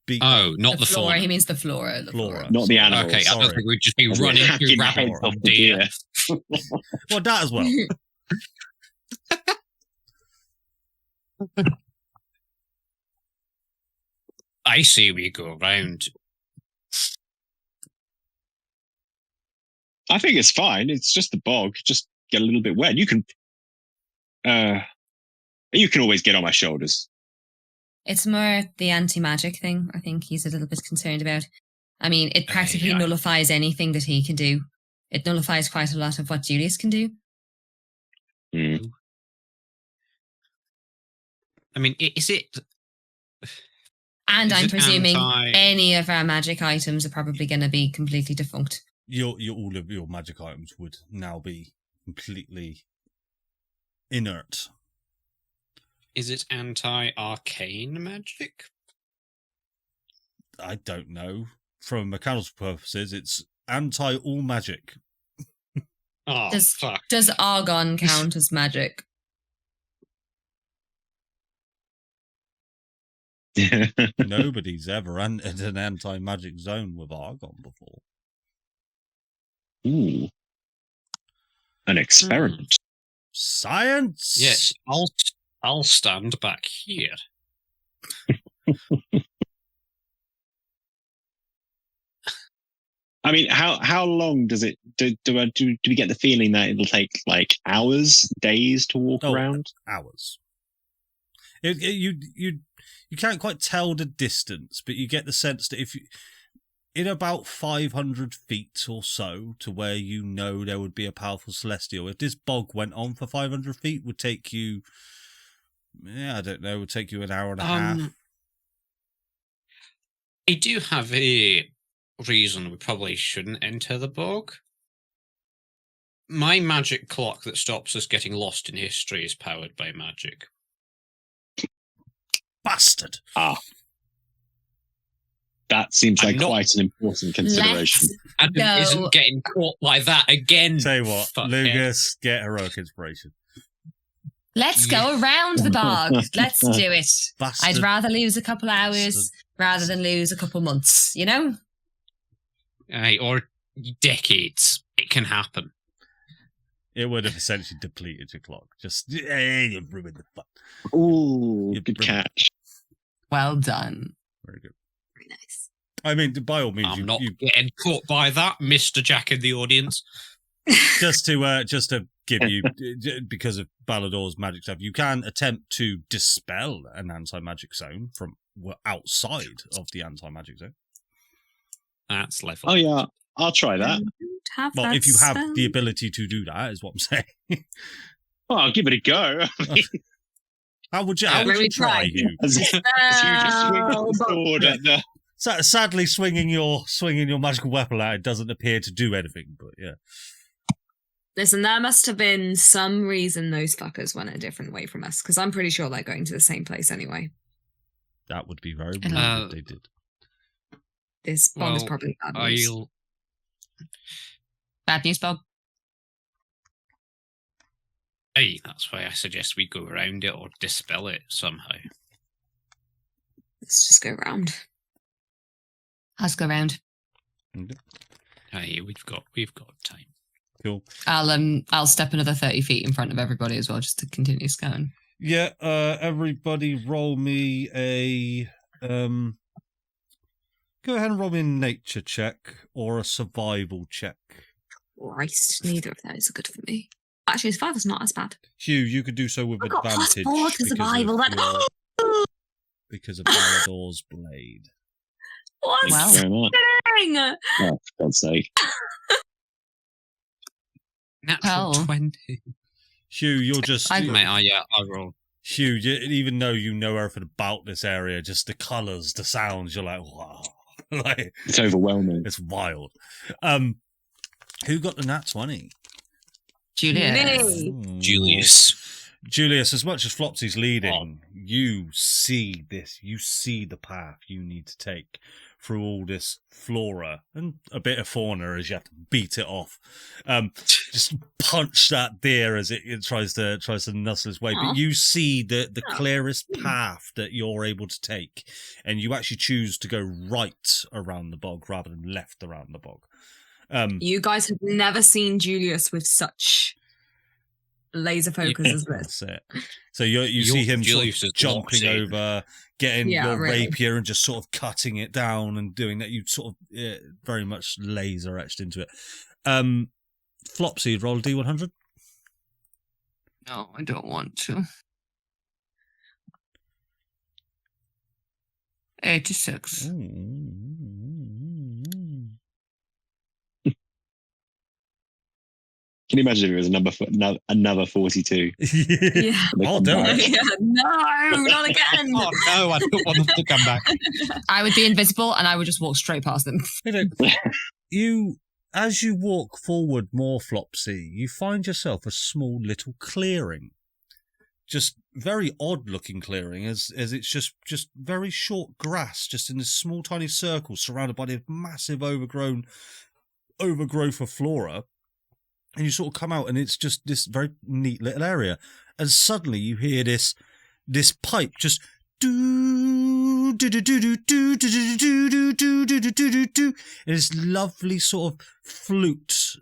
beat. Oh, not the flora. fauna. He means the flora. The Flora. Not the Sorry. animals. Okay, I Sorry. don't think we'd just be As we're running through hacking the rabbit heads or off the deer. deer. Well, that as well. I say we go round. I think it's fine. It's just the bog. Just get a little bit wet. You can always get on my shoulders. It's more the anti-magic thing, I think he's a little bit concerned about. I mean, it practically Yeah. nullifies anything that he can do. It nullifies quite a lot of what Julius can do. Mm. I mean, is it? And Is I'm it presuming anti- any of our magic items are probably going to be completely defunct. Your all of your magic items would now be completely inert. Is it anti-arcane magic? I don't know. From mechanical purposes, it's anti all magic. Oh, Does- fuck. Does argon count as magic? Nobody's ever entered an anti magic zone with argon before. Ooh. An experiment. Science. Yes, I'll stand back here. I mean, how long does it do we get the feeling that it'll take like hours, days to walk around? Hours. You can't quite tell the distance, but you get the sense that if you, in about 500 feet or so to where you know there would be a powerful celestial, if this bog went on for 500 feet, would take you, I don't know, would take you an hour and a half. I do have a reason we probably shouldn't enter the bog. My magic clock that stops us getting lost in history is powered by magic. Bastard. That seems I'm like not- quite an important consideration. Adam No. isn't getting caught like that again. Tell you what, Fuckhead. Lugus, get heroic inspiration. Let's go around the bog. Let's do it. Bastard. I'd rather lose a couple hours rather than lose a couple months, you know? Aye, or decades. It can happen. It would have essentially depleted your clock. Just, you ruined the fun. Ooh, You good ruined- catch. Well done. Very good. Very nice. I mean, by all means, I'm not getting caught by that, Mr. Jack in the audience. just to give you, because of Baldur's magic stuff, you can attempt to dispel an anti-magic zone from outside of the anti-magic zone. That's level. Oh yeah, I'll try that. Well, if you have the ability to do that, is what I'm saying. Oh, I'll give it a go. How would you Let me try, try. Hugh? As you just swing the sword at the... Sadly, swinging your magical weapon out, it doesn't appear to do anything. But yeah, Listen, there must have been some reason those fuckers went a different way from us, because I'm pretty sure they're going to the same place anyway. that would be very rude if they did. This bomb is Well, probably bad news. Bad news, Bob. Hey, that's why I suggest we go around it or dispel it somehow. Let's just go round. Let's go round. Hey, we've got time. Cool. I'll step another 30 feet in front of everybody as well, just to continue going. Yeah. Everybody, roll me a. Go ahead and roll me a nature check or a survival check. Christ, neither of those are good for me. Actually, survival's not as bad. Hugh, you could do so with I've got advantage +4 to survival. because of Baldur's blade. What's Wow. Very much. doing? Oh, for God's sake. Natural Oh. 20. Hugh, you're just. I- Mate, I roll. Hugh, even though you know everything about this area, just the colours, the sounds, you're like, wow. Like, It's overwhelming. it's wild. Who got the nat 20? Julius. Me. Julius. Julius, as much as Flopsy's leading, you see this. You see the path you need to take through all this flora and a bit of fauna as you have to beat it off. Just punch that deer as it tries to nuzzle its way. Aw. But you see the clearest path that you're able to take, and you actually choose to go right around the bog rather than left around the bog. You guys have never seen Julius with such laser focus as this. That's it. So you see him sort Julius of is jumping locked in. over, getting Yeah, your really. rapier and just sort of cutting it down and doing that. You sort of very much laser etched into it. Flopsy, roll a D100. No, I don't want to. 86. Can you imagine if it was another 42? Yeah. I'll do it. Yeah, no, not again. Oh no, I don't want them to come back. I would be invisible and I would just walk straight past them. As you walk forward more, Flopsy, you find yourself a small little clearing. Just very odd looking clearing as it's just very short grass, just in this small tiny circle surrounded by this massive overgrowth of flora. And you sort of come out and it's just this very neat little area. And suddenly you hear this pipe just do do do do do do do do do do do do do, and this lovely sort of flute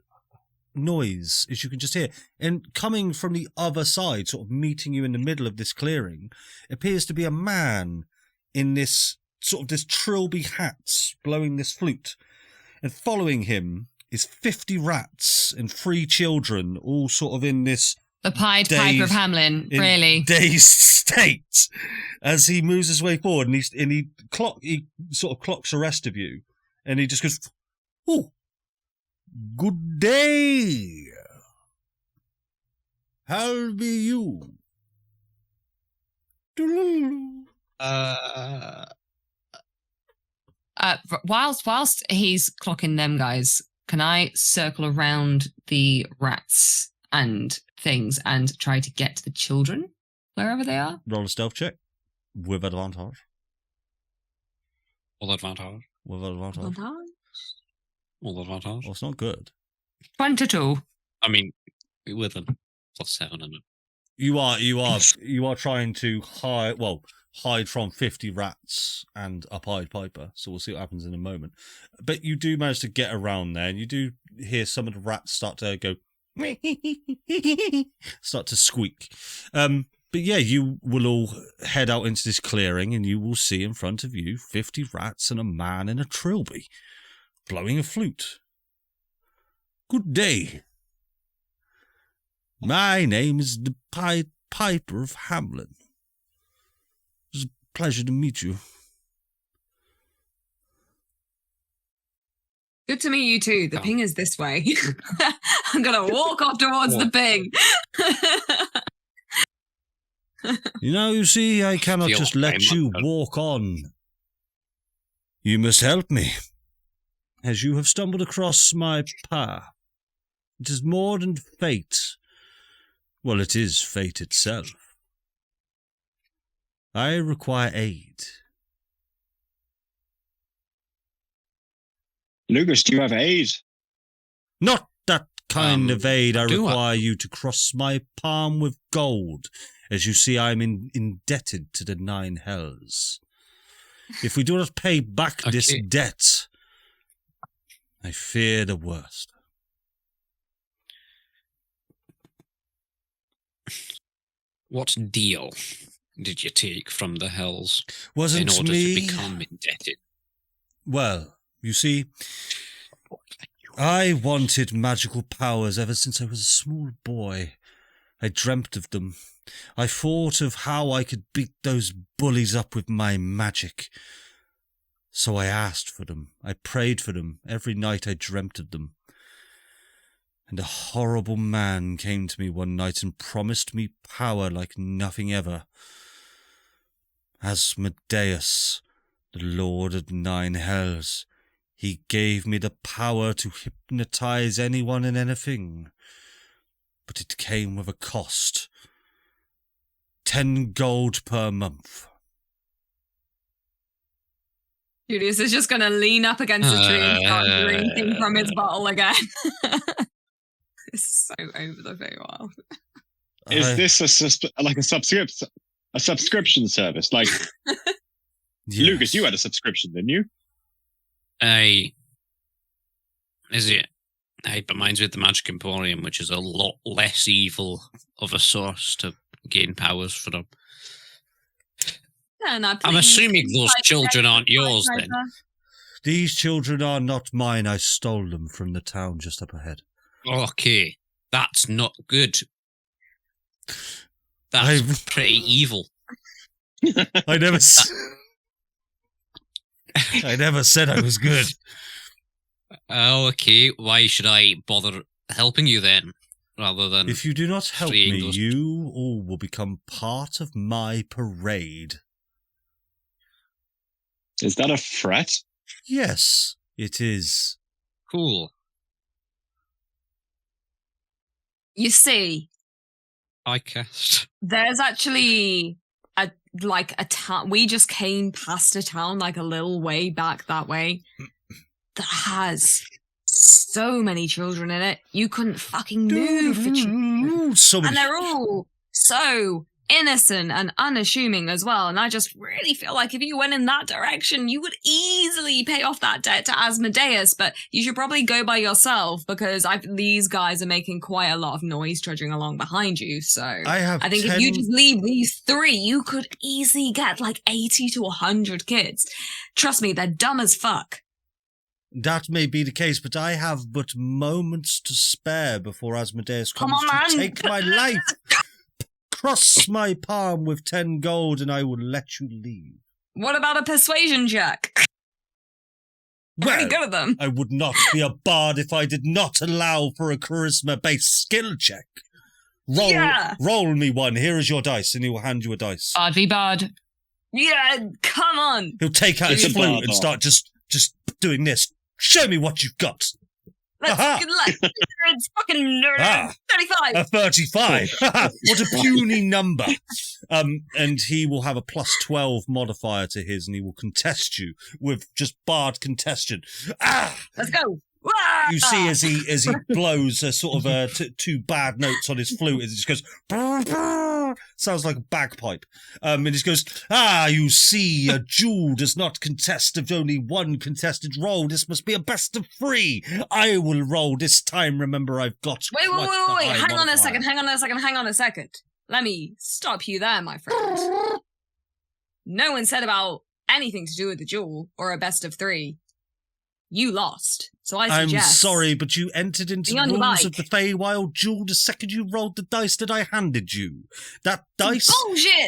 noise, as you can just hear. And coming from the other side, sort of meeting you in the middle of this clearing, appears to be a man in this sort of this trilby hat blowing this flute. And following him is 50 rats and 3 children, all sort of in this The Pied Piper of Hamelin, really. dazed state as he moves his way forward, and he sort of clocks the rest of you, and he just goes, "Oh, good day. How be you?" Whilst he's clocking them guys, can I circle around the rats and things and try to get to the children wherever they are? Roll a stealth check with advantage. All advantage. With advantage. All advantage. Well, it's not good. 22. I mean, with a +7 in it. You are trying to hide from 50 rats and a Pied Piper. So we'll see what happens in a moment. But you do manage to get around there, and you do hear some of the rats start to go, start to squeak. But yeah, you will all head out into this clearing, and you will see in front of you 50 rats and a man in a trilby blowing a flute. Good day. My name is the Pied Piper of Hamlin. It's a pleasure to meet you. Good to meet you too. The ping is this way. I'm going to walk off towards the ping. You see, I cannot just let you walk on. You must help me, as you have stumbled across my path. It is more than fate. Well, it is fate itself. I require aid. Lugus, do you have aid? Not that kind of aid. I require you to cross my palm with gold. As you see, I'm indebted to the 9 hells. If we do not pay back this debt, I fear the worst. What deal did you take from the hells Wasn't in order me. to become indebted? Well, you see, I wanted magical powers ever since I was a small boy. I dreamt of them. I thought of how I could beat those bullies up with my magic. So I asked for them. I prayed for them. Every night I dreamt of them. And a horrible man came to me one night and promised me power like nothing ever. Asmodeus, the Lord of 9 hells, he gave me the power to hypnotize anyone and anything. But it came with a cost. 10 gold per month. Julius is just going to lean up against the tree and start drinking from his bottle again. It's so over the Fey Wild. Is this a subscription service? Like, Yes. Lugus, you had a subscription, didn't you? Is it? But mine's with the Magic Emporium, which is a lot less evil of a source to gain powers for them. Yeah, I'm assuming those children aren't yours then. These children are not mine. I stole them from the town just up ahead. Okay, that's not good. That's pretty evil. I never said I was good. Okay, why should I bother helping you then? Rather than If you do not help me, those... you all will become part of my parade. Is that a threat? Yes, it is. Cool. You see, I cast. there's actually a town. We just came past a town like a little way back that way that has so many children in it. You couldn't fucking move for children. So many. And they're all so innocent and unassuming as well. And I just really feel like if you went in that direction, you would easily pay off that debt to Asmodeus. But you should probably go by yourself because these guys are making quite a lot of noise trudging along behind you. So I think if you just leave these 3, you could easily get like 80 to 100 kids. Trust me, they're dumb as fuck. That may be the case, but I have but moments to spare before Asmodeus comes to take my life. Cross my palm with 10 gold and I will let you leave. What about a persuasion check? Pretty good at them. I would not be a bard if I did not allow for a charisma-based skill check. Roll me one. Here is your dice, and he will hand you a dice. Bard v bard. Yeah, come on. He'll take out his flute and start just doing this. Show me what you've got. Let's it's fucking 35. A 35. What a puny number. And he will have a plus 12 modifier to his, and he will contest you with just bard contestion. Let's go. You see as he blows a sort of two bad notes on his flute, it just goes brr, brr, sounds like a bagpipe. And he just goes, you see, a duel does not contest of only one contested roll. This must be a best of 3. I will roll this time. Remember, I've got Wait. Hang on a second. Let me stop you there, my friend. No one said about anything to do with the duel or a best of 3. You lost, so I suggest... I'm sorry, but you entered into the rules of the Fey Wild duel the second you rolled the dice that I handed you. That dice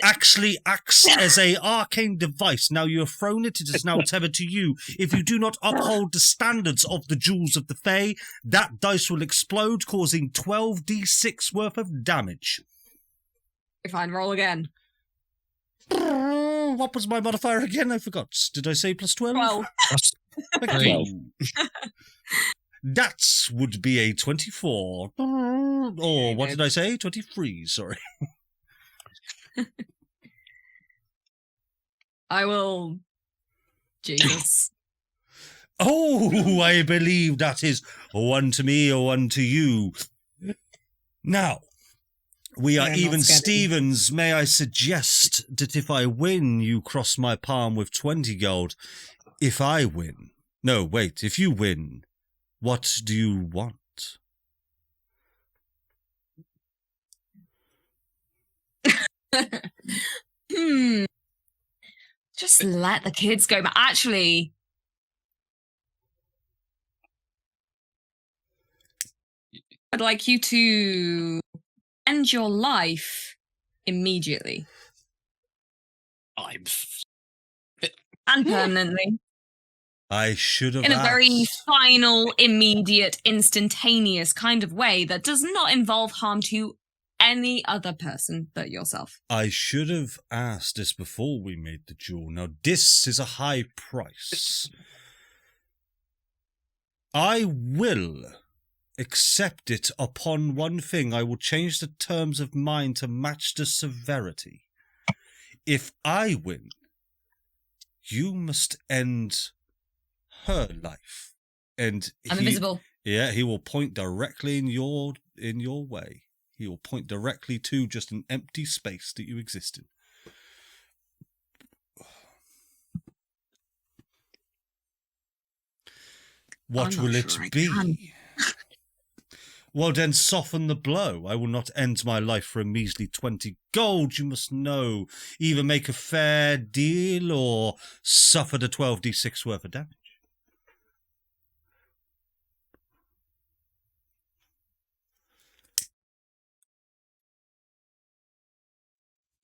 actually acts as a arcane device. Now you have thrown it, it is now tethered to you. If you do not uphold the standards of the jewels of the Fey, that dice will explode, causing 12d6 worth of damage. Fine, roll again. What was my modifier again? I forgot. Did I say plus 12? 12. That would be a 24. Or what did I say? 23, sorry. I will... Jesus. Oh, I believe that is 1 to me or 1 to you. Now, we are even Stevens. May I suggest that if I win, you cross my palm with 20 gold. If I win... No, wait. If you win, what do you want? Just let the kids go. But actually... I'd like you to end your life immediately. And permanently. I should have in a very final, immediate, instantaneous kind of way that does not involve harm to any other person but yourself. I should have asked this before we made the duel. Now, this is a high price. I will accept it upon one thing. I will change the terms of mine to match the severity. If I win, you must end her life, and I'm invisible. Yeah, he will point directly in your way. He will point directly to just an empty space that you exist in. What will it be? Well, then soften the blow. I will not end my life for a measly 20 gold. You must know. Either make a fair deal or suffer the 12d6 worth of damage.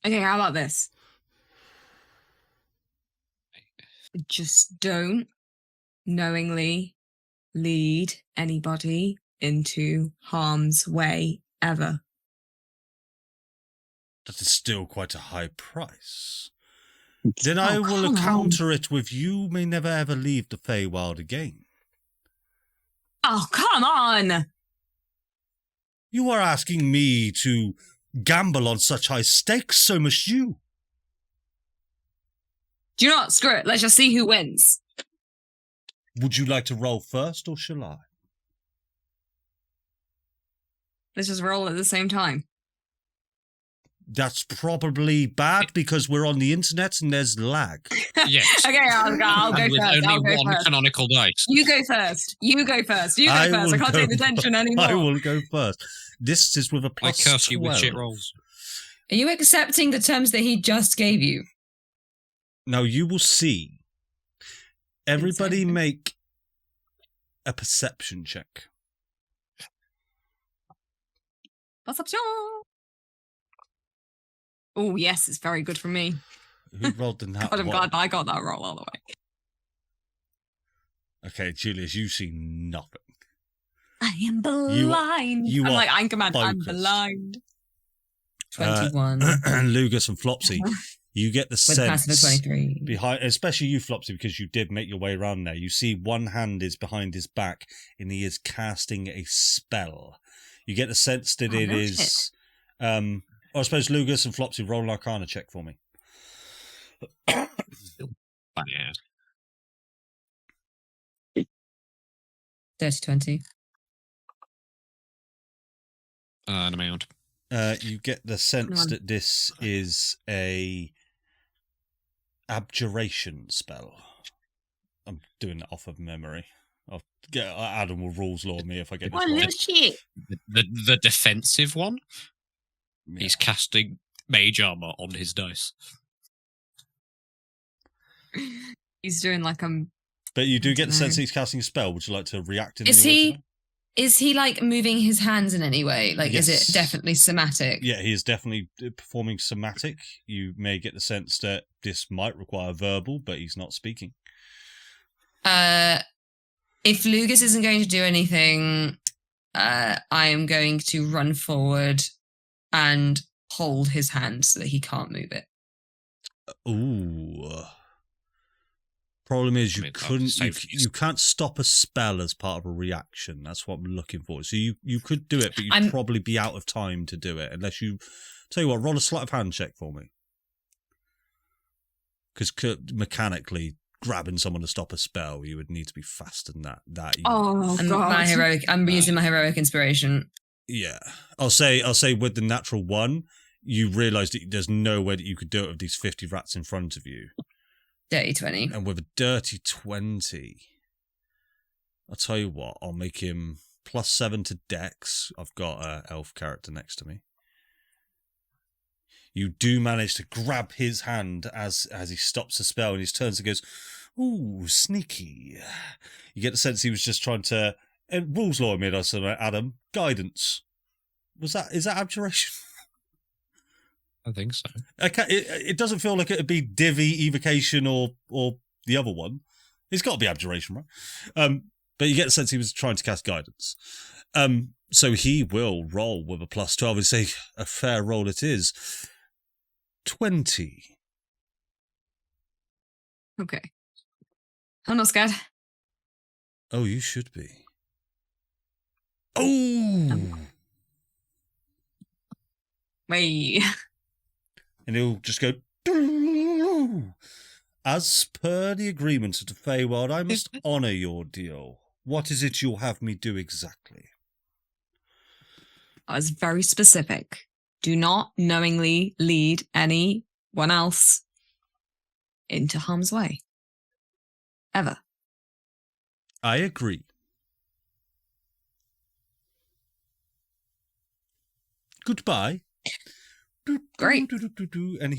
Okay, how about this? Just don't knowingly lead anybody into harm's way ever. That is still quite a high price. Then I will counter it with you may never ever leave the Fey Wild again. Oh, come on! You are asking me to gamble on such high stakes, so must you. Do you know what? Screw it. Let's just see who wins. Would you like to roll first, or shall I? Let's just roll at the same time. That's probably bad because we're on the internet and there's lag. Yes. Okay, I'll go with first. Only one canonical dice. You go first. I can't take the tension anymore. I will go first. This is with a plus 12. I curse you with shit rolls. Are you accepting the terms that he just gave you? Now you will see. Everybody make a perception check. Perception. Oh, yes, it's very good for me. Who rolled the nat God, I'm one? glad I got that roll all the way. Okay, Julius, you see nothing. I am blind. You I'm are like Anchorman, I'm focused. blind. 21. Lugus and Flopsy, you get the With a passive of sense 23. behind, especially you, Flopsy, because you did make your way around there. You see one hand is behind his back and he is casting a spell. You get the sense that it is... I suppose Lugus and Flopsy roll an Arcana check for me. Bad. Dirty 20. An amount. You get the sense that this is a abjuration spell. I'm doing that off of memory. Adam will rules law me if I get this wrong. Shit. The defensive one? Yeah. He's casting mage armor on his dice. He's doing like But you do get the sense know. that he's casting a spell. Would you like to react in Is any way to he that? is he like moving his hands in any way? Like, is Yes. it definitely somatic? Yeah, he is definitely performing somatic. You may get the sense that this might require verbal, but he's not speaking. If Lugus isn't going to do anything, I am going to run forward and hold his hand so that he can't move it. Ooh. Problem is, you you can't stop a spell as part of a reaction. That's what I'm looking for. So you could do it, but you'd probably be out of time to do it unless you. Tell you what, roll a sleight of hand check for me. Because mechanically, grabbing someone to stop a spell, you would need to be faster than that. I'm using my heroic inspiration. Yeah, I'll say with the natural one, you realise that there's no way that you could do it with these 50 rats in front of you. Dirty 20. And with a dirty 20, I'll tell you what, I'll make him +7 to Dex. I've got an elf character next to me. You do manage to grab his hand as he stops the spell, and he turns and goes, "Ooh, sneaky." You get the sense he was just trying to. And rules law made us, Adam. Guidance. Is that abjuration? I think so. It doesn't feel like it'd be divvy, evocation, or the other one. It's got to be abjuration, right? But you get the sense he was trying to cast guidance. So he will roll with a +12 and say, a fair roll it is. 20. Okay. I'm not scared. Oh, you should be. Oh! Wait. And he'll just go, as per the agreement of the Fey Wild, I must honour your deal. What is it you'll have me do exactly? I was very specific. Do not knowingly lead anyone else into harm's way. Ever. I agree. Goodbye. Great. And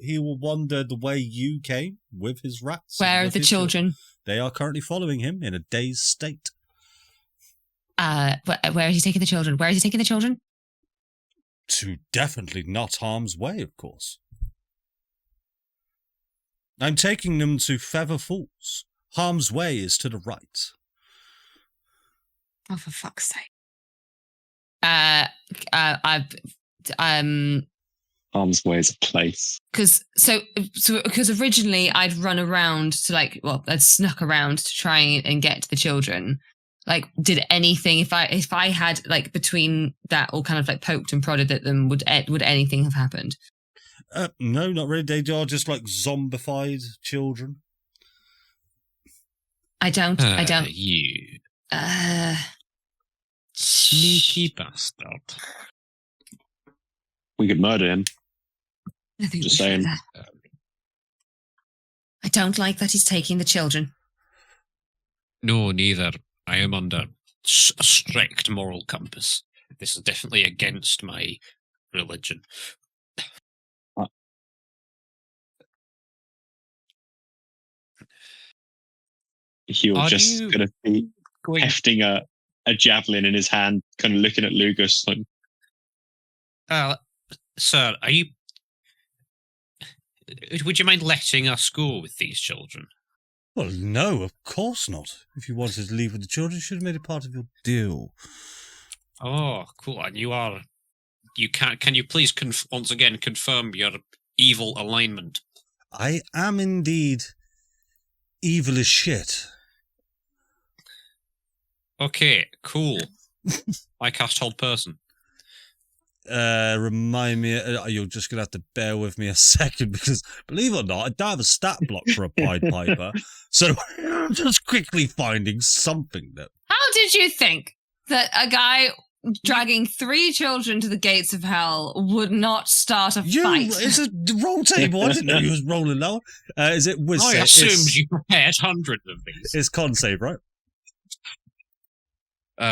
he will wander the way you came with his rats. Where are the children? They are currently following him in a dazed state. Where is he taking the children? Where is he taking the children? To definitely not harm's way, of course. I'm taking them to Feather Falls. Harm's way is to the right. Oh, for fuck's sake. Harm's way is a place. Because originally I'd run around to I'd snuck around to try and get to the children. Like, did anything if I had between that all kind of poked and prodded at them, would anything have happened? No, not really. They are just zombified children. I don't. You sneaky bastard. We could murder him. I think Just we should. saying. I don't like that he's taking the children. No, neither. I am under a strict moral compass. This is definitely against my religion. He'll Are just you kind of be hefting a javelin in his hand, kind of looking at Lugus. Sir, are you... Would you mind letting us go with these children? Well, no, of course not. If you wanted to leave with the children, you should have made it part of your deal. Oh, cool. And you are... Can you please once again confirm your evil alignment? I am indeed evil as shit. Okay, cool. I cast Hold Person. Remind me, you're just going to have to bear with me a second because, believe it or not, I don't have a stat block for a Pied Piper. So I'm just quickly finding something that... How did you think that a guy dragging 3 children to the gates of hell would not start a fight? It's a roll table. I didn't know you was rolling low. Is it wisdom? I assumed you prepared hundreds of these. It's con save, right?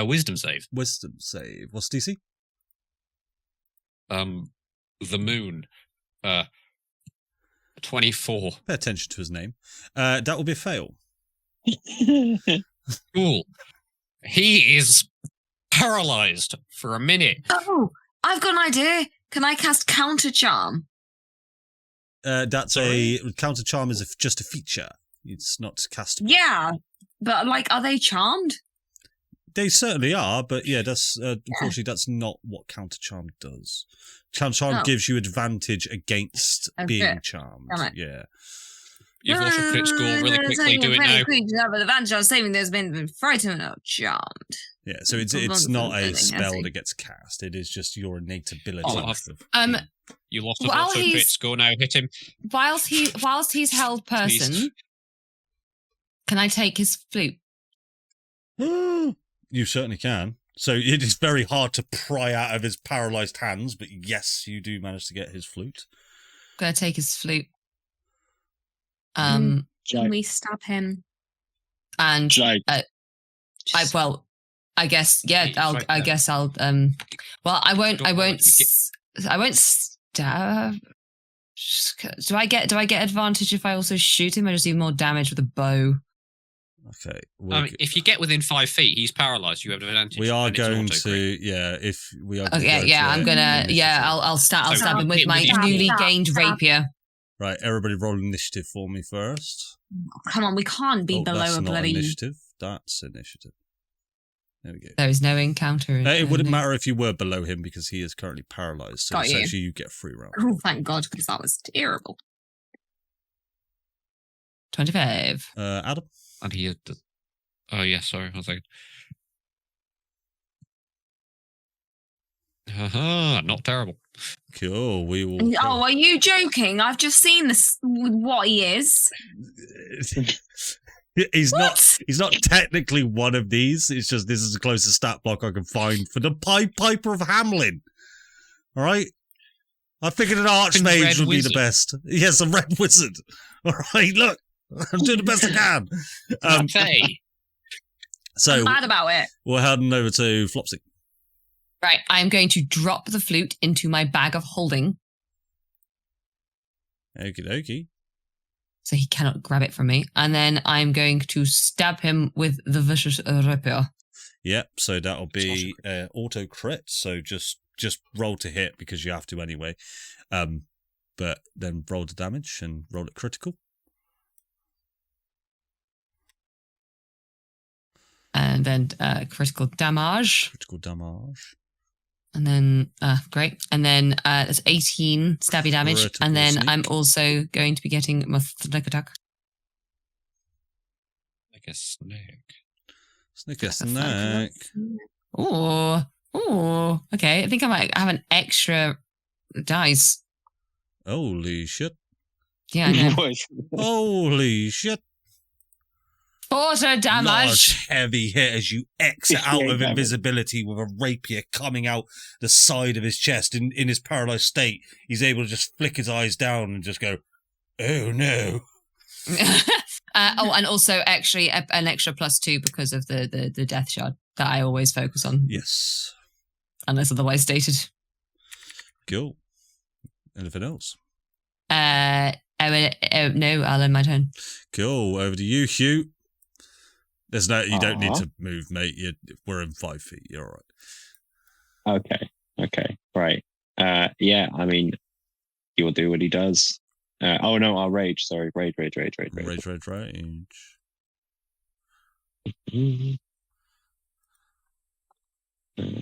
Wisdom save. Wisdom save. What's DC? The moon. 24. Pay attention to his name. That will be a fail. Cool. He is paralyzed for a minute. Oh, I've got an idea. Can I cast Counter Charm? That's a counter charm is just a feature. It's not castable. Yeah, but like, are they charmed? They certainly are, but yeah, that's unfortunately that's not what counter charm does. Counter charm gives you advantage against being charmed. Yeah. You've also crit score really quickly. Do it now. Creatures have an advantage on saving those been frightened or charmed. Yeah, so it's not a spell that gets cast. It is just your innate ability. You lost a auto crit score now. Hit him. Whilst he's held person, Please. Can I take his flute? You certainly can. So it is very hard to pry out of his paralyzed hands, but yes, you do manage to get his flute. I'm gonna take his flute. Can we stab him? And I guess I'll. Well, I won't stab. Do I get advantage if I also shoot him? I just do more damage with a bow. Okay. If you get within 5 feet, he's paralyzed. You have advantage. We are going to, if we are. Okay, I'm gonna, I'll stab him with my newly gained rapier. Right, everybody roll initiative for me first. Come on, we can't be below a bloody initiative. That's initiative. There we go. There is no encounter. It wouldn't matter if you were below him because he is currently paralyzed. So essentially, you get a free round. Oh, thank God, because that was terrible. 25. Adam. And he had. Oh yeah, sorry. I was like, not terrible. Cool. We will. Oh, are you joking? I've just seen this. What he is. He's not technically one of these. It's just this is the closest stat block I can find for the Pied Piper of Hamelin. All right. I figured an archmage would be the best. Yes, a red wizard. All right. Look. I'm doing the best I can. So I'm mad about it. We're heading over to Flopsy. Right, I'm going to drop the flute into my bag of holding. Okie dokie. So he cannot grab it from me. And then I'm going to stab him with the vicious rapier. Yep, so that'll be auto crit. So just roll to hit because you have to anyway. But then roll the damage and roll it critical. And then critical damage. Critical damage. And then, great. And then that's 18 stabby damage. Critical and then sneak. I'm also going to be getting my sneak attack. Like a snake. Sneak a snack. Oh, okay. I think I might have an extra dice. Holy shit. Yeah, I know. Holy shit. 4 damage. Large, heavy hit as you exit out of invisibility with a rapier coming out the side of his chest. In his paralyzed state, he's able to just flick his eyes down and just go, oh no. And also actually an extra +2 because of the death shard that I always focus on. Yes. Unless otherwise stated. Cool. Anything else? No, I'll end my turn. Cool. Over to you, Hugh. There's no. You don't need to move, mate. We're in 5 feet. You're all right. Okay. Right. Yeah. I mean, he will do what he does. Oh no! I'll rage. Sorry, rage. Rage.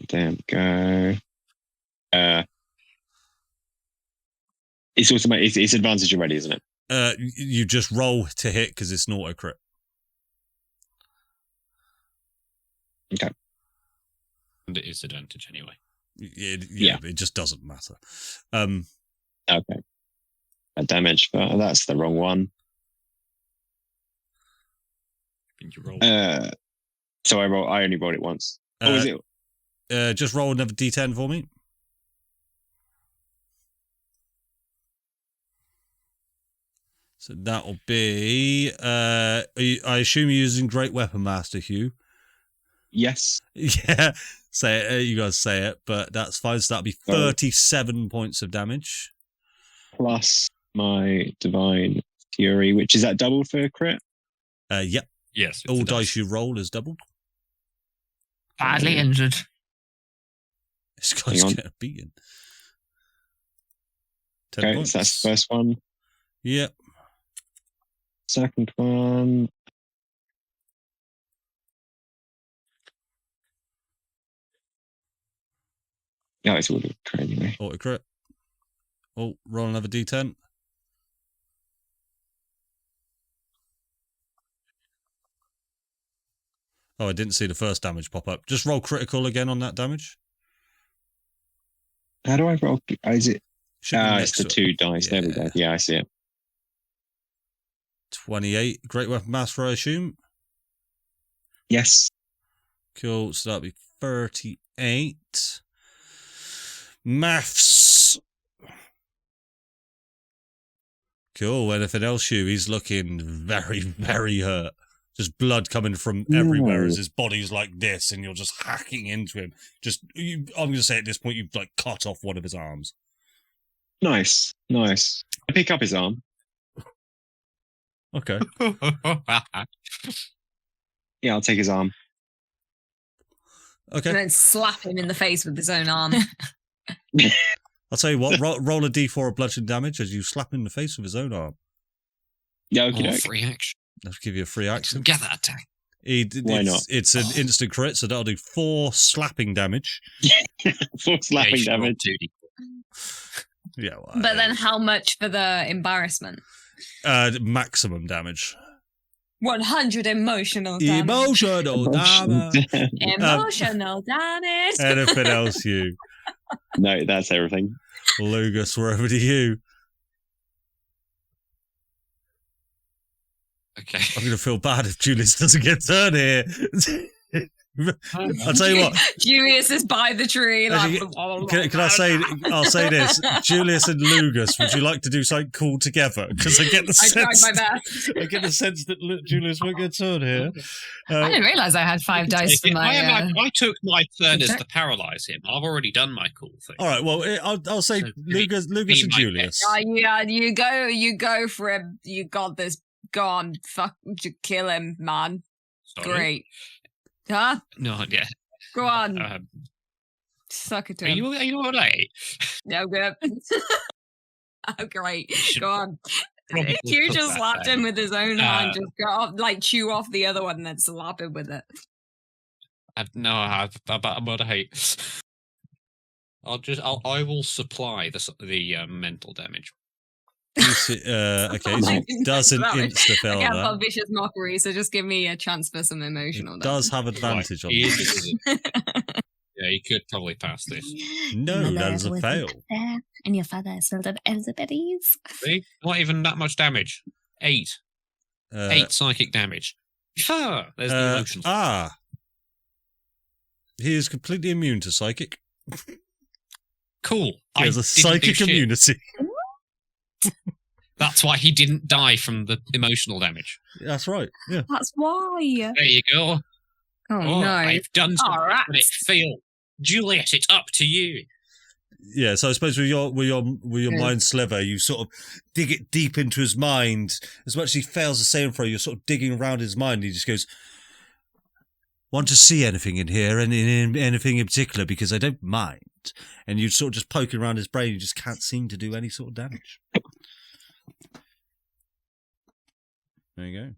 Damn. Go. It's automatic. It's advantage already, isn't it? You just roll to hit because it's an auto crit. Okay. And it is advantage anyway. It just doesn't matter. Okay. A damage, but that's the wrong one. Did you roll? So I only rolled it once. Was it? Just roll another d10 for me. So that'll be. I assume you're using Great Weapon Master, Hugh. Yes. Yeah, say it. You guys say it, but that's fine. So that'll be 37 points of damage. Plus my Divine Fury, which is that doubled for crit? Yep. Yes. All dice you roll is doubled. Badly injured. This guy's getting beaten. 10 Okay, points. so that's the first one. Yep. Second one. No, it's all the crit anyway. Auto crit. Oh, roll another d10. Oh, I didn't see the first damage pop up. Just roll critical again on that damage. How do I roll? Is it? It's the to 2 dice. Yeah. There we go. Yeah, I see it. 28. Great Weapon Master, I assume. Yes. Cool. So that'll be 38. Maths. Cool. Anything else, Hugh? He's looking very, very hurt. Just blood coming from everywhere as his body's like this, and you're just hacking into him. I'm going to say at this point, you've like cut off one of his arms. Nice. I pick up his arm. Okay. Yeah, I'll take his arm. Okay. And then slap him in the face with his own arm. I'll tell you what, roll a d4 of bludgeoning damage as you slap him in the face with his own arm. Yeah, okay. Free action. I'll give you a free action. Get that attack. Why not? It's an instant crit, so that'll do 4 slapping damage. 4 slapping damage. 2d4. Yeah. Well, But then how much for the embarrassment? Maximum damage. 100 emotional damage. Emotional damage. Emotional damage. Anything else, you? No, that's everything. Lugus, we're over to you. Okay. I'm going to feel bad if Julius doesn't get turned here. I'll tell you what. Julius is by the tree. Like, Can I say? I'll say this: Julius and Lugus, would you like to do something cool together? Because I get the I tried sense. my best. I get the sense that Julius won't get turned here. I didn't realise I had 5 dice for my. I took my turn as to paralyze him. I've already done my cool thing. All right. Well, I'll say So Lugus and Julius. Yeah, you go for him. You got this. Go on, fuck, kill him, man. Sorry. Great. Huh? No, yeah. Go on. Suck it to Are him. you all right? No good. Oh, great. should Go on. probably You put just that slapped down. him with his own hand. Just go off, like chew off the other one and then slap him with it. I'm gonna hate. I will supply the mental damage. Okay, so it doesn't insta fail I can't that. put vicious mockery, so just give me a chance for some emotional It does have advantage on it. Yeah, you could probably pass this. No, that's a fail. And your father is filled of Elizabeths. See? Not even that much damage. 8. 8 psychic damage. There's the emotions. He is completely immune to psychic. Cool. He has a psychic immunity. That's why he didn't die from the emotional damage. That's right. Yeah. That's why. There you go. Oh, no. I've done something, Alright. but it failed. Julius, it's up to you. Yeah, so I suppose with your mind sliver, you sort of dig it deep into his mind. As much as he fails to say throw, you're sort of digging around his mind. And he just goes, "Want to see anything in here, and anything in particular? Because I don't mind." And you sort of just poking around his brain. You just can't seem to do any sort of damage. There you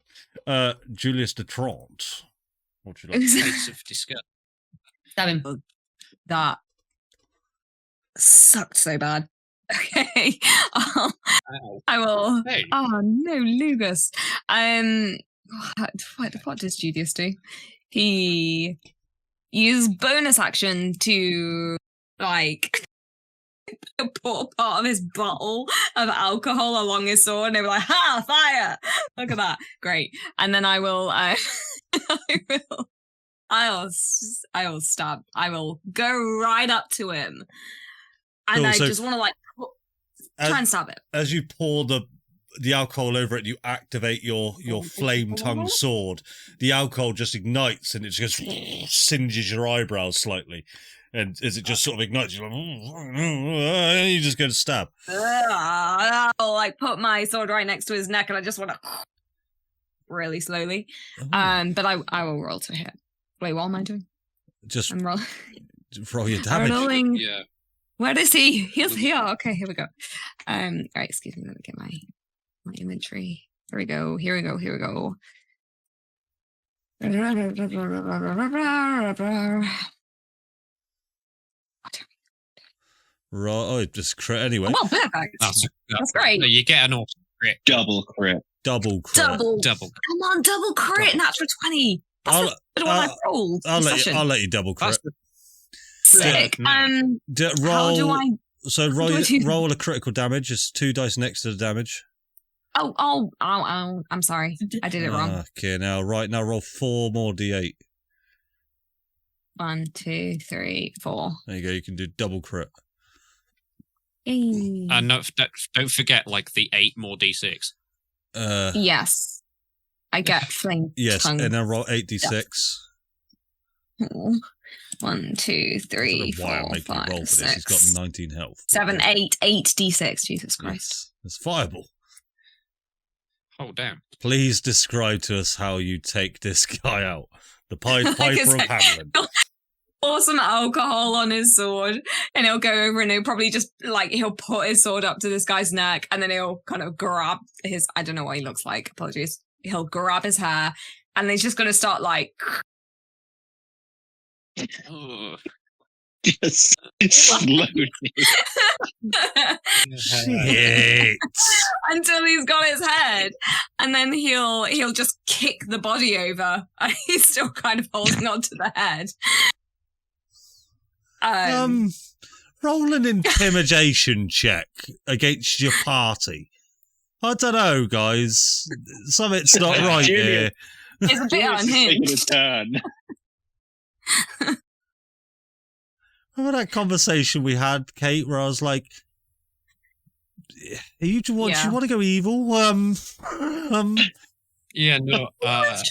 go. Julius de Trant. What would you like? Face of disgust. Stab him. That sucked so bad. Okay. Ow. I will. Hey. Oh no, Lugus. What does Julius do? He used bonus action to like put part of his bottle of alcohol along his sword, and they were like, "Ha! Fire! Look at that! Great!" And then I will stab. I will go right up to him, and Cool, I so just want to like try and stab it. As you pour the alcohol over it, you activate your flame-tongued sword. The alcohol just ignites and it just singes your eyebrows slightly. And as it just sort of ignites, you're like, you just go to stab. I'll like put my sword right next to his neck, and I just want to really slowly. But I will roll to hit. Wait, what am I doing? Just I'm rolling. roll your damage. I'm rolling. Yeah. Where is he? He's here. Okay, here we go. All right, excuse me. Let me get my inventory. Here we go. Right, oh, just crit anyway. Well, perfect. That's great. No, you get an auto crit. Double crit. Double crit. Double. Come on, double crit. Natural 20. That's the one I rolled. I'll let you double crit. Sick. How do I? So roll a critical damage. It's 2 dice next to the damage. Oh, I'm sorry. I did it wrong. Okay, now roll 4 more d8. 1, 2, 3, 4. There you go. You can do double crit. Hey. And don't forget, like, the 8 more d6. Yes. I get flame. Yes, tongue. and then roll 8d6. 1, 2, 3, 4, roll 5, for this. 6, He's got 19 health. 7, 8 d6. Jesus Christ. It's fireball. Oh, damn. Please describe to us how you take this guy out. The Piper of Hamelin. Pour some alcohol on his sword, and he'll go over and he'll probably just he'll put his sword up to this guy's neck, and then he'll kind of grab his, I don't know what he looks like, apologies. He'll grab his hair, and he's just going to start Just slowly. Shit. until he's got his head, and then he'll just kick the body over, and he's still kind of holding on to the head. Roll an intimidation check against your party. I don't know, guys. Something's not right here. It's a bit unhinged. Taking a turn. Remember that conversation we had, Kate, where I was like, "Do you want to go evil?" Yeah, no. Right,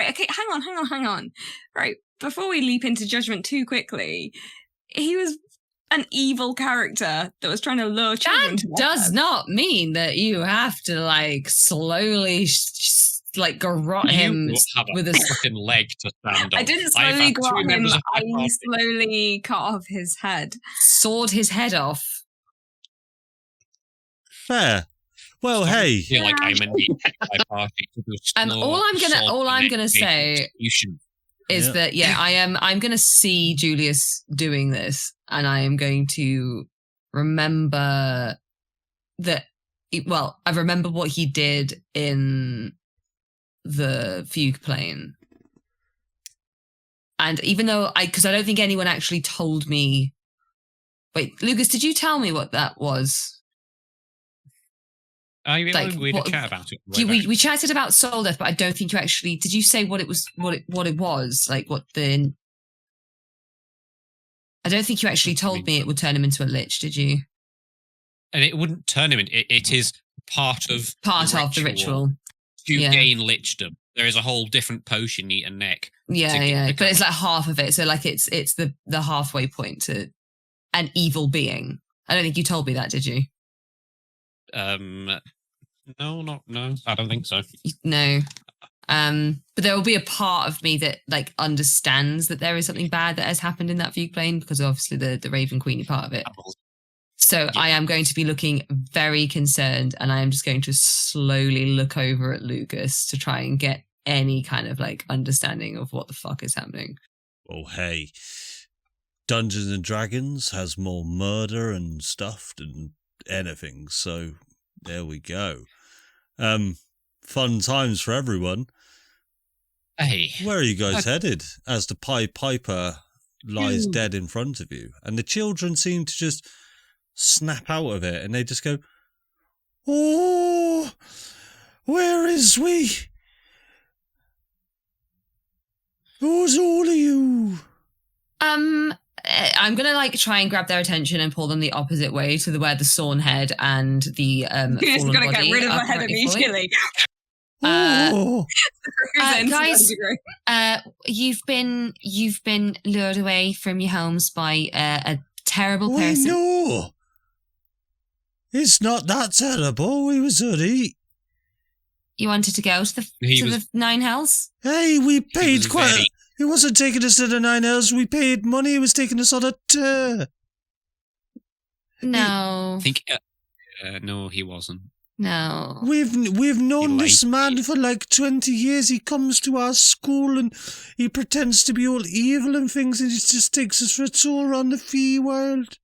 okay, hang on. Right, before we leap into judgment too quickly, he was an evil character that was trying to lure children to does not mean that you have to slowly garrot him with a fucking leg to stand on. I didn't slowly garrot him. I slowly cut off his head. Sawed his head off. Fair. Well, hey. I feel like I'm in the party. All I'm gonna say is that I'm gonna see Julius doing this, and I am going to remember that. Well, I remember what he did in the fugue plane, and even though because I don't think anyone actually told me. Wait, Lugus, did you tell me what that was? We had a chat about it. We chatted about soul death, but I don't think you actually did. You say what it was? What it was like? What the? I don't think you actually told me it would turn him into a lich. Did you? And it wouldn't turn him into. It is part of the ritual. To gain lichdom, there is a whole different potion you eat a neck. Yeah. But it's like half of it. So it's the halfway point to an evil being. I don't think you told me that, did you? No, I don't think so. No. But there will be a part of me that understands that there is something bad that has happened in that view plane, because obviously the Raven Queenie part of it. So I am going to be looking very concerned, and I am just going to slowly look over at Lugus to try and get any kind of understanding of what the fuck is happening. Oh, hey. Dungeons and Dragons has more murder and stuff than anything, so there we go. Fun times for everyone. Hey, where are you guys headed as the Pied Piper lies dead in front of you. And the children seem to just snap out of it, and they just go, "Oh, where is we? Who's all of you?" I'm gonna try and grab their attention and pull them the opposite way to where the sawn head and the You're just fallen gonna body get rid of are the head currently falling. immediately. Guys, you've been lured away from your homes by a terrible person. No, it's not that terrible. We was alright. You wanted to go to the Nine Hells? Hey, we paid He wasn't taking us to the Nine Hells. We paid money. He was taking us on a tour. No. I think. No, he wasn't. No. We've known this man for 20 years. He comes to our school and he pretends to be all evil and things, and he just takes us for a tour on the Fey Wild.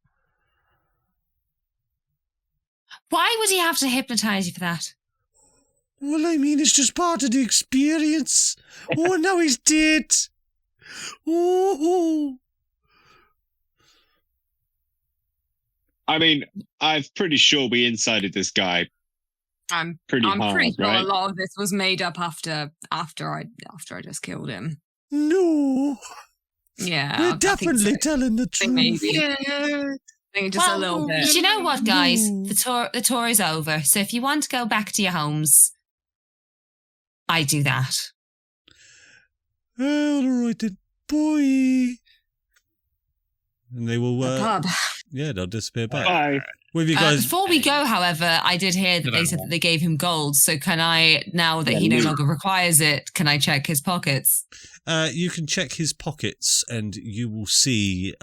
Why would he have to hypnotize you for that? Well, I mean, it's just part of the experience. Oh, now he's dead. Oh. I mean, I'm pretty sure we incited this guy. I'm pretty sure right? a lot of this was made up after I just killed him. No. Yeah, We're definitely telling the truth. Maybe. Yeah. I think just a little bit. You know what, guys? The tour is over. So if you want to go back to your homes, I do that. All right then, boy. And they will. They'll disappear back. Bye. With you guys. Before we go, however, I did hear that they said that they gave him gold. So can I, now that he no longer requires it, can I check his pockets? You can check his pockets, and you will see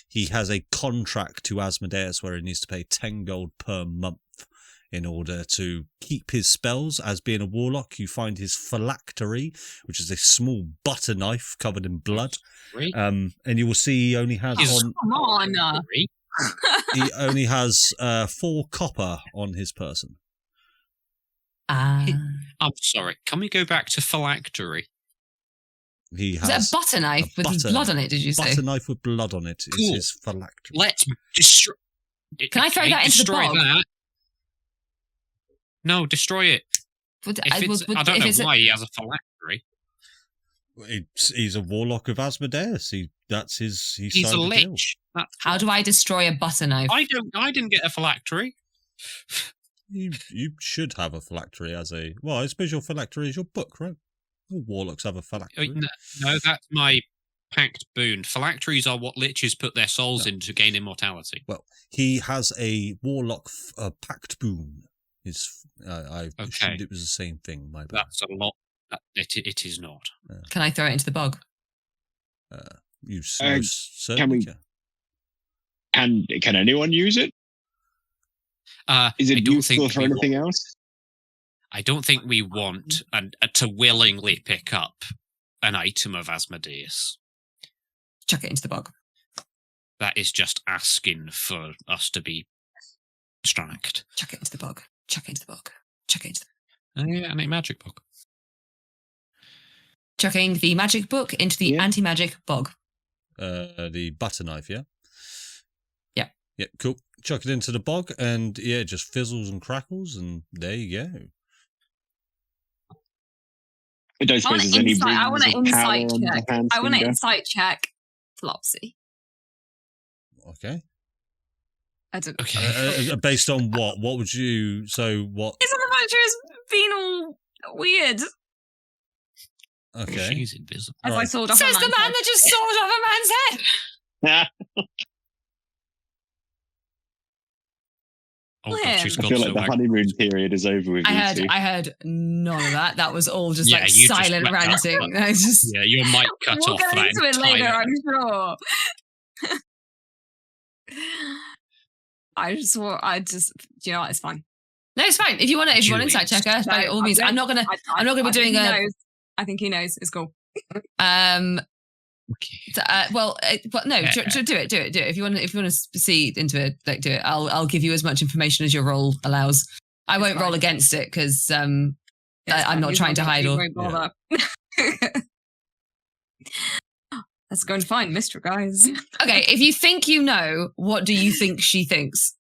he has a contract to Asmodeus where he needs to pay 10 gold per month in order to keep his spells. As being a warlock, you find his phylactery, which is a small butter knife covered in blood. And you will see he only has come on. He only has 4 copper on his person. I'm sorry. Can we go back to phylactery? He has is it a butter knife with blood on it, did you say? Butter knife with blood on it is his phylactery. Let's destroy... Can I throw that into the bog? That. No, destroy it. I don't know why he has a phylactery. He's a warlock of Asmodeus. He's a lich. How do I destroy a butter knife? I didn't get a phylactery. You should have a phylactery as a... Well, I suppose your phylactery is your book, right? All warlocks have a phylactery. No, that's my pact boon. Phylacteries are what liches put their souls in to gain immortality. Well, he has a warlock pact boon. I assumed it was the same thing. My bad. That's a lot. It is not. Can I throw it into the bog? You certainly can. Can anyone use it? Is it useful for anything else? I don't think we want to willingly pick up an item of Asmodeus. Chuck it into the bog. That is just asking for us to be distracted. Chuck it into the bog. Chuck it into the bog. Chuck it into the... Yeah, and a magic book. Chucking the magic book into the anti-magic bog. The butter knife, yeah? Yeah. Yeah, cool. Chuck it into the bog, and it just fizzles and crackles, and there you go. I don't suppose there's any I want to insight check. I want to insight check Flopsy. Okay. I don't. Okay. Based on what? What would you? So what? It's on the bunch has been all weird. Okay. She's invisible. As I sawed off. Says the man that just sawed off a man's head. Oh, God, she's I feel like the honeymoon period is over with. I heard none of that. That was all just silent ranting. Yeah, your mic cut off. We'll get into it later, I'm sure. you know what, it's fine. No, it's fine. If you want to insight checker, by all means. I'm not gonna be doing a. I think he knows. It's cool. But no, do it. If you want to see into it, do it. I'll give you as much information as your roll allows. I won't roll against it because I'm not trying to hide or. Let's go and find Mystra, guys. Okay, if you think you know, what do you think she thinks?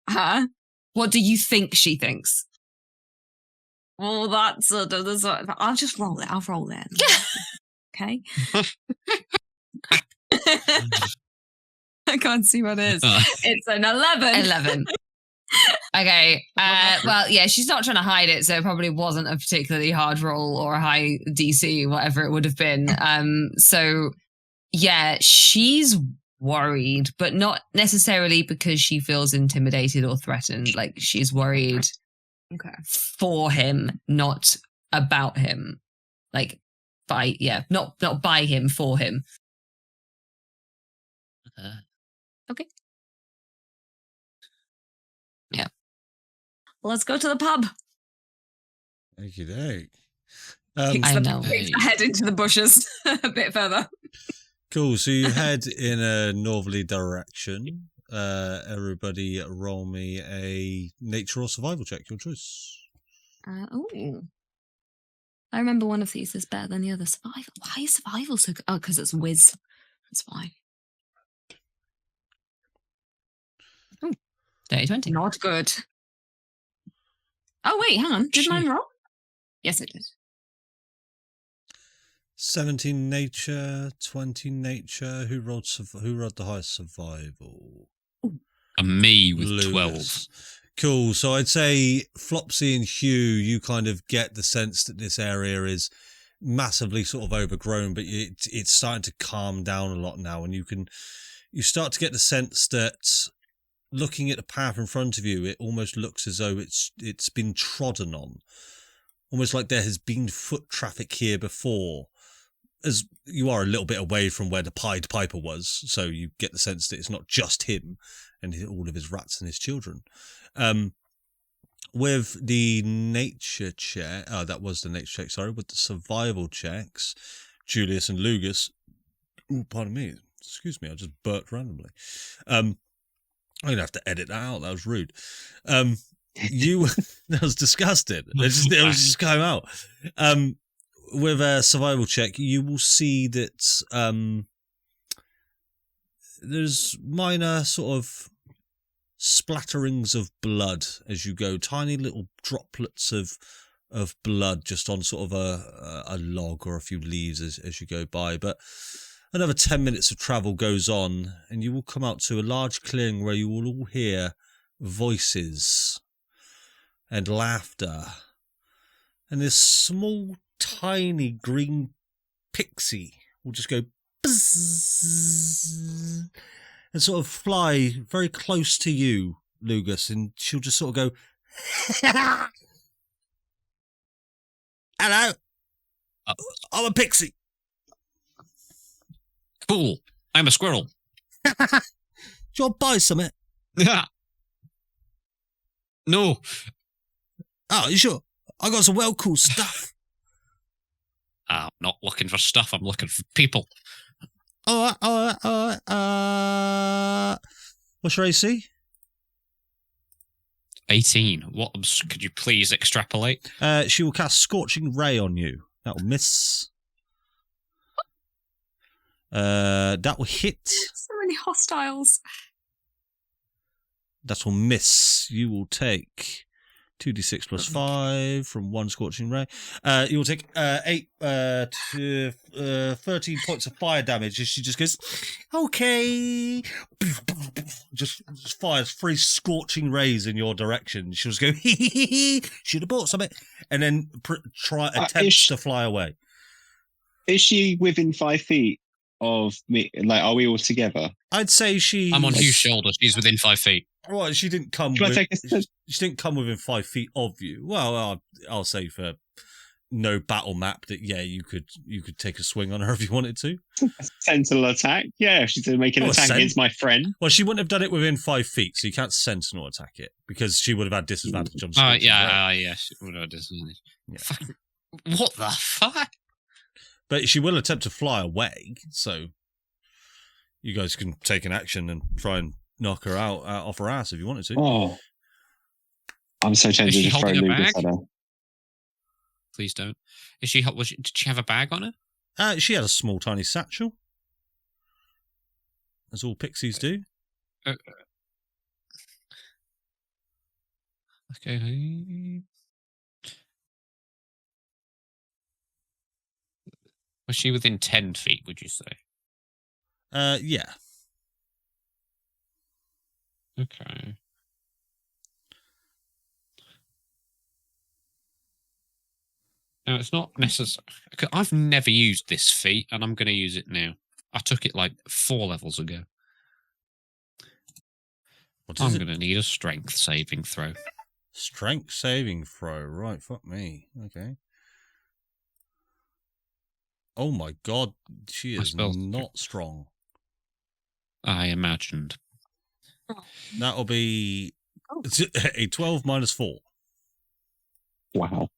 Huh? What do you think she thinks? Well, that's I'll just roll it. I'll roll it. Okay. I can't see what it is. It's an 11. 11. Okay. Well, yeah, she's not trying to hide it, so it probably wasn't a particularly hard roll or a high DC, whatever it would have been. So, yeah, she's worried, but not necessarily because she feels intimidated or threatened. Like, she's worried for him, not about him. Like, not by him, for him. Okay. Yeah. Let's go to the pub. Thank you, I know. Head into the bushes a bit further. Cool. So you head in a northerly direction. Everybody roll me a nature or survival check, your choice. I remember one of these is better than the other. Survival. Why is survival so good? Oh, because it's whiz. That's why. 30-20. Not good. Oh, wait, hang on. Did mine roll? Yes, it did. 17 nature, 20 nature. Who rolled the highest survival? And me with Lugus. 12. Cool. So I'd say Flopsy and Hugh, you kind of get the sense that this area is massively sort of overgrown, but it's starting to calm down a lot now, and you start to get the sense that looking at the path in front of you, it almost looks as though it's been trodden on, almost like there has been foot traffic here before. As you are a little bit away from where the Pied Piper was, so you get the sense that it's not just him and all of his rats and his children. With the nature check, that was the nature check, sorry, with the survival checks, Julius and Lugus, pardon me, excuse me, I just burped randomly. I'm going to have to edit that out, that was rude. That was disgusting. It was just came out. With a survival check, you will see that there's minor sort of splatterings of blood as you go, tiny little droplets of blood just on sort of a log or a few leaves as you go by. But another 10 minutes of travel goes on, and you will come out to a large clearing where you will all hear voices and laughter, and this small, tiny green pixie will just go bzzz, and sort of fly very close to you, Lugus, and she'll just sort of go, hello, I'm a pixie. Cool. I'm a squirrel. Do you want to buy something? No. Oh, you sure? I got some well cool stuff. I'm not looking for stuff. I'm looking for people. All right. What's your AC? 18. What? Could you please extrapolate? She will cast Scorching Ray on you. That will miss. That will hit. So many hostiles. That will miss. You will take 2d6 plus 5 from one Scorching Ray. You will take 8 to 13 points of fire damage as she just goes, okay. Just fires 3 Scorching Rays in your direction. She'll just go, should have bought something. And then attempts to fly away. Is she within 5 feet of me? Like, are we all together? I'd say I'm on Hugh's shoulder. She's within 5 feet. Well, she didn't come. She didn't come within 5 feet of you. Well, I'll say for no battle map that you could take a swing on her if you wanted to. Sentinel attack. Yeah, if she's going to make an attack against my friend. Well, she wouldn't have done it within 5 feet, so you can't sentinel attack it because she would have had disadvantage on. Yes, she would have disadvantage. Yeah. What the fuck? But she will attempt to fly away, so you guys can take an action and try and knock her out off her ass if you wanted to. Oh, I'm so tempted to throw Lugus at her. Please don't. Did she have a bag on her? She had a small, tiny satchel. as all pixies do. Okay. Was she within 10 feet, would you say? Yeah. Okay. Now, it's not necessary. I've never used this feat, and I'm going to use it now. I took it like 4 levels ago. I'm going to need a strength saving throw. Strength saving throw. Right, fuck me. Okay. Oh my god, she is not strong. I imagined. That'll be a 12 minus 4. Wow.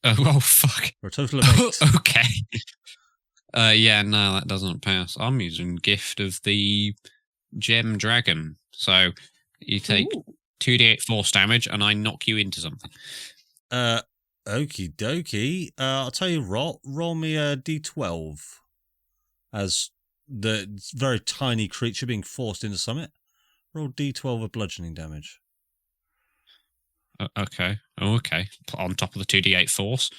Oh, fuck. For a total of 8. Okay. Yeah, no, that doesn't pass. I'm using Gift of the Gem Dragon. So you take 2d8 force damage and I knock you into something. Okie dokie. I'll tell you, roll me a d12 as the very tiny creature being forced into summit. Roll d12 of bludgeoning damage. Okay. Oh, okay. On top of the 2d8 force.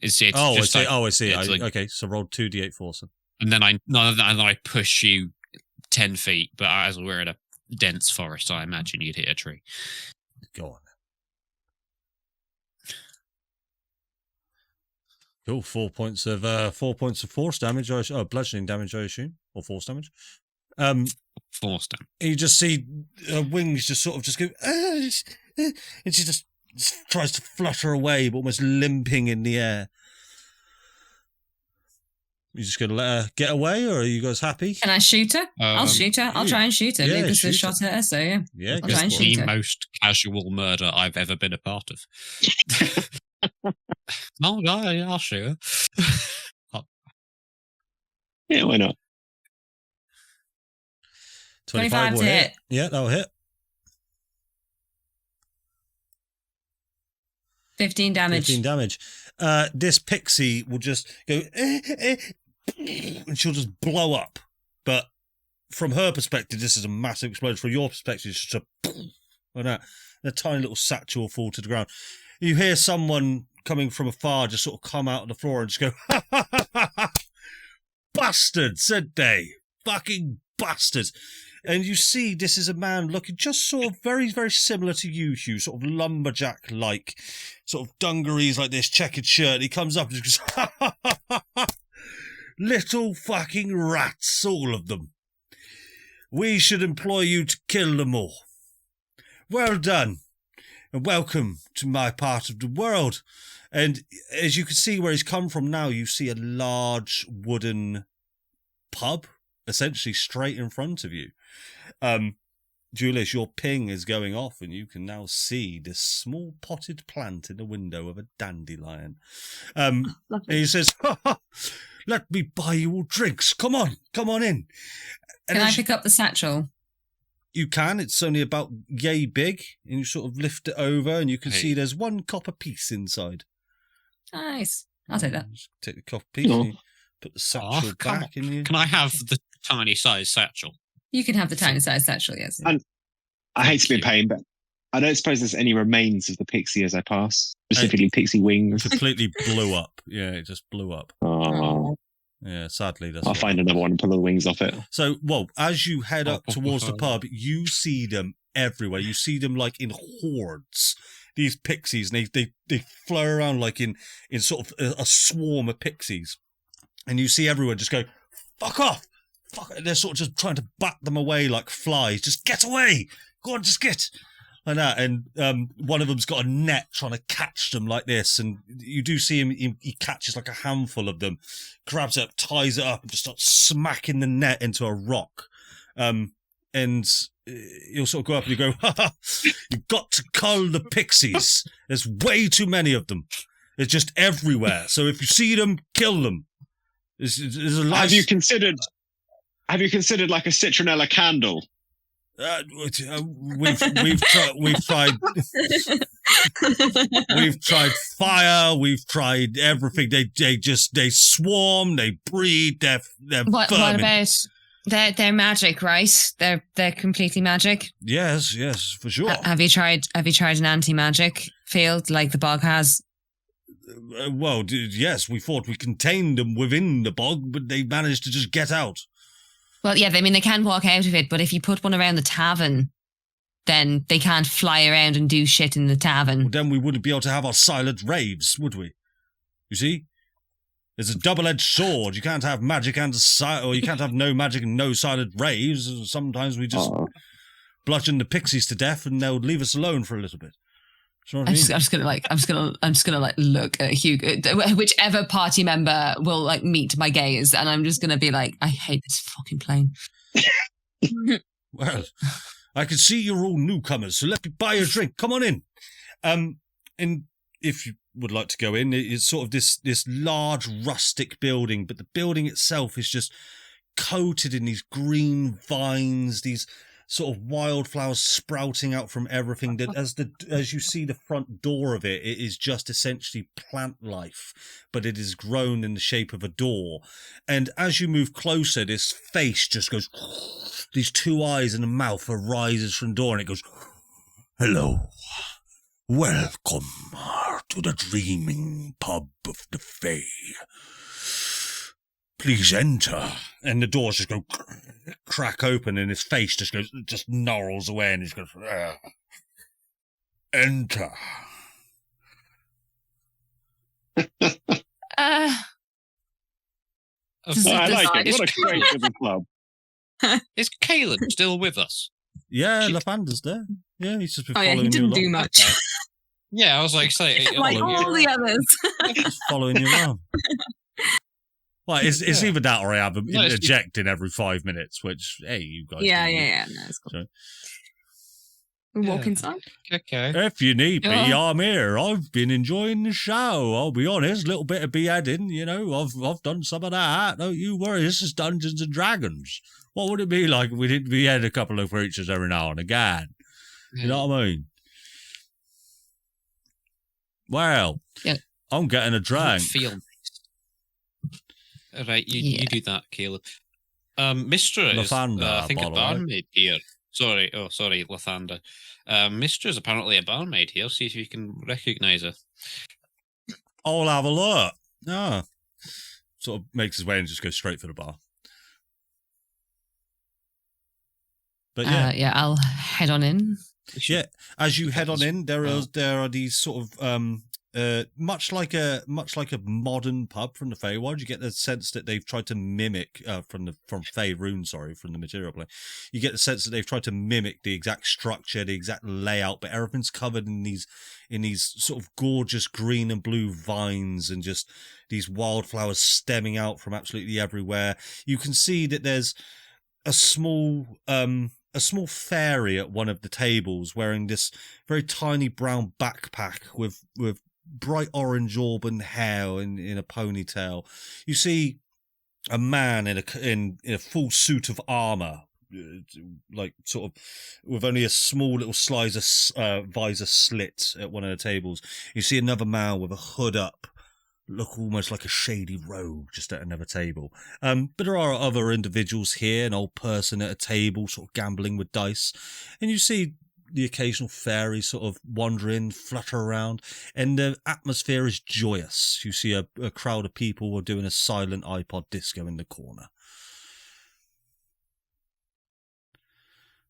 I see. Okay, so roll 2d8 force. And then I push you 10 feet, but as we're in a dense forest, I imagine you'd hit a tree. Go on. Cool. 4 points of force damage. Bludgeoning damage, I assume, or force damage. Force damage. You just see her wings just sort of just go, and she just tries to flutter away, but almost limping in the air. You just going to let her get away, or are you guys happy? Can I shoot her? I'll shoot her. I'll try and shoot her. Yeah, Lucas has shot at her, so yeah. Yeah, I'll try and shoot the her. most casual murder I've ever been a part of. No, I'll shoot her. Yeah, why not? 25 will to hit. Yeah, that'll hit. 15 damage. 15 damage. This pixie will just go, and she'll just blow up. But from her perspective, this is a massive explosion. From your perspective, it's just like that. And a tiny little satchel will fall to the ground. You hear someone coming from afar just sort of come out on the floor and just go, ha, ha, ha, ha, ha. Bastards, said they. Fucking bastards. And you see this is a man looking just sort of very, very similar to you, Hugh, sort of lumberjack-like, sort of dungarees like this, checkered shirt. He comes up and just goes, ha, ha, ha, ha, ha. Little fucking rats, all of them. We should employ you to kill them all. Well done, and welcome to my part of the world. And as you can see where he's come from now, you see a large wooden pub, essentially straight in front of you. Julius, your ping is going off, and you can now see this small potted plant in the window of a dandelion. And he says, ha, ha, let me buy you all drinks. Come on in. And Can I pick up the satchel? You can. It's only about yay big, and you sort of lift it over, and you can see there's 1 copper piece inside. Nice. I'll take that. Just take the copper piece, and you put the satchel back in you. Can I have the tiny size satchel? You can have the tiny size satchel, yes. And I hate to be a pain, but I don't suppose there's any remains of the pixie as I pass, specifically pixie wings. Completely blew up. Yeah, it just blew up. Oh. Yeah, sadly. I'll find another one and pull the wings off it. So, as you head up towards the pub, you see them everywhere. You see them like in hordes. These pixies, and they fly around like in sort of a swarm of pixies. And you see everyone just go, fuck off! Fuck! They're sort of just trying to bat them away like flies. Just get away! Go on, just get! Like that. And one of them's got a net trying to catch them like this. And you do see him, he catches like a handful of them, grabs it up, ties it up, and just starts smacking the net into a rock. And you'll sort of go up and you go, ha ha, you've got to cull the pixies. There's way too many of them. They're just everywhere. So if you see them, kill them. There's a nice... Have you considered like a citronella candle? We've tried fire. We've tried everything. They swarm. They breed. They're What vermin. about They're magic, right? They're completely magic. Yes, for sure. Have you tried an anti-magic field like the bog has? Well, yes, we thought we contained them within the bog, but they managed to just get out. Well, yeah, I mean, they can walk out of it, but if you put one around the tavern, then they can't fly around and do shit in the tavern. Well, then we wouldn't be able to have our silent raves, would we? You see? It's a double-edged sword. You can't have magic or you can't have no magic and no silent raves. Sometimes we just bludgeon the pixies to death and they'll leave us alone for a little bit. I'm just gonna look at Hugo, whichever party member will like meet my gaze, and I'm just gonna be like, I hate this fucking plane. Well, I can see you're all newcomers, so let me buy you a drink. Come on in. And if you would like to go in, it's sort of this large rustic building, but the building itself is just coated in these green vines, these sort of wildflowers sprouting out from everything. That as you see the front door of it, it is just essentially plant life, but it is grown in the shape of a door. And as you move closer, this face just goes, these two eyes and a mouth arises from the door, and it goes, "Hello, welcome to the dreaming pub of the Fey. Please enter." And the doors just go crack open, and his face just gnarls away, and he just goes, "Enter." I like it. What a great little club. Is Caleb still with us? Yeah, Lathander's there. Yeah, he's just been following you. He didn't do much. Yeah, I was like, like all the others. Just following you around. Well, it's either that or I have them interjecting every 5 minutes, which, hey, you guys. Yeah. No, it's cool. We walk inside. Okay. If you need me, I'm here. I've been enjoying the show. I'll be honest, a little bit of beheading, I've done some of that. Don't you worry, this is Dungeons and Dragons. What would it be like if we didn't behead a couple of creatures every now and again? You know what I mean? Well, I'm getting a drink. Feel nice. Right, you do that, Caleb. Mystra is, I think, a barmaid here. Sorry, Lathander. Mystra is apparently a barmaid here. See if you can recognise her. I'll have a look. Ah. Sort of makes his way and just goes straight for the bar. But yeah, I'll head on in. Yeah, as you head on in, there are these sort of much like a modern pub from the Fey Wild. You get the sense that they've tried to mimic from Faerûn, from the material plane. You get the sense that they've tried to mimic the exact structure, the exact layout, but everything's covered in these sort of gorgeous green and blue vines and just these wildflowers stemming out from absolutely everywhere. You can see that there's a small fairy at one of the tables wearing this very tiny brown backpack with bright orange auburn hair in a ponytail. You see a man in a full suit of armor, like sort of with only a small little visor slit at one of the tables. You see another man with a hood up, look almost like a shady rogue just at another table. But there are other individuals here, an old person at a table sort of gambling with dice, and you see the occasional fairy sort of wander in, flutter around, and the atmosphere is joyous. You see a crowd of people who are doing a silent iPod disco in the corner.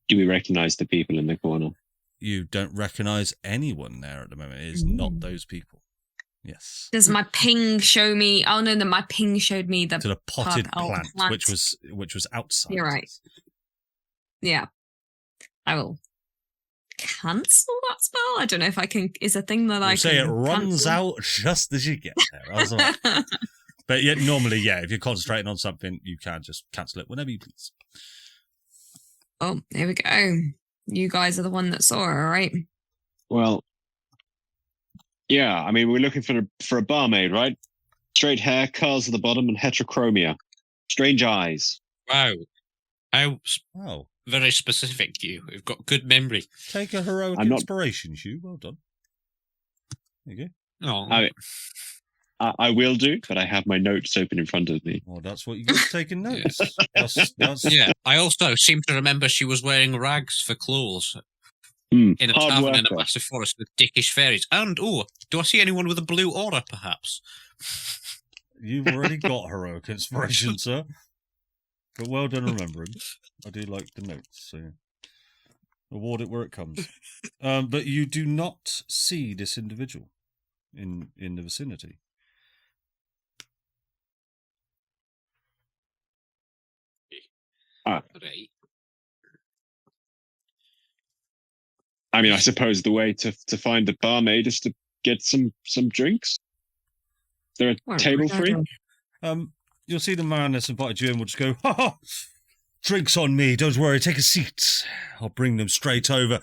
Do we recognise the people in the corner? You don't recognise anyone there at the moment. It is not those people. Yes. Does my ping show me? Oh no, my ping showed me the potted plant, which was outside. You're right. Yeah, I will cancel that spell. I don't know if I can. Is a thing that I can say it runs cancel? Out just as you get there. But yet, normally, if you're concentrating on something, you can just cancel it whenever you please. Oh, here we go. You guys are the one that saw her, right? Well. Yeah, I mean, we're looking for a barmaid, right? Straight hair, curls at the bottom, and heterochromia. Strange eyes. Wow. How very specific you. We've got good memory. Take a heroic inspiration, Hugh. Well done. There you go. Oh. I will do, but I have my notes open in front of me. Well, that's what you get for taking notes. That's... Yeah, I also seem to remember she was wearing rags for clothes In in a tavern in a massive forest with dickish fairies. And, do I see anyone with a blue aura, perhaps? You've already got heroic inspiration, sir. But well done remembering. I do like the notes, so award it where it comes. But you do not see this individual in the vicinity. Right. I mean, I suppose the way to find the barmaid is to get some drinks. Is there a table free? You'll see the man that's invited you in will just go, ha ha! Drinks on me, don't worry, take a seat. I'll bring them straight over.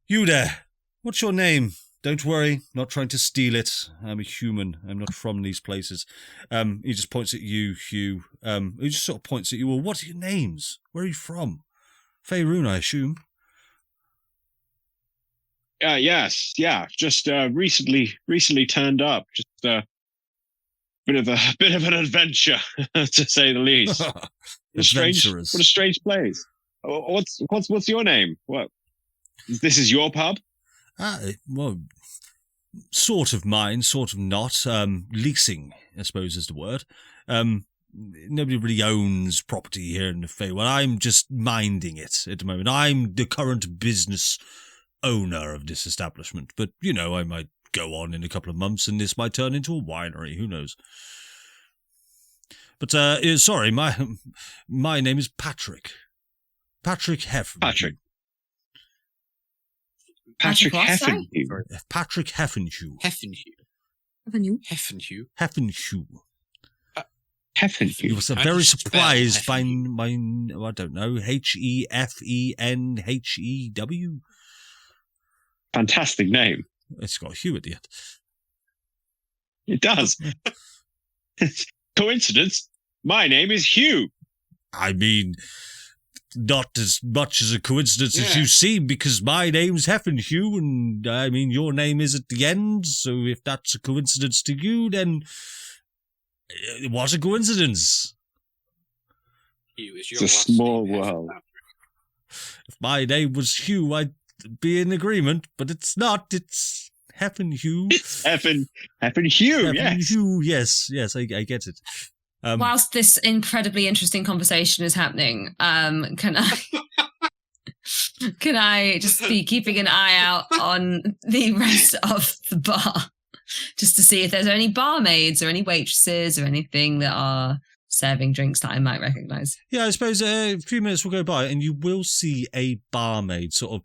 You there, what's your name? Don't worry, not trying to steal it. I'm a human, I'm not from these places. He just points at you, Hugh. He just sort of points at you, well, what are your names? Where are you from? Faerûn, I assume. Yes, yeah. Just recently turned up. Just bit of an adventure, to say the least. What a strange place. What's your name? What? This is your pub? Well, sort of mine, sort of not. Leasing, I suppose, is the word. Nobody really owns property here in the Fey Wild. I'm just minding it at the moment. I'm the current business owner of this establishment, but I might go on in a couple of months and this might turn into a winery, who knows. But sorry, my name is Patrick Heffenhugh. Patrick Heffenhugh. Patrick Heffenhugh. He was very surprised by my, I don't know, Heffenhew. Fantastic name. It's got a Hugh at the end. It does. Coincidence? My name is Hugh. I mean, not as much as a coincidence as you seem, because my name's Heffenhugh, and I mean, your name is at the end, so if that's a coincidence to you, then what a coincidence. Hugh is it's a small world. If my name was Hugh, I'd be in agreement, but it's not. It's Heffenhugh. Heffenhugh, yes. Yes, I get it. Whilst this incredibly interesting conversation is happening, can I just be keeping an eye out on the rest of the bar, just to see if there's any barmaids or any waitresses or anything that are serving drinks that I might recognise? Yeah, I suppose a few minutes will go by and you will see a barmaid sort of,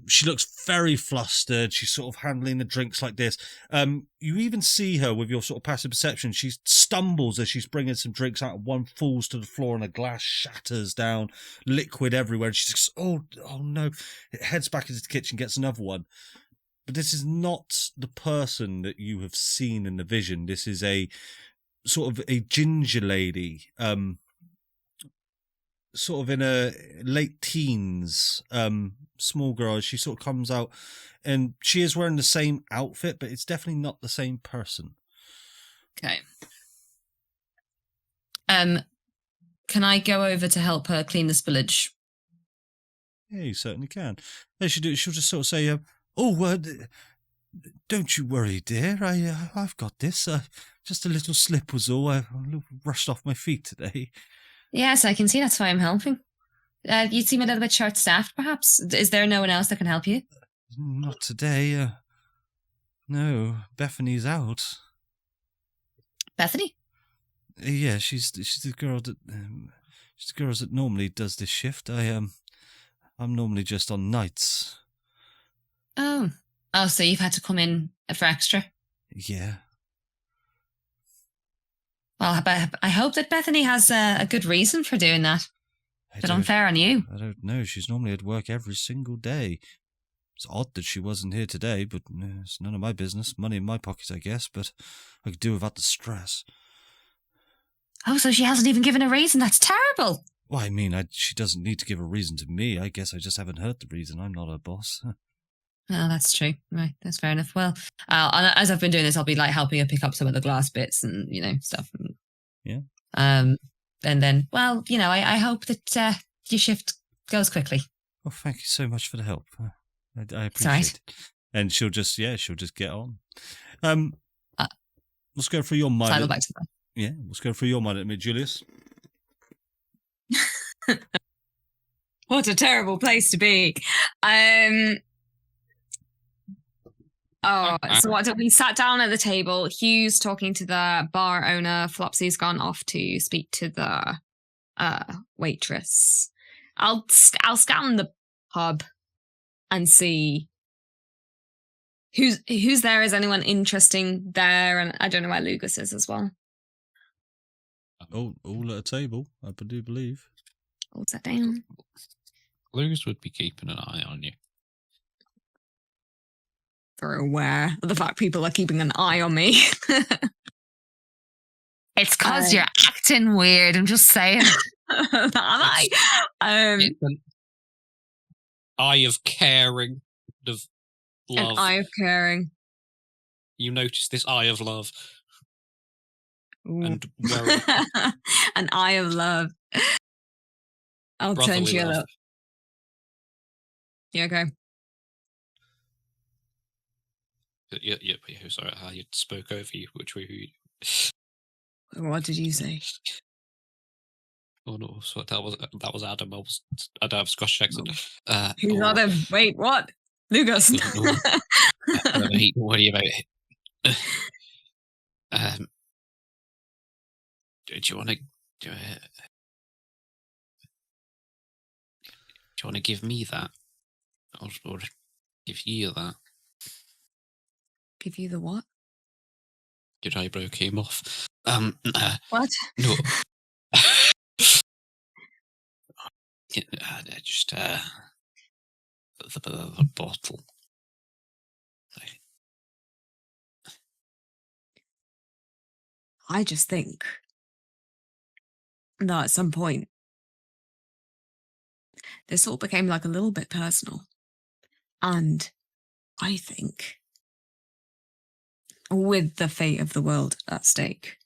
she looks very flustered. She's sort of handling the drinks like this. You even see her with your sort of passive perception. She stumbles as she's bringing some drinks out. One falls to the floor and a glass shatters down, liquid everywhere. And she's just, oh no. It heads back into the kitchen, gets another one. But this is not the person that you have seen in the vision. This is a sort of a ginger lady, sort of in her late teens, small girl. She sort of comes out and she is wearing the same outfit, but it's definitely not the same person. Okay. Can I go over to help her clean the spillage? Yeah, you certainly can. She'll just sort of say, don't you worry, dear. I've got this. Just a little slip was all. I rushed off my feet today. Yes, I can see that's why I'm helping. You seem a little bit short-staffed, perhaps. Is there no one else that can help you? Not today. No, Bethany's out. Bethany? Yeah, she's the girl that she's the girl that normally does this shift. I'm normally just on nights. Oh, so you've had to come in for extra? Yeah. Well, I hope that Bethany has a good reason for doing that. But unfair on you. I don't know. She's normally at work every single day. It's odd that she wasn't here today, but it's none of my business. Money in my pocket, I guess, but I could do without the stress. Oh, so she hasn't even given a reason? That's terrible. Well, I mean, she doesn't need to give a reason to me. I guess I just haven't heard the reason. I'm not her boss. Well, that's true. Right, that's fair enough. Well, as I've been doing this, I'll be like helping her pick up some of the glass bits and stuff. Yeah. And then, well, I hope that your shift goes quickly. Well, thank you so much for the help. I appreciate right. it. And she'll just get on. Let's go through your mind. I'll go back to that. Yeah, let's go through your mind at me, Julius. What a terrible place to be. So what did we sat down at the table? Hugh's talking to the bar owner. Flopsy's gone off to speak to the waitress. I'll scan the pub and see who's there. Is anyone interesting there? And I don't know where Lugus is as well. All at a table, I do believe. All sat down. Lugus would be keeping an eye on you. They're aware of the fact people are keeping an eye on me. It's because you're acting weird. I'm just saying. Am I? It's an eye of caring, of love. An eye of caring. You notice this eye of love. Ooh. And worry. An eye of love. I'll turn to you. Love. You okay? Yeah, sorry, I spoke over you, which we... What did you say? Oh no, so that was Adam. I don't have Scottish accent. Who's Adam? Wait, what? Lugus. Don't worry about it. Do you want to... Do you want to give me that? Or give you that? Give you the what? Your eyebrow came off. What? No. Just the bottle. I just think that at some point this all became like a little bit personal. And I think with the fate of the world at stake,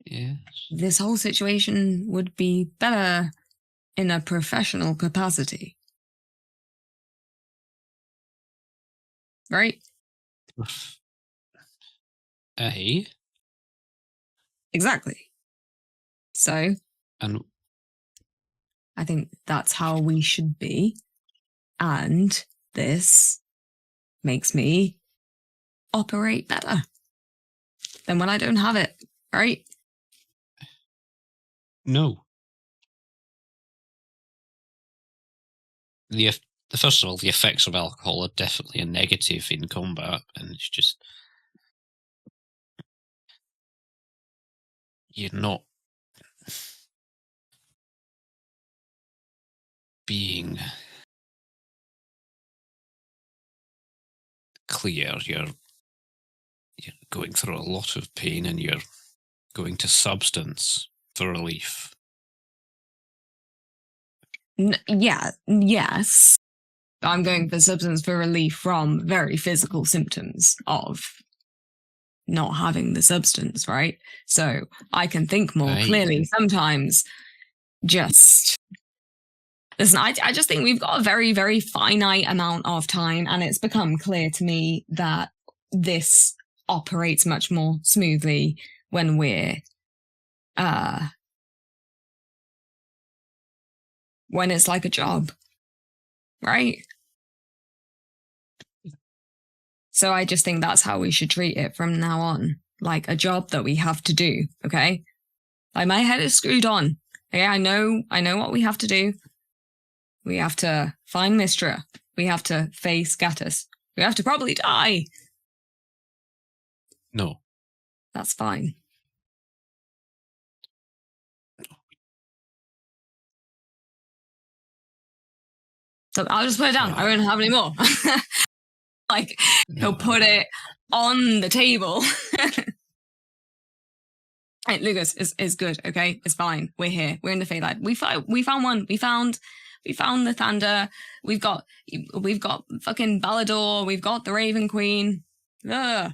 yes, this whole situation would be better in a professional capacity. Right? Exactly. So, and I think that's how we should be. And this makes me operate better than when I don't have it, right? No. First of all, the effects of alcohol are definitely a negative in combat, and it's just you're not being clear. You're going through a lot of pain, and you're going to substance for relief. Yes. I'm going for substance for relief from very physical symptoms of not having the substance, right? So I can think more clearly sometimes. Just listen, I just think we've got a very, very finite amount of time, and it's become clear to me that this operates much more smoothly when we're when it's like a job, right? So I just think that's how we should treat it from now on, like a job that we have to do, okay? Like my head is screwed on, okay? I know what we have to do. We have to find Mystra. We have to face Gatus. We have to probably die. No. That's fine. So I'll just put it down. I won't have any more. Like, he'll put it on the table. Hey, Lugus is good, okay? It's fine. We're here. We're in the Fey Wild. We found one. We found We found the Thunder. We've got fucking Baldur. We've got the Raven Queen. Ugh.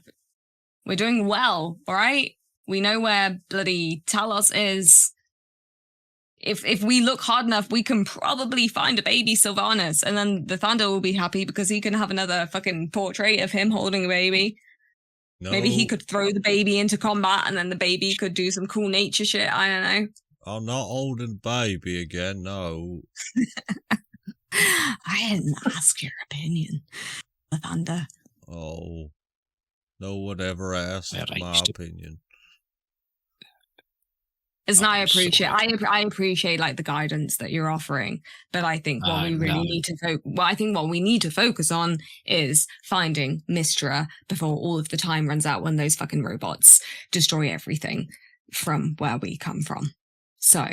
We're doing well, all right? We know where bloody Talos is. If we look hard enough, we can probably find a baby Sylvanas, and then the Thunder will be happy because he can have another fucking portrait of him holding a baby. No. Maybe he could throw the baby into combat, and then the baby could do some cool nature shit. I don't know. I'm not holding baby again, no. I didn't ask your opinion, the Thunder. Oh, no one ever asked my opinion. It's not. I appreciate like the guidance that you're offering, but I think what we really need to what we need to focus on is finding Mystra before all of the time runs out when those fucking robots destroy everything from where we come from. So,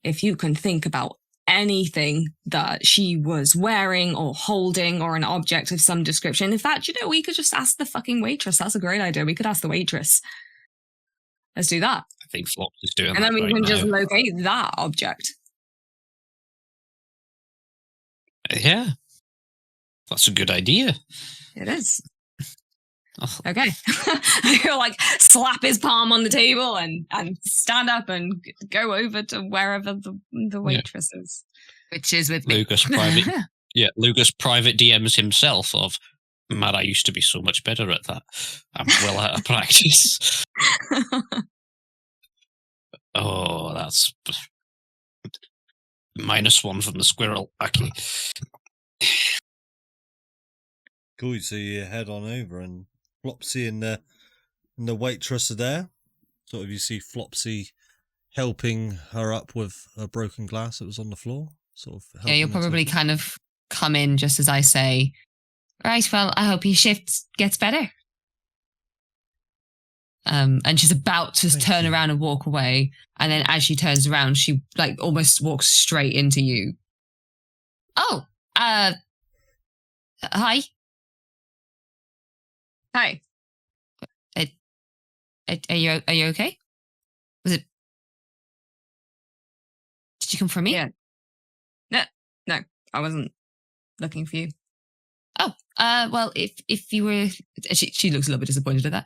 if you can think about anything that she was wearing or holding or an object of some description, in fact, we could just ask the fucking waitress. That's a great idea. We could ask the waitress. Let's do that. I think Flopsy's doing that. And then we can now. just locate that object. Yeah. That's a good idea. It is. Oh. Okay. He'll like slap his palm on the table and stand up and go over to wherever the waitress is. Which is with me. Lugus private DMs himself of, man, I used to be so much better at that. I'm well out of practice. Oh, that's -1 from the squirrel. Okay. Cool, so you head on over and Flopsy and the waitress are there. Sort of you see Flopsy helping her up with a broken glass that was on the floor. Sort of. Yeah, you'll probably kind of come in just as I say, right, well, I hope your shift gets better. And she's about to turn around and walk away. And then as she turns around, she like almost walks straight into you. Oh, hi. Hi. Are you okay? Did you come for me? Yeah. No, I wasn't looking for you. Oh, well, if you were, she looks a little bit disappointed at that.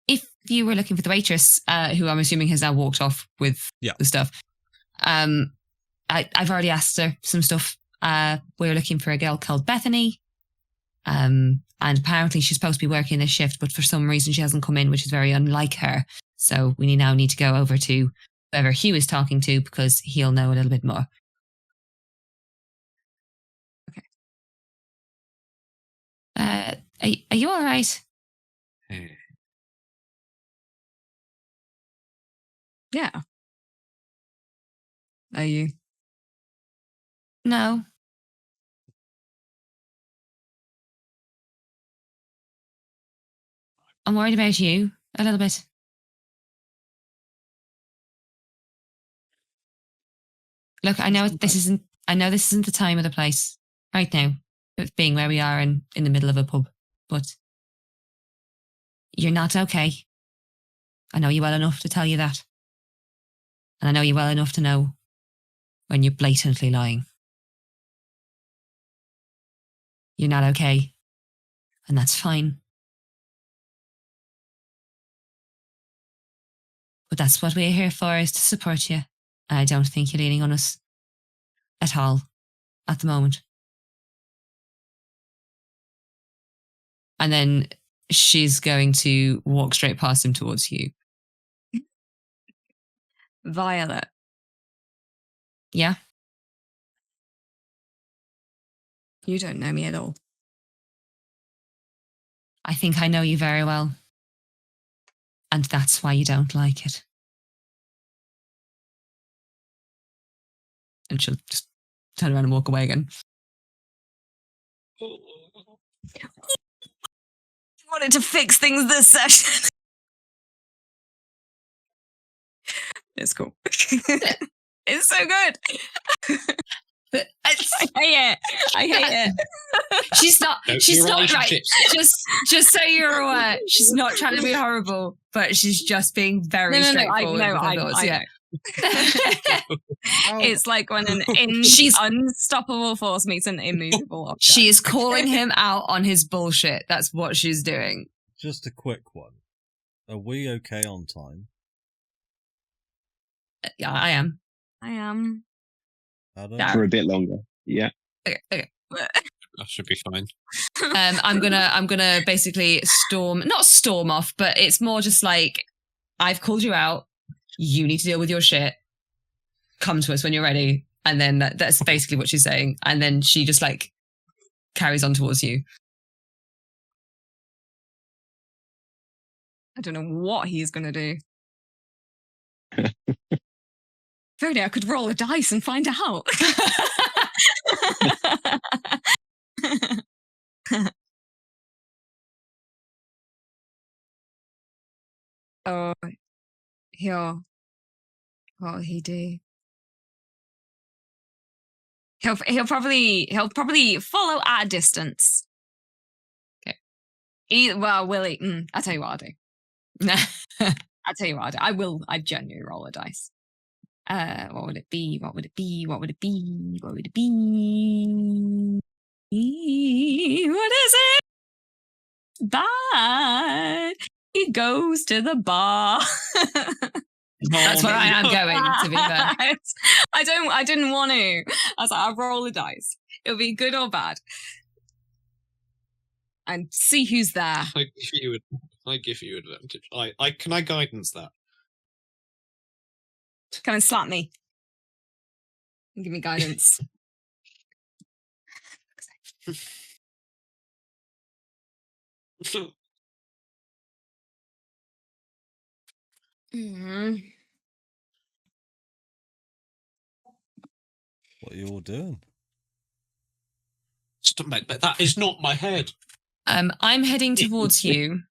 If you were looking for the waitress, who I'm assuming has now walked off with the stuff, I've already asked her some stuff. We're looking for a girl called Bethany, and apparently she's supposed to be working this shift, but for some reason she hasn't come in, which is very unlike her. So we now need to go over to whoever Hugh is talking to because he'll know a little bit more. Are you all right? Yeah. Are you? No. I'm worried about you a little bit. Look, I know this isn't the time or the place right now, being where we are in the middle of a pub, but you're not okay. I know you well enough to tell you that. And I know you well enough to know when you're blatantly lying. You're not okay. And that's fine. But that's what we're here for, is to support you. I don't think you're leaning on us at all at the moment. And then she's going to walk straight past him towards you. Violet. Yeah? You don't know me at all. I think I know you very well. And that's why you don't like it. And she'll just turn around and walk away again. I wanted to fix things this session. It's cool. It's so good. But I hate it. She's not right. Just so you're aware, she's not trying to be horrible, but she's just being very straightforward with her thoughts. Yeah. It's like when an unstoppable force meets an immovable object. She is calling him out on his bullshit. That's what she's doing. Just a quick one. Are we okay on time? Yeah, I am. Adam? For a bit longer. Yeah. Okay. That should be fine. I'm gonna basically not storm off, but it's more just like, I've called you out. You need to deal with your shit. Come to us when you're ready. And then that's basically what she's saying. And then she just like carries on towards you. I don't know what he's going to do. If only I could roll a dice and find out. Oh, what will he do? He'll probably follow at a distance. Okay. Will he? I'll tell you what I'll do. I'll tell you what I'll do. I genuinely roll a dice. What would it be? What would it be? What would it be? What would it be? What is it? Bad. He goes to the bar. That's where I am going, to be fair. I didn't want to. I was like, I'll roll a dice. It'll be good or bad. And see who's there. I give you advantage. Can I guidance that? Come and slap me. And give me guidance. What are you all doing? Stomach, but that is not my head. I'm heading towards you.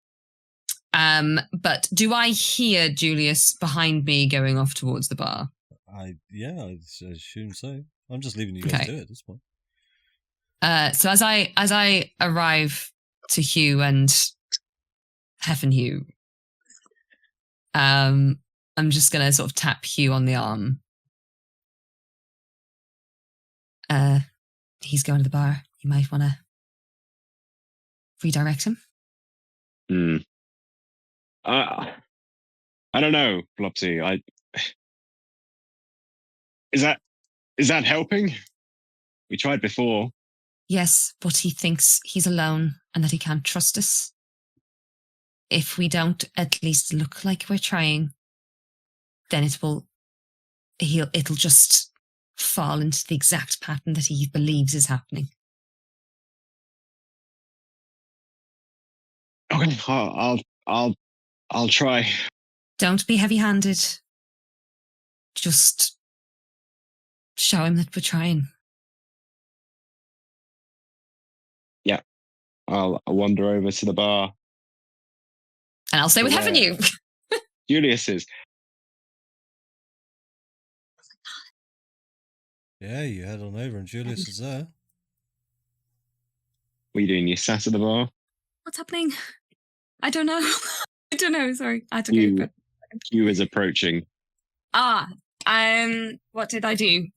But do I hear Julius behind me going off towards the bar? I assume so. I'm just leaving you guys do it at this point. So as I arrive to Hugh and Heffenhugh, I'm just gonna sort of tap Hugh on the arm. He's going to the bar. You might want to redirect him. I don't know, Flopsy. Is that helping? We tried before. Yes, but he thinks he's alone and that he can't trust us. If we don't at least look like we're trying, then it'll just fall into the exact pattern that he believes is happening. Okay, I'll try. Don't be heavy-handed. Just show him that we're trying. Yeah, I'll wander over to the bar. And I'll stay with Heffenhugh. Julius is. Yeah, you head on over and Julius is there. What are you doing? You sat at the bar? What's happening? I don't know. Sorry. I had to go. Hugh is approaching. What did I do?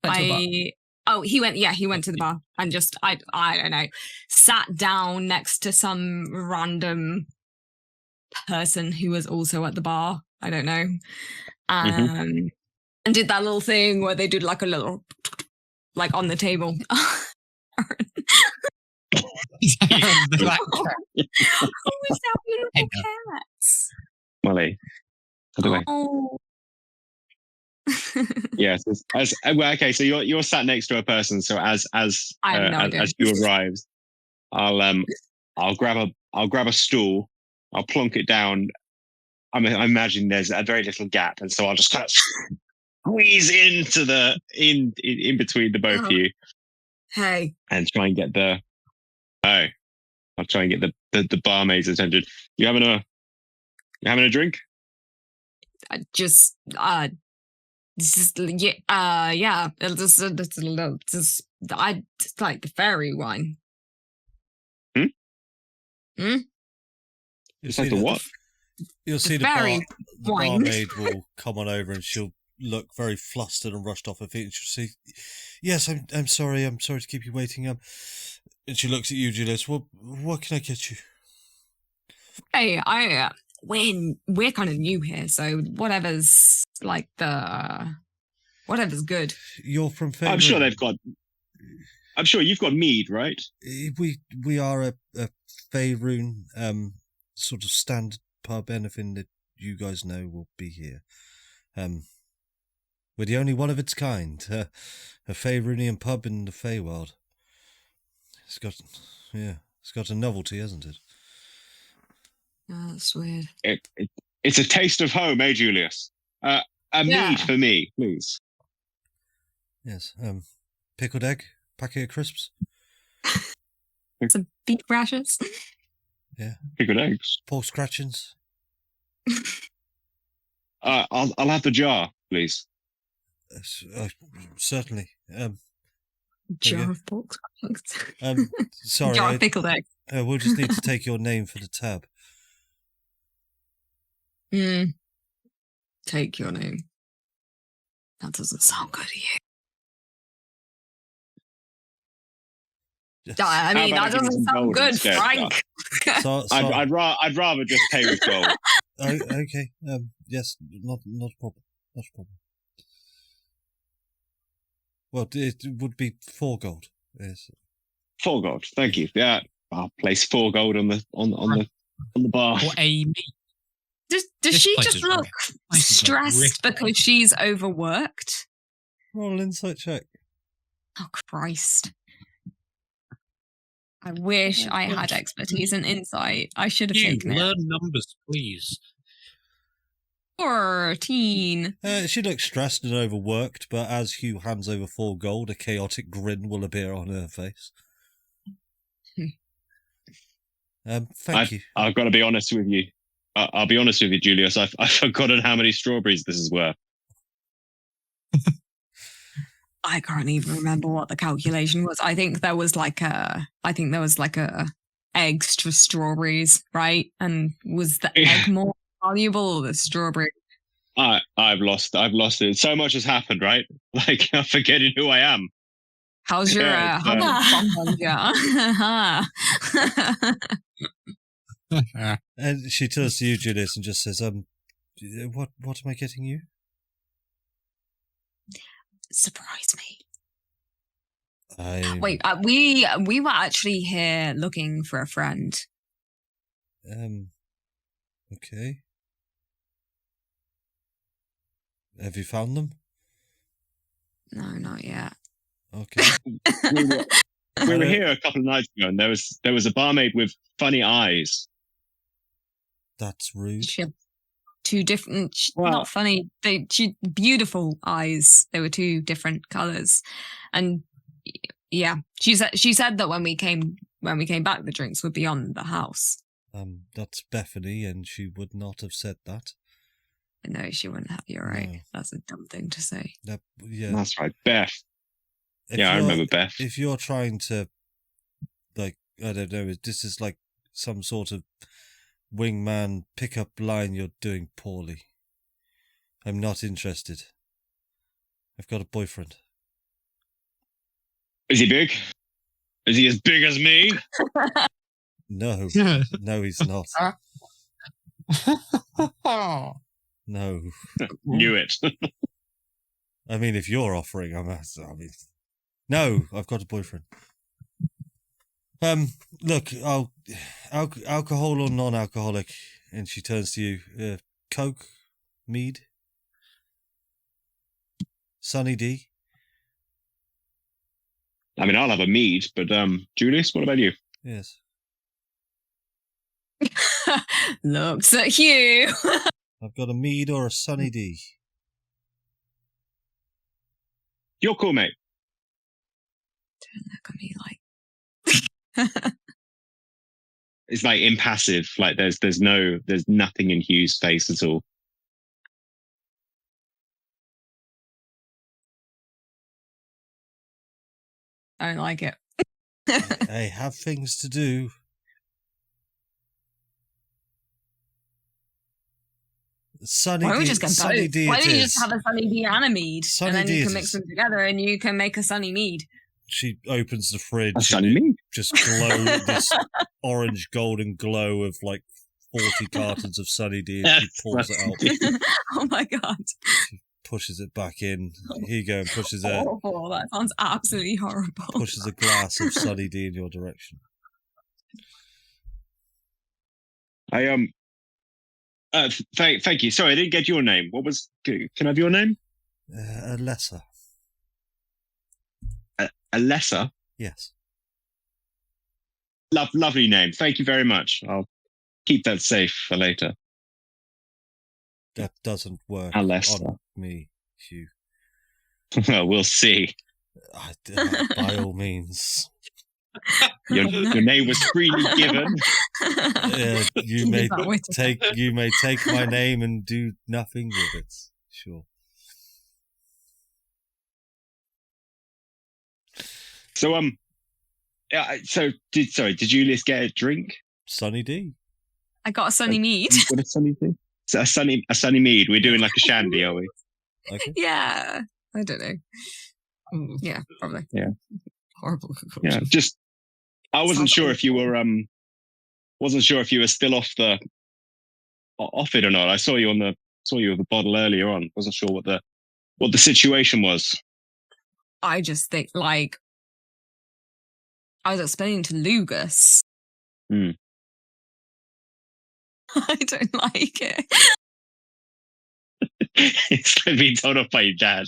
He went to the bar and just, I don't know, sat down next to some random person who was also at the bar. I don't know. And did that little thing where they did like a little, like on the table. Who is that beautiful cat? Molly. Oh. Yes. Okay. So you're sat next to a person. So as you arrives, I'll grab a stool. I'll plonk it down. I imagine there's a very little gap, and so I'll just kind of squeeze into in between the both of you. Hey. And try and get I'll try and get the barmaid's attention. You having a drink? Yeah. It's like the fairy wine. It's like the what? You'll see very the wine. barmaid will come on over and she'll look very flustered and rushed off her feet and she'll say, "Yes, I'm sorry to keep you waiting." And she looks at you, Julius. What can I get you? Hey, we're kind of new here, so whatever's good. You're from Faerûn. I'm sure you've got mead, right? We are a Faerûn sort of standard pub. Anything that you guys know will be here. We're the only one of its kind. A Faerûnian pub in the Fey Wild. It's got a novelty, hasn't it? Oh, that's weird. It's a taste of home, eh, Julius? Mead for me, please. Yes. Pickled egg, packet of crisps. Some beef rashers. Yeah. Pickled eggs. Pork scratchings. I'll have the jar, please. Certainly. Jar of pork scratchings. Sorry. Jar of pickled eggs. We'll just need to take your name for the tab. Take your name. That doesn't sound good to you. Yes. I mean, that doesn't sound good, instead, Frank. I'd rather just pay with gold. Okay. Yes. Not a problem. Not a problem. Well, it would be 4 gold. Yes. 4 gold. Thank you. Yeah, I'll place 4 gold on the bar. Or Amy. Does This she place just is look stressed ripped. because she's overworked? Roll an insight check. Oh, Christ. I wish I had expertise and insight. I should have You taken it. learn numbers, please. 14. She looks stressed and overworked, but as Hugh hands over 4 gold, a chaotic grin will appear on her face. Thank you. I've got to be honest with you. I'll be honest with you, Julius. I've forgotten how many strawberries this is worth. I can't even remember what the calculation was. I think there was like a eggs for strawberries, right? And was the egg more valuable or the strawberry? I've lost it. So much has happened, right? Like I'm forgetting who I am. How's your And she turns to you, Julius, and just says, what am I getting you? Surprise me. I Wait, we were actually here looking for a friend. Okay. Have you found them? No, not yet. Okay. We were here a couple of nights ago, and there was a barmaid with funny eyes. That's rude. She had 2 different, Well- not funny, she beautiful eyes. They were 2 different colors, and yeah, she said that when we came back, the drinks would be on the house. That's Bethany, and she would not have said that. No, she wouldn't have. You're right. No. That's a dumb thing to say. Yeah. That's right, Beth. If Yeah, I you're- remember Beth. If you're trying to, like, I don't know, this is like some sort of wingman pickup line, you're doing poorly. I'm not interested. I've got a boyfriend. Is he big? Is he as big as me? No, no, he's not. No. Knew it. I mean, if you're offering, no, I've got a boyfriend. Look, alcohol or non-alcoholic, and she turns to you. Coke, mead, Sunny D. I mean, I'll have a mead, but Julius, what about you? Yes. Looks at you. I've got a mead or a Sunny D. You're cool, mate. Don't look at me like. It's like impassive. Like there's nothing in Hugh's face at all. I don't like it. I have things to do. Sunny Why don't we D, just get Sunny both? D Why it don't you is. just have a Sunny D and a mead, Sunny and then D you it can mix is. them together, and you can make a Sunny mead. She opens the fridge. A Sunny and it mead. just this orange golden glow of like 40 cartons of Sunny D, and she pours it out. Oh my god! Pushes it back in. Here you go, and pushes Awful. That sounds absolutely horrible. pushes a glass of Sunny D in your direction. Thank you. Sorry, I didn't get your name. What was? Can I have your name? Alessa. Alessa. Yes. Lovely name. Thank you very much. I'll keep that safe for later. That doesn't work Alessa. on me, Hugh. Well, we'll see. By all means. Your name was freely given. You may take my name and do nothing with it. Sure. So did Julius get a drink? Sunny D. I got a Sunny mead. What a Sunny D? So a sunny mead. We're doing like a shandy, are we? Okay. Yeah, I don't know. Yeah, probably. Yeah. Horrible concoction. Yeah, just I wasn't sure if you were still off it or not. I saw you with the bottle earlier on. Wasn't sure what the situation was. I just think, like, I was explaining to Lugus. Mm. I don't like it. It's like being told off by your dad.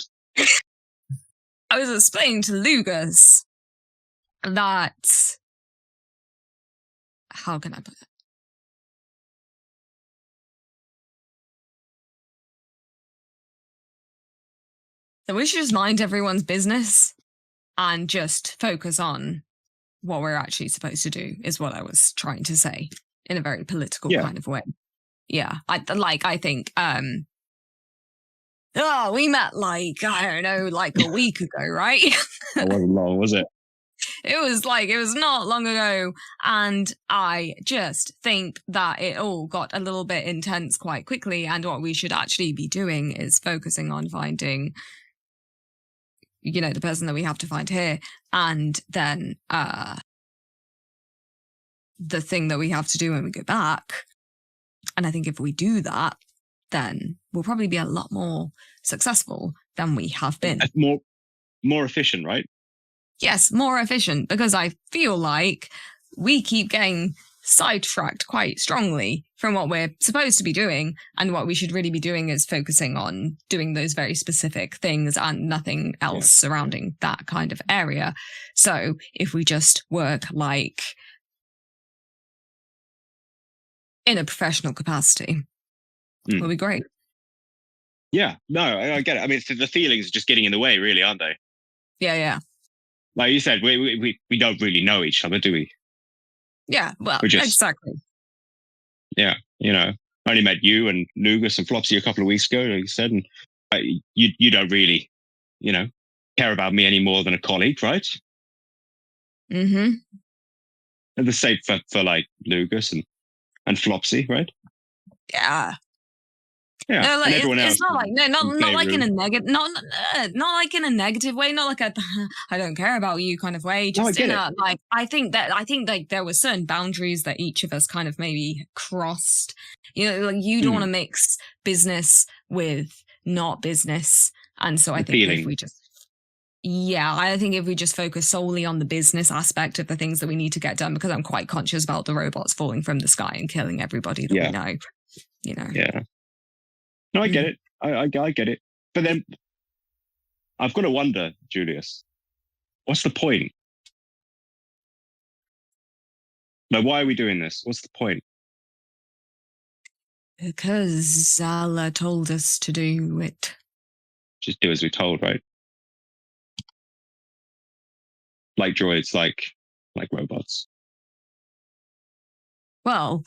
I was explaining to Lugus that, how can I put it? That we should just mind everyone's business and just focus on what we're actually supposed to do, is what I was trying to say in a very political kind of way. Yeah. I think, we met like, I don't know, like a week ago, right? That wasn't long, was it? It was not long ago. And I just think that it all got a little bit intense quite quickly. And what we should actually be doing is focusing on finding, the person that we have to find here. And then the thing that we have to do when we go back. And I think if we do that, then we'll probably be a lot more successful than we have been. More efficient, right? Yes, more efficient, because I feel like we keep getting sidetracked quite strongly from what we're supposed to be doing, and what we should really be doing is focusing on doing those very specific things and nothing else surrounding that kind of area. So if we just work like in a professional capacity, will be great. Yeah, no, I get it. I mean, the feelings are just getting in the way, really, aren't they? Yeah. Like you said, we don't really know each other, do we? Yeah, well, exactly. Yeah, I only met you and Lugus and Flopsy a couple of weeks ago, like you said, and you don't really, care about me any more than a colleague, right? Mm-hmm. And the same for like Lugus and Flopsy, right? Yeah. Yeah, no, like, and everyone else. It's not like not like in a negative, not like in a negative way, not like a I don't care about you kind of way. Just in a like I think like there were certain boundaries that each of us kind of maybe crossed. Like you don't want to mix business with not business, and so I think if we just I think if we just focus solely on the business aspect of the things that we need to get done, because I'm quite conscious about the robots falling from the sky and killing everybody that we know. Yeah. No, I get it. I get it. But then I've got to wonder, Julius, what's the point? Like, why are we doing this? What's the point? Because Zala told us to do it. Just do as we're told, right? Like droids, like robots. Well,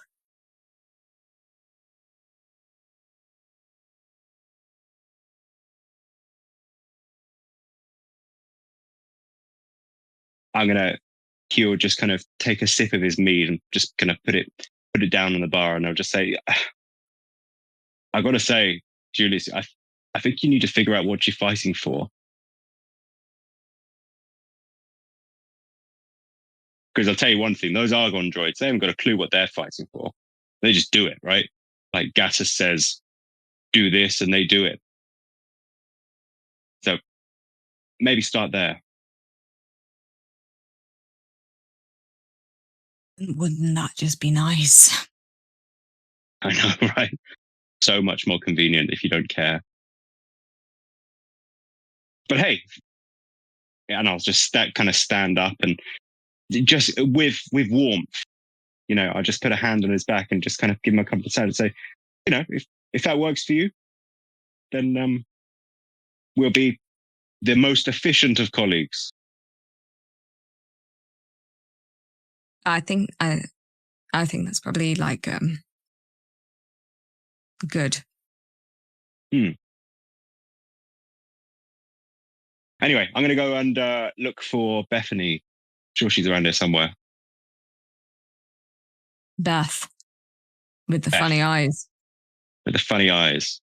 I'm gonna Hugh just kind of take a sip of his mead and just kind of put it down on the bar, and I'll just say, I got to say, Julius, I think you need to figure out what you're fighting for. Because I'll tell you one thing, those Argon droids, they haven't got a clue what they're fighting for. They just do it, right? Like Gatus says, do this, and they do it. So maybe start there. Wouldn't that just be nice? I know, right? So much more convenient if you don't care. But hey, and I'll just kind of stand up and just with warmth, I'll just put a hand on his back and just kind of give him a couple of hands and say, if that works for you, then we'll be the most efficient of colleagues. I think that's probably like good. Anyway, I'm going to go and look for Bethany. I'm sure she's around here somewhere. Beth with the funny eyes. With the funny eyes.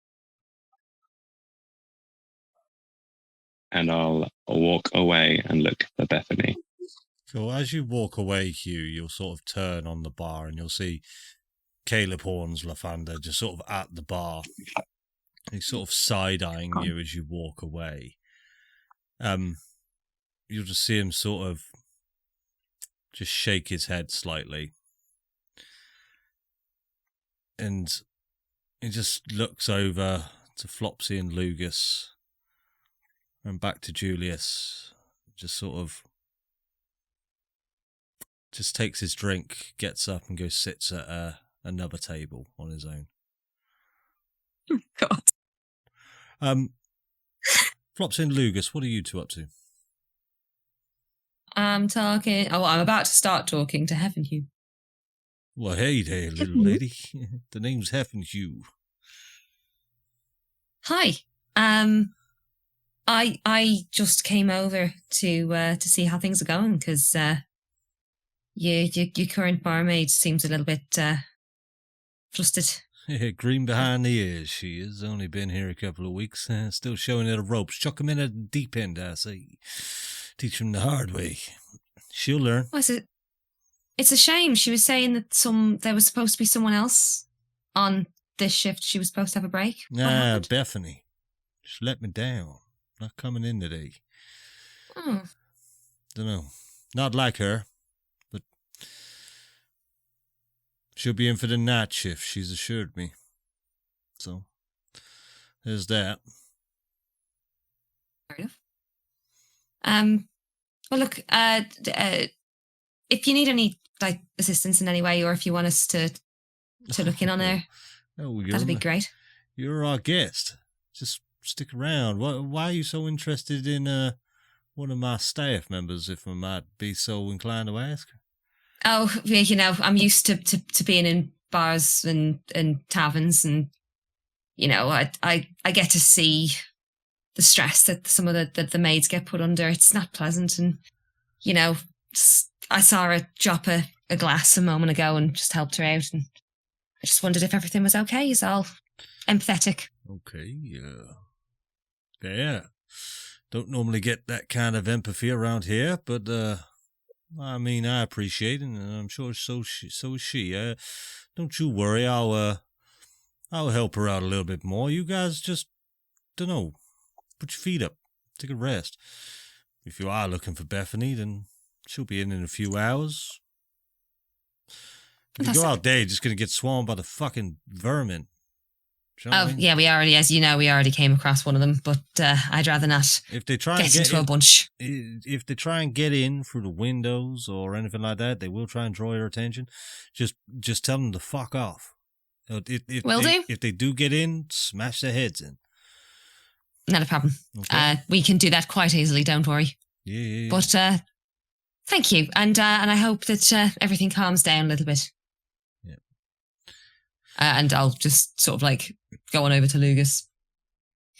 And I'll walk away and look for Bethany. So as you walk away, Hugh, you'll sort of turn on the bar and you'll see Caleb Horns Lathander just sort of at the bar. He's sort of side-eyeing you as you walk away. You'll just see him sort of just shake his head slightly. And he just looks over to Flopsy and Lugus and back to Julius. Just sort of just takes his drink, gets up and goes sits at another table on his own. God. Flopsy and Lugus, what are you two up to? I'm about to start talking to Heaven Hugh. Well, hey there, little lady. The name's Heaven Hugh. Hi. I just came over to see how things are going because your current barmaid seems a little bit flustered. Yeah, green behind the ears, she is. Only been here a couple of weeks. Still showing her the ropes. Chuck him in at the deep end, I say. Teach him the hard way. She'll learn. It's a shame. She was saying that there was supposed to be someone else on this shift. She was supposed to have a break. Nah, Bethany. Just let me down. Not coming in today. Oh. Dunno. Not like her, but she'll be in for the night shift, she's assured me. So, there's that. Fair enough. Well, look, if you need any assistance in any way, or if you want us to look in on her, that'd be great. You're our guest. Just stick around. Why are you so interested in one of my staff members, if I might be so inclined to ask? Oh, I'm used to being in bars and taverns, and I get to see the stress that some of the maids get put under. It's not pleasant, and I saw her drop a glass a moment ago and just helped her out, and I just wondered if everything was okay. Is all empathetic. Okay, yeah. Don't normally get that kind of empathy around here, but I appreciate it, and I'm sure so is she. Don't you worry, I'll help her out a little bit more. You guys just put your feet up, take a rest. If you are looking for Bethany, then she'll be in a few hours. If you go out there, you're just going to get swarmed by the fucking vermin. Yeah, we already came across one of them, but I'd rather not if they try get into a bunch. If they try and get in through the windows or anything like that, they will try and draw your attention. Just tell them to fuck off. If they do get in, smash their heads in. Not a problem. Okay. We can do that quite easily, don't worry. Yeah. But thank you, and I hope that everything calms down a little bit. Yeah. And I'll just sort of go on over to Lugus.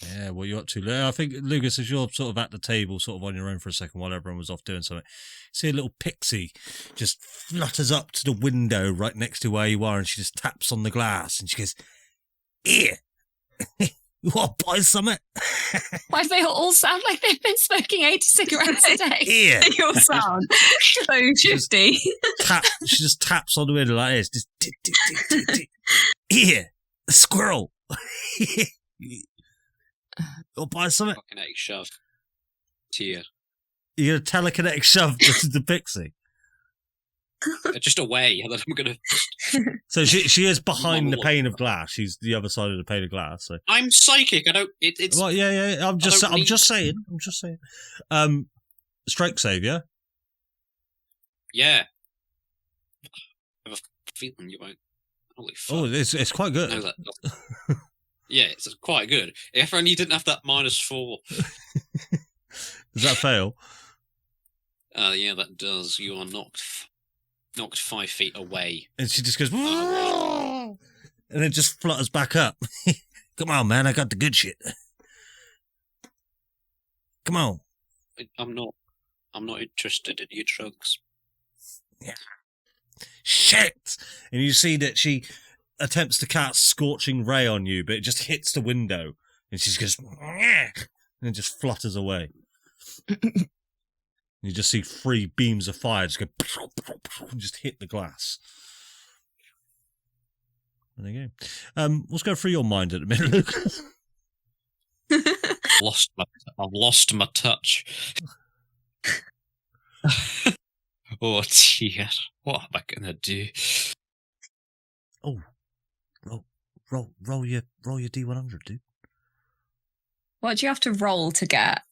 Yeah, what are you up to? I think, Lugus, as you're sort of at the table, sort of on your own for a second while everyone was off doing something, see a little pixie just flutters up to the window right next to where you are, and she just taps on the glass, and she goes, "Here, You want to buy something? Why do they all sound like they've been smoking 80 cigarettes a day? Here. They all sound so shifty. She just taps on the window like this. Just tick, tick, tick, tick, tick. Here, a squirrel. You want to buy something? Fucking shove. Tear. You're going to telekinetic shove the pixie. Just away, and then I'm gonna. So she is behind the pane of glass. She's the other side of the pane of glass. So. I'm psychic. I don't. It's. Well, yeah. I'm just saying. Strength save, yeah. Yeah. I have a feeling you won't. Holy fuck! Oh, it's quite good. No, yeah, it's quite good. If only you didn't have that -4. Does that fail? Yeah, that does. You are knocked 5 feet away. And she just goes, and then just flutters back up. Come on, man, I got the good shit. Come on. I'm not interested in your drugs. Yeah. Shit! And you see that she attempts to cast Scorching Ray on you, but it just hits the window. And she just goes, and then just flutters away. You just see 3 beams of fire just go and just hit the glass. There you go. Let's go through your mind at a minute, Lucas. I've lost my touch. Oh dear, what am I gonna do? Oh, roll your D100, dude. What do you have to roll to get?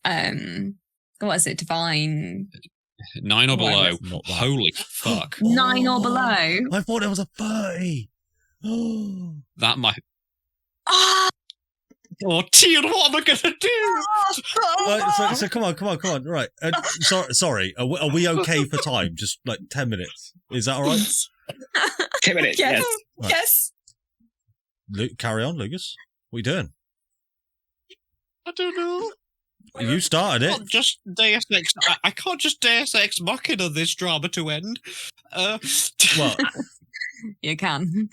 What is it? Divine 9 or below. Not that. Holy fuck! 9 or below. I thought it was a 30. That might. Ah! Oh, Tian, what am I gonna do? Right, so come on. Right. Sorry. Are we okay for time? Just like 10 minutes. Is that all right? 10 minutes. Yes. Right. Yes. Carry on, Lucas. What are you doing? I don't know. You started I it. can't just Deus Ex. I can't just Deus Ex Machina this drama to end. Well, You can.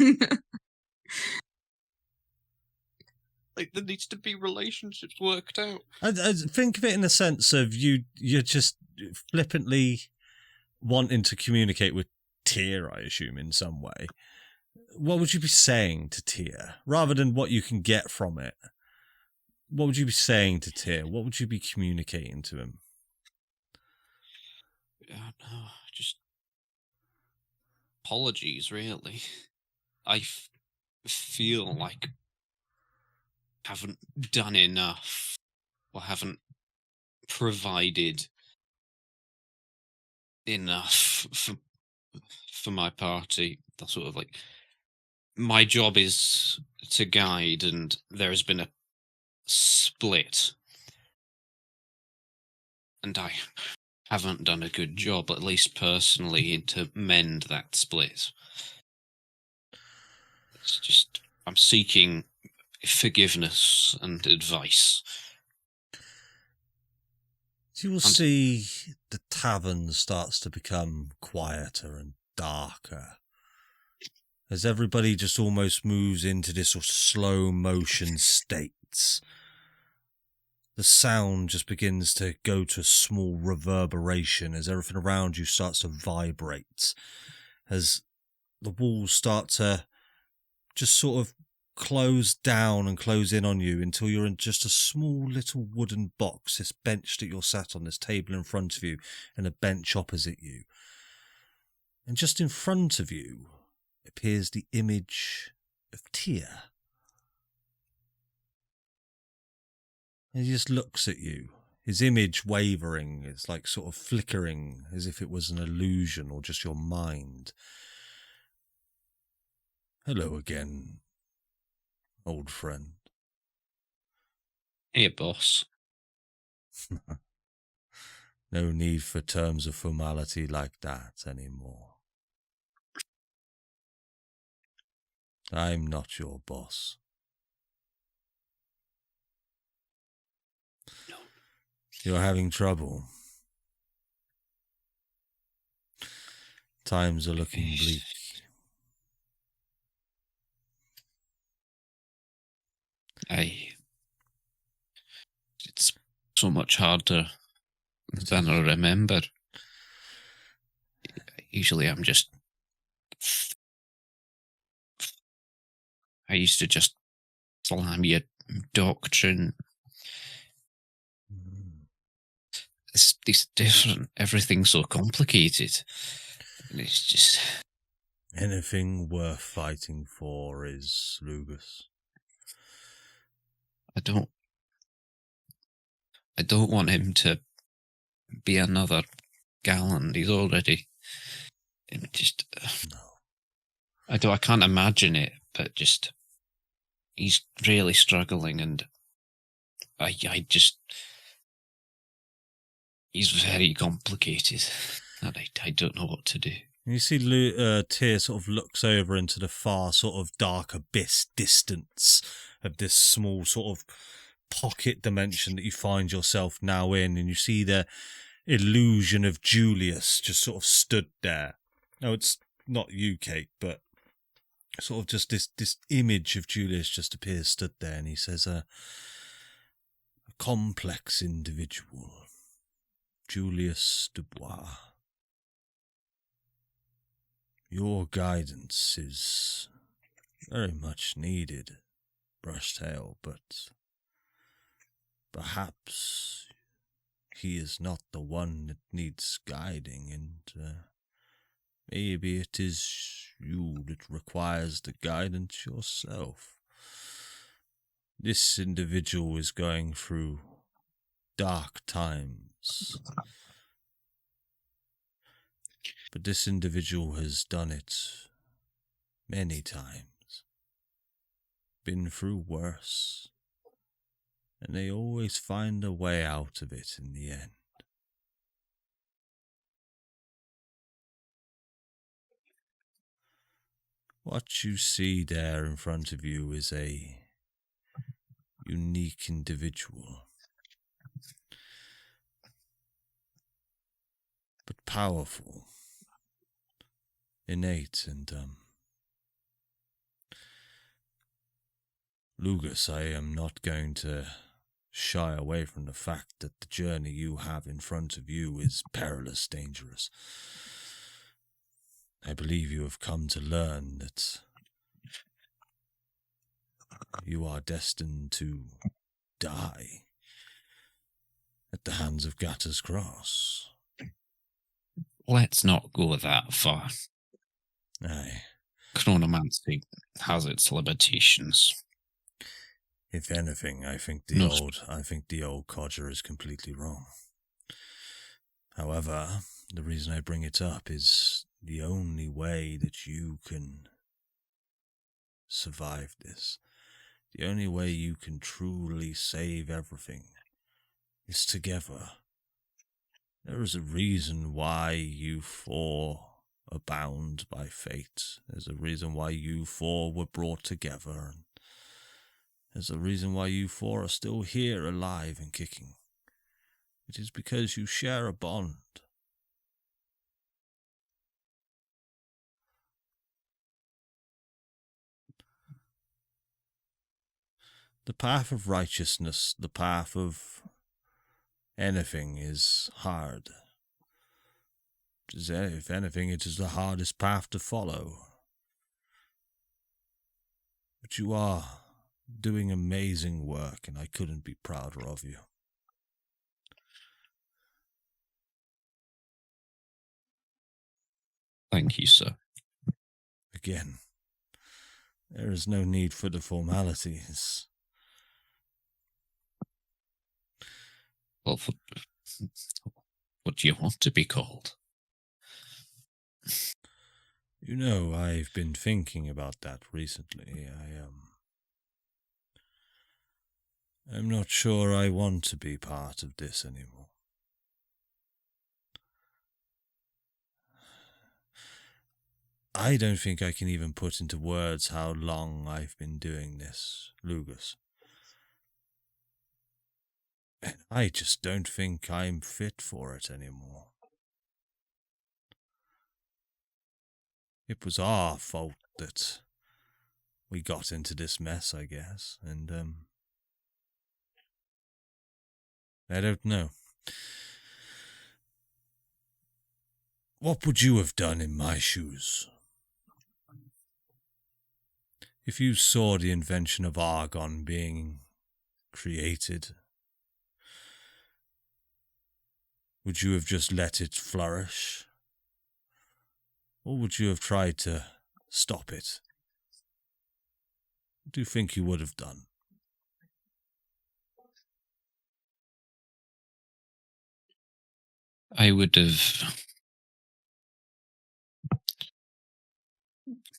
like there needs to be relationships worked out. I think of it in the sense of you're just flippantly wanting to communicate with Tyr, I assume, in some way. What would you be saying to Tyr, rather than what you can get from it? What would you be saying to Tyr? What would you be communicating to him? No, just apologies, really. I feel like I haven't done enough, or haven't provided enough for my party. That's sort of like my job is to guide, and there has been a split, and I haven't done a good job, at least personally, to mend that split. It's just I'm seeking forgiveness and advice. You will see the tavern starts to become quieter and darker as everybody just almost moves into this sort of slow motion state. The sound just begins to go to a small reverberation as everything around you starts to vibrate, as the walls start to just sort of close down and close in on you until you're in just a small little wooden box, this bench that you're sat on, this table in front of you, and a bench opposite you. And just in front of you appears the image of Tyr. And he just looks at you, his image wavering, it's like sort of flickering as if it was an illusion or just your mind. Hello again, old friend. Hey, boss. No need for terms of formality like that anymore. I'm not your boss. No. You're having trouble. Times are looking bleak. It's so much harder than I remember. Usually I used to just slam your doctrine. It's different. Everything's so complicated. And it's just... Anything worth fighting for is Lugus. I don't want him to be another Galland. He's already... Just... No. I can't imagine it, but just... He's really struggling, and I just... He's very complicated, and I don't know what to do. You see Tyr sort of looks over into the far sort of dark abyss distance of this small sort of pocket dimension that you find yourself now in, and you see the illusion of Julius just sort of stood there. No, it's not you, Kate, but sort of just this image of Julius just appears stood there, and he says, a complex individual, Julius Dubois. Your guidance is very much needed, Brushtail, but perhaps he is not the one that needs guiding, and maybe it is you that requires the guidance yourself. This individual is going through dark times. But this individual has done it many times, been through worse, and they always find a way out of it in the end. What you see there in front of you is a unique individual, but powerful. Innate, and Lugus, I am not going to shy away from the fact that the journey you have in front of you is perilous, dangerous. I believe you have come to learn that you are destined to die at the hands of Gatter's Cross. Let's not go that far. Aye. Chronomancy has its limitations. If anything, I think the old codger is completely wrong. However, the reason I bring it up is the only way that you can survive this, the only way you can truly save everything, is together. There is a reason why you four are bound by fate. There's a reason why you four were brought together. And there's a reason why you four are still here, alive and kicking. It is because you share a bond. The path of righteousness, the path of anything is hard. If anything, it is the hardest path to follow. But you are doing amazing work, and I couldn't be prouder of you. Thank you, sir. Again, there is no need for the formalities. Well, what do you want to be called? You know, I've been thinking about that recently. I'm not sure I want to be part of this anymore. I don't think I can even put into words how long I've been doing this, Lugus. And I just don't think I'm fit for it anymore. It was our fault that we got into this mess, I guess, and I don't know. What would you have done in my shoes? If you saw the invention of Argon being created, would you have just let it flourish? Or would you have tried to stop it? What do you think you would have done? I would have...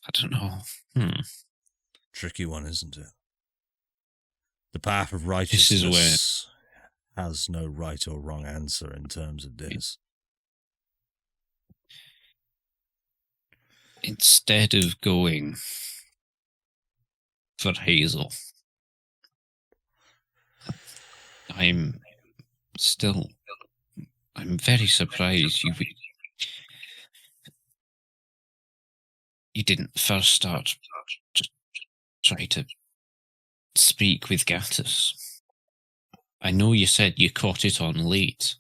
I don't know. Tricky one, isn't it? The path of This righteousness is where... has no right or wrong answer in terms of this. Instead of going for Hazel, I'm very surprised you didn't first start to try to speak with Gattus. I know you said you caught it on late.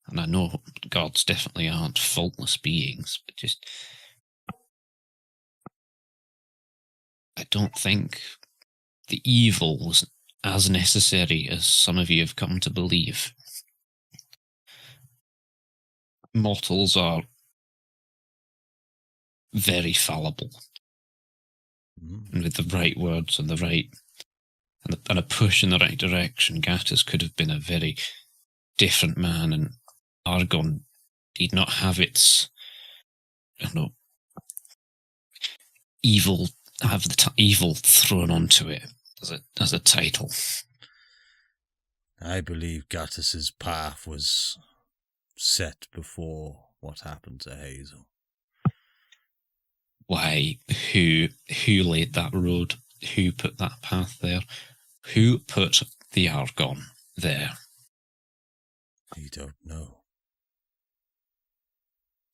And I know gods definitely aren't faultless beings, but just... I don't think the evil was as necessary as some of you have come to believe. Mortals are very fallible. And with the right words and and a push in the right direction, Gattus could have been a very different man, and Argon did not have its, evil thrown onto it as a title. I believe Gattus's path was set before what happened to Hazel. Why? Who laid that road? Who put that path there? Who put the Argon there? You don't know.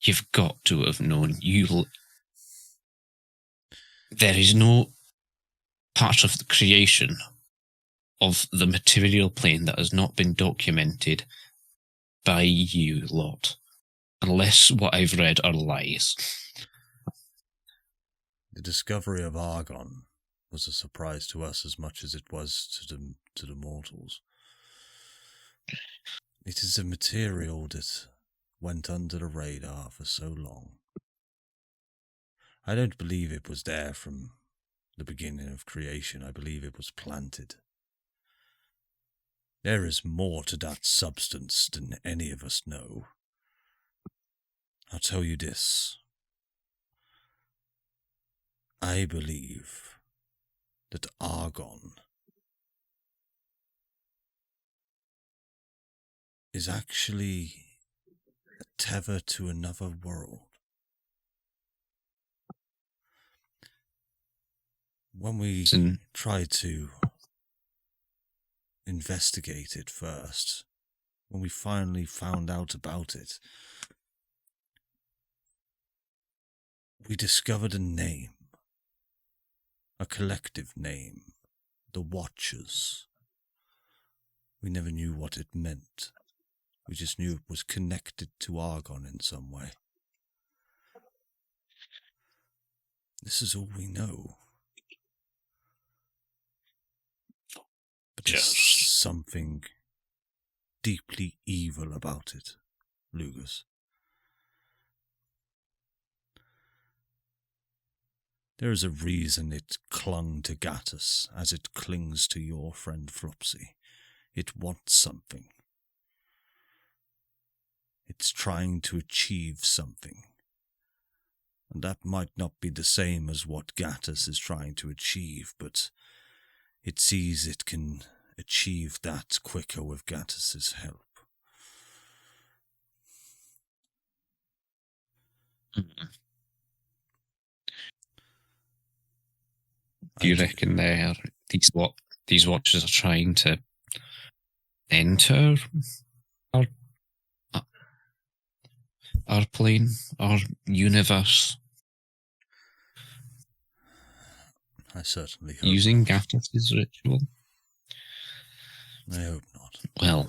You've got to have known. There is no part of the creation of the material plane that has not been documented by you lot. Unless what I've read are lies. The discovery of Argon was a surprise to us as much as it was to the mortals. It is a material that went under the radar for so long. I don't believe it was there from the beginning of creation. I believe it was planted. There is more to that substance than any of us know. I'll tell you this. I believe that Argon is actually a tether to another world. When we tried to investigate it first, when we finally found out about it, we discovered a name, a collective name, the Watchers. We never knew what it meant. We just knew it was connected to Argon in some way. This is all we know. But there's something deeply evil about it, Lugus. There is a reason it clung to Gattus as it clings to your friend Flopsy. It wants something. It's trying to achieve something. And that might not be the same as what Gattus is trying to achieve, but it sees it can achieve that quicker with Gattus's help. Do you reckon these watchers are trying to enter our plane, our universe? I certainly hope Using not. Gaffney's ritual? I hope not. Well,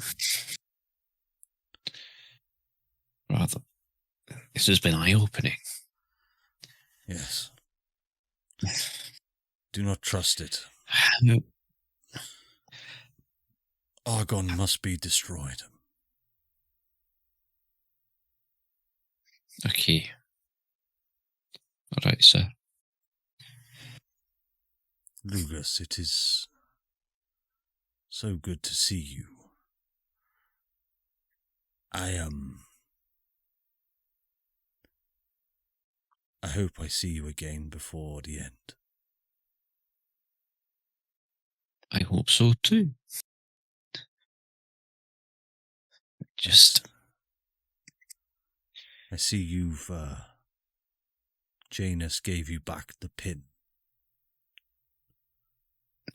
rather, this has been eye-opening. Yes. Do not trust it. No. Argon must be destroyed. Okay. All right, sir. Lugus, it is so good to see you. I hope I see you again before the end. I hope so too. Just... I see you've, Janus gave you back the pin.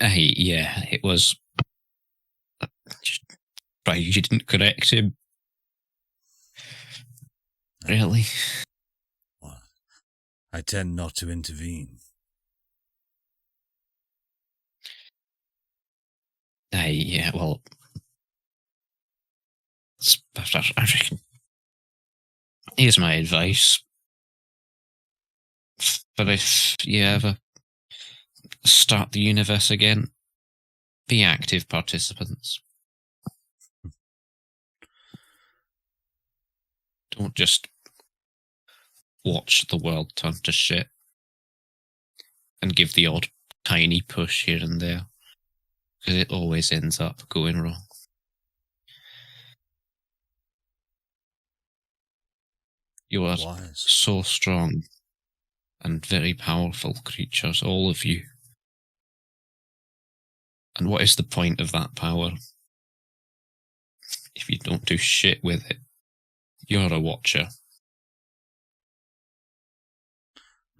Yeah, it was... Right, you didn't correct him. Really? Well, I tend not to intervene. Yeah, well... I reckon... Here's my advice. But if you ever start the universe again, be active participants. Don't just watch the world turn to shit and give the odd tiny push here and there, because it always ends up going wrong. You are Wise. so strong and very powerful creatures, all of you. And what is the point of that power if you don't do shit with it? You're a watcher.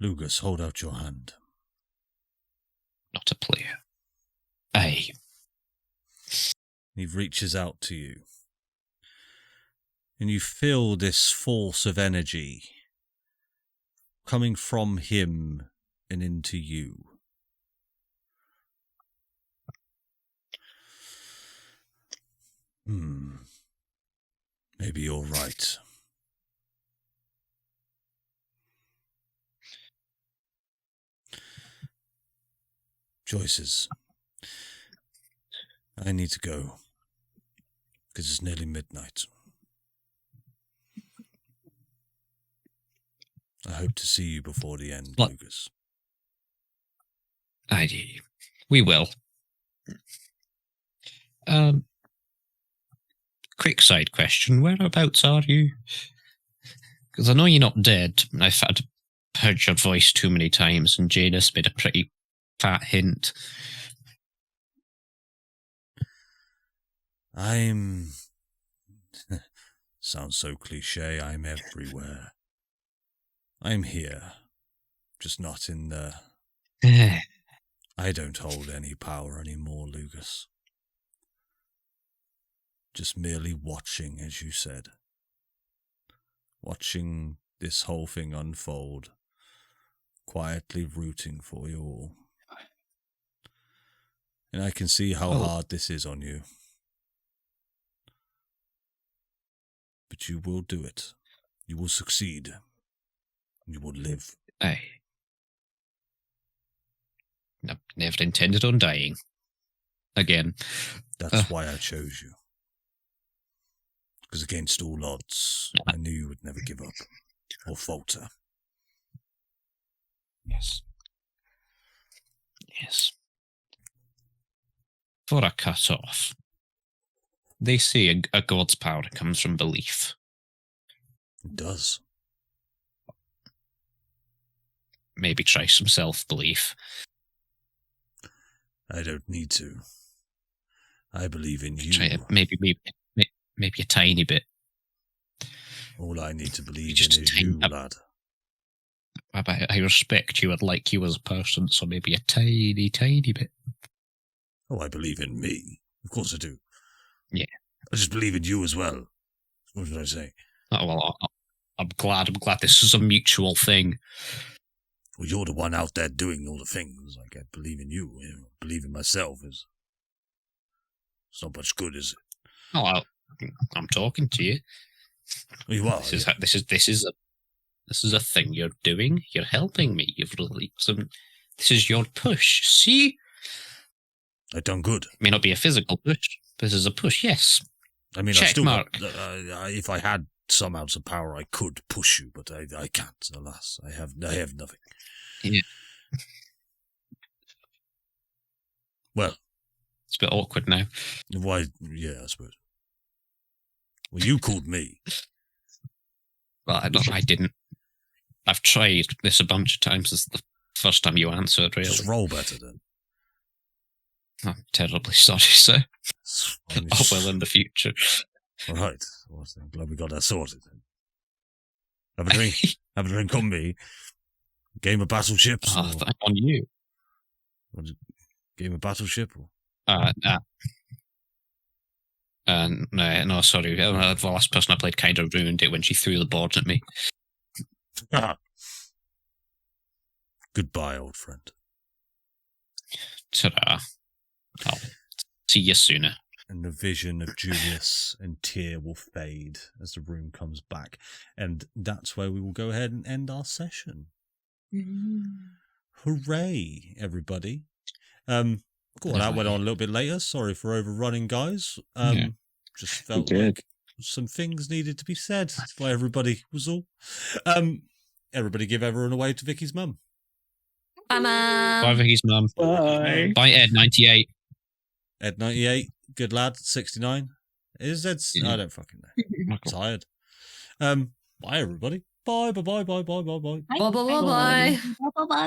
Lugus, hold out your hand. Not a player. Aye. He reaches out to you. And you feel this force of energy coming from him and into you. Maybe you're right. Choices. I need to go, because it's nearly midnight. I hope to see you before the end, What? Lugus. Aye. We will. Quick side question. Whereabouts are you? Because I know you're not dead. I've heard your voice too many times, and Janus made a pretty fat hint. I'm... Sounds so cliche. I'm everywhere. I'm here. Just not in the... I don't hold any power anymore, Lugus. Just merely watching, as you said. Watching this whole thing unfold. Quietly rooting for you all. And I can see how hard this is on you. But you will do it. You will succeed. You will live. Aye. No, never intended on dying. Again. That's why I chose you. Because against all odds, I knew you would never give up or falter. Yes. Yes. For a cut off, they say a god's power comes from belief. It does. Maybe try some self-belief. I don't need to. I believe in you. Try it, maybe a tiny bit. All I need to believe Just in is you, lad. I respect you and like you as a person, so maybe a tiny, tiny bit. Oh, I believe in me. Of course I do. Yeah. I just believe in you as well. What did I say? Oh, well, I'm glad this is a mutual thing. Well, you're the one out there doing all the things. I can't believe in you. Believe in myself is. It's not much good, is it? Oh, I'm talking to you. Well, you are. This is a thing you're doing. You're helping me. You've really this is your push. See? I done good. It may not be a physical push. This is a push. Yes. I mean, Check I still mark. if I had some ounce of power, I could push you, but I can't. Alas, I have nothing. Yeah. Well, it's a bit awkward now. Why? Yeah, I suppose. Well, you called me. Well, I didn't. I've tried this a bunch of times. This is the first time you answered, really. Just roll better, then. I'm terribly sorry, sir. I will in the future. All right. Well, I'm glad we got that sorted. Have a drink. Have a drink on me. Game of battleships. Oh, on you. Game of battleship? No, sorry. The last person I played kind of ruined it when she threw the board at me. Goodbye, old friend. Ta-da. I'll see you sooner. And the vision of Julius and Tyr will fade as the room comes back. And that's where we will go ahead and end our session. Hooray, everybody. That went on a little bit later. Sorry for overrunning, guys. Just felt like some things needed to be said by everybody, was all. Everybody give everyone a wave to Vicky's mum. Bye, Mum. Bye, Vicky's mum. Bye. Bye, Ed, 98. Ed 98, good lad, 69. Is Ed? I don't fucking know. I'm tired. Bye everybody. Bye. Bye, bye, bye, bye. Bye bye bye.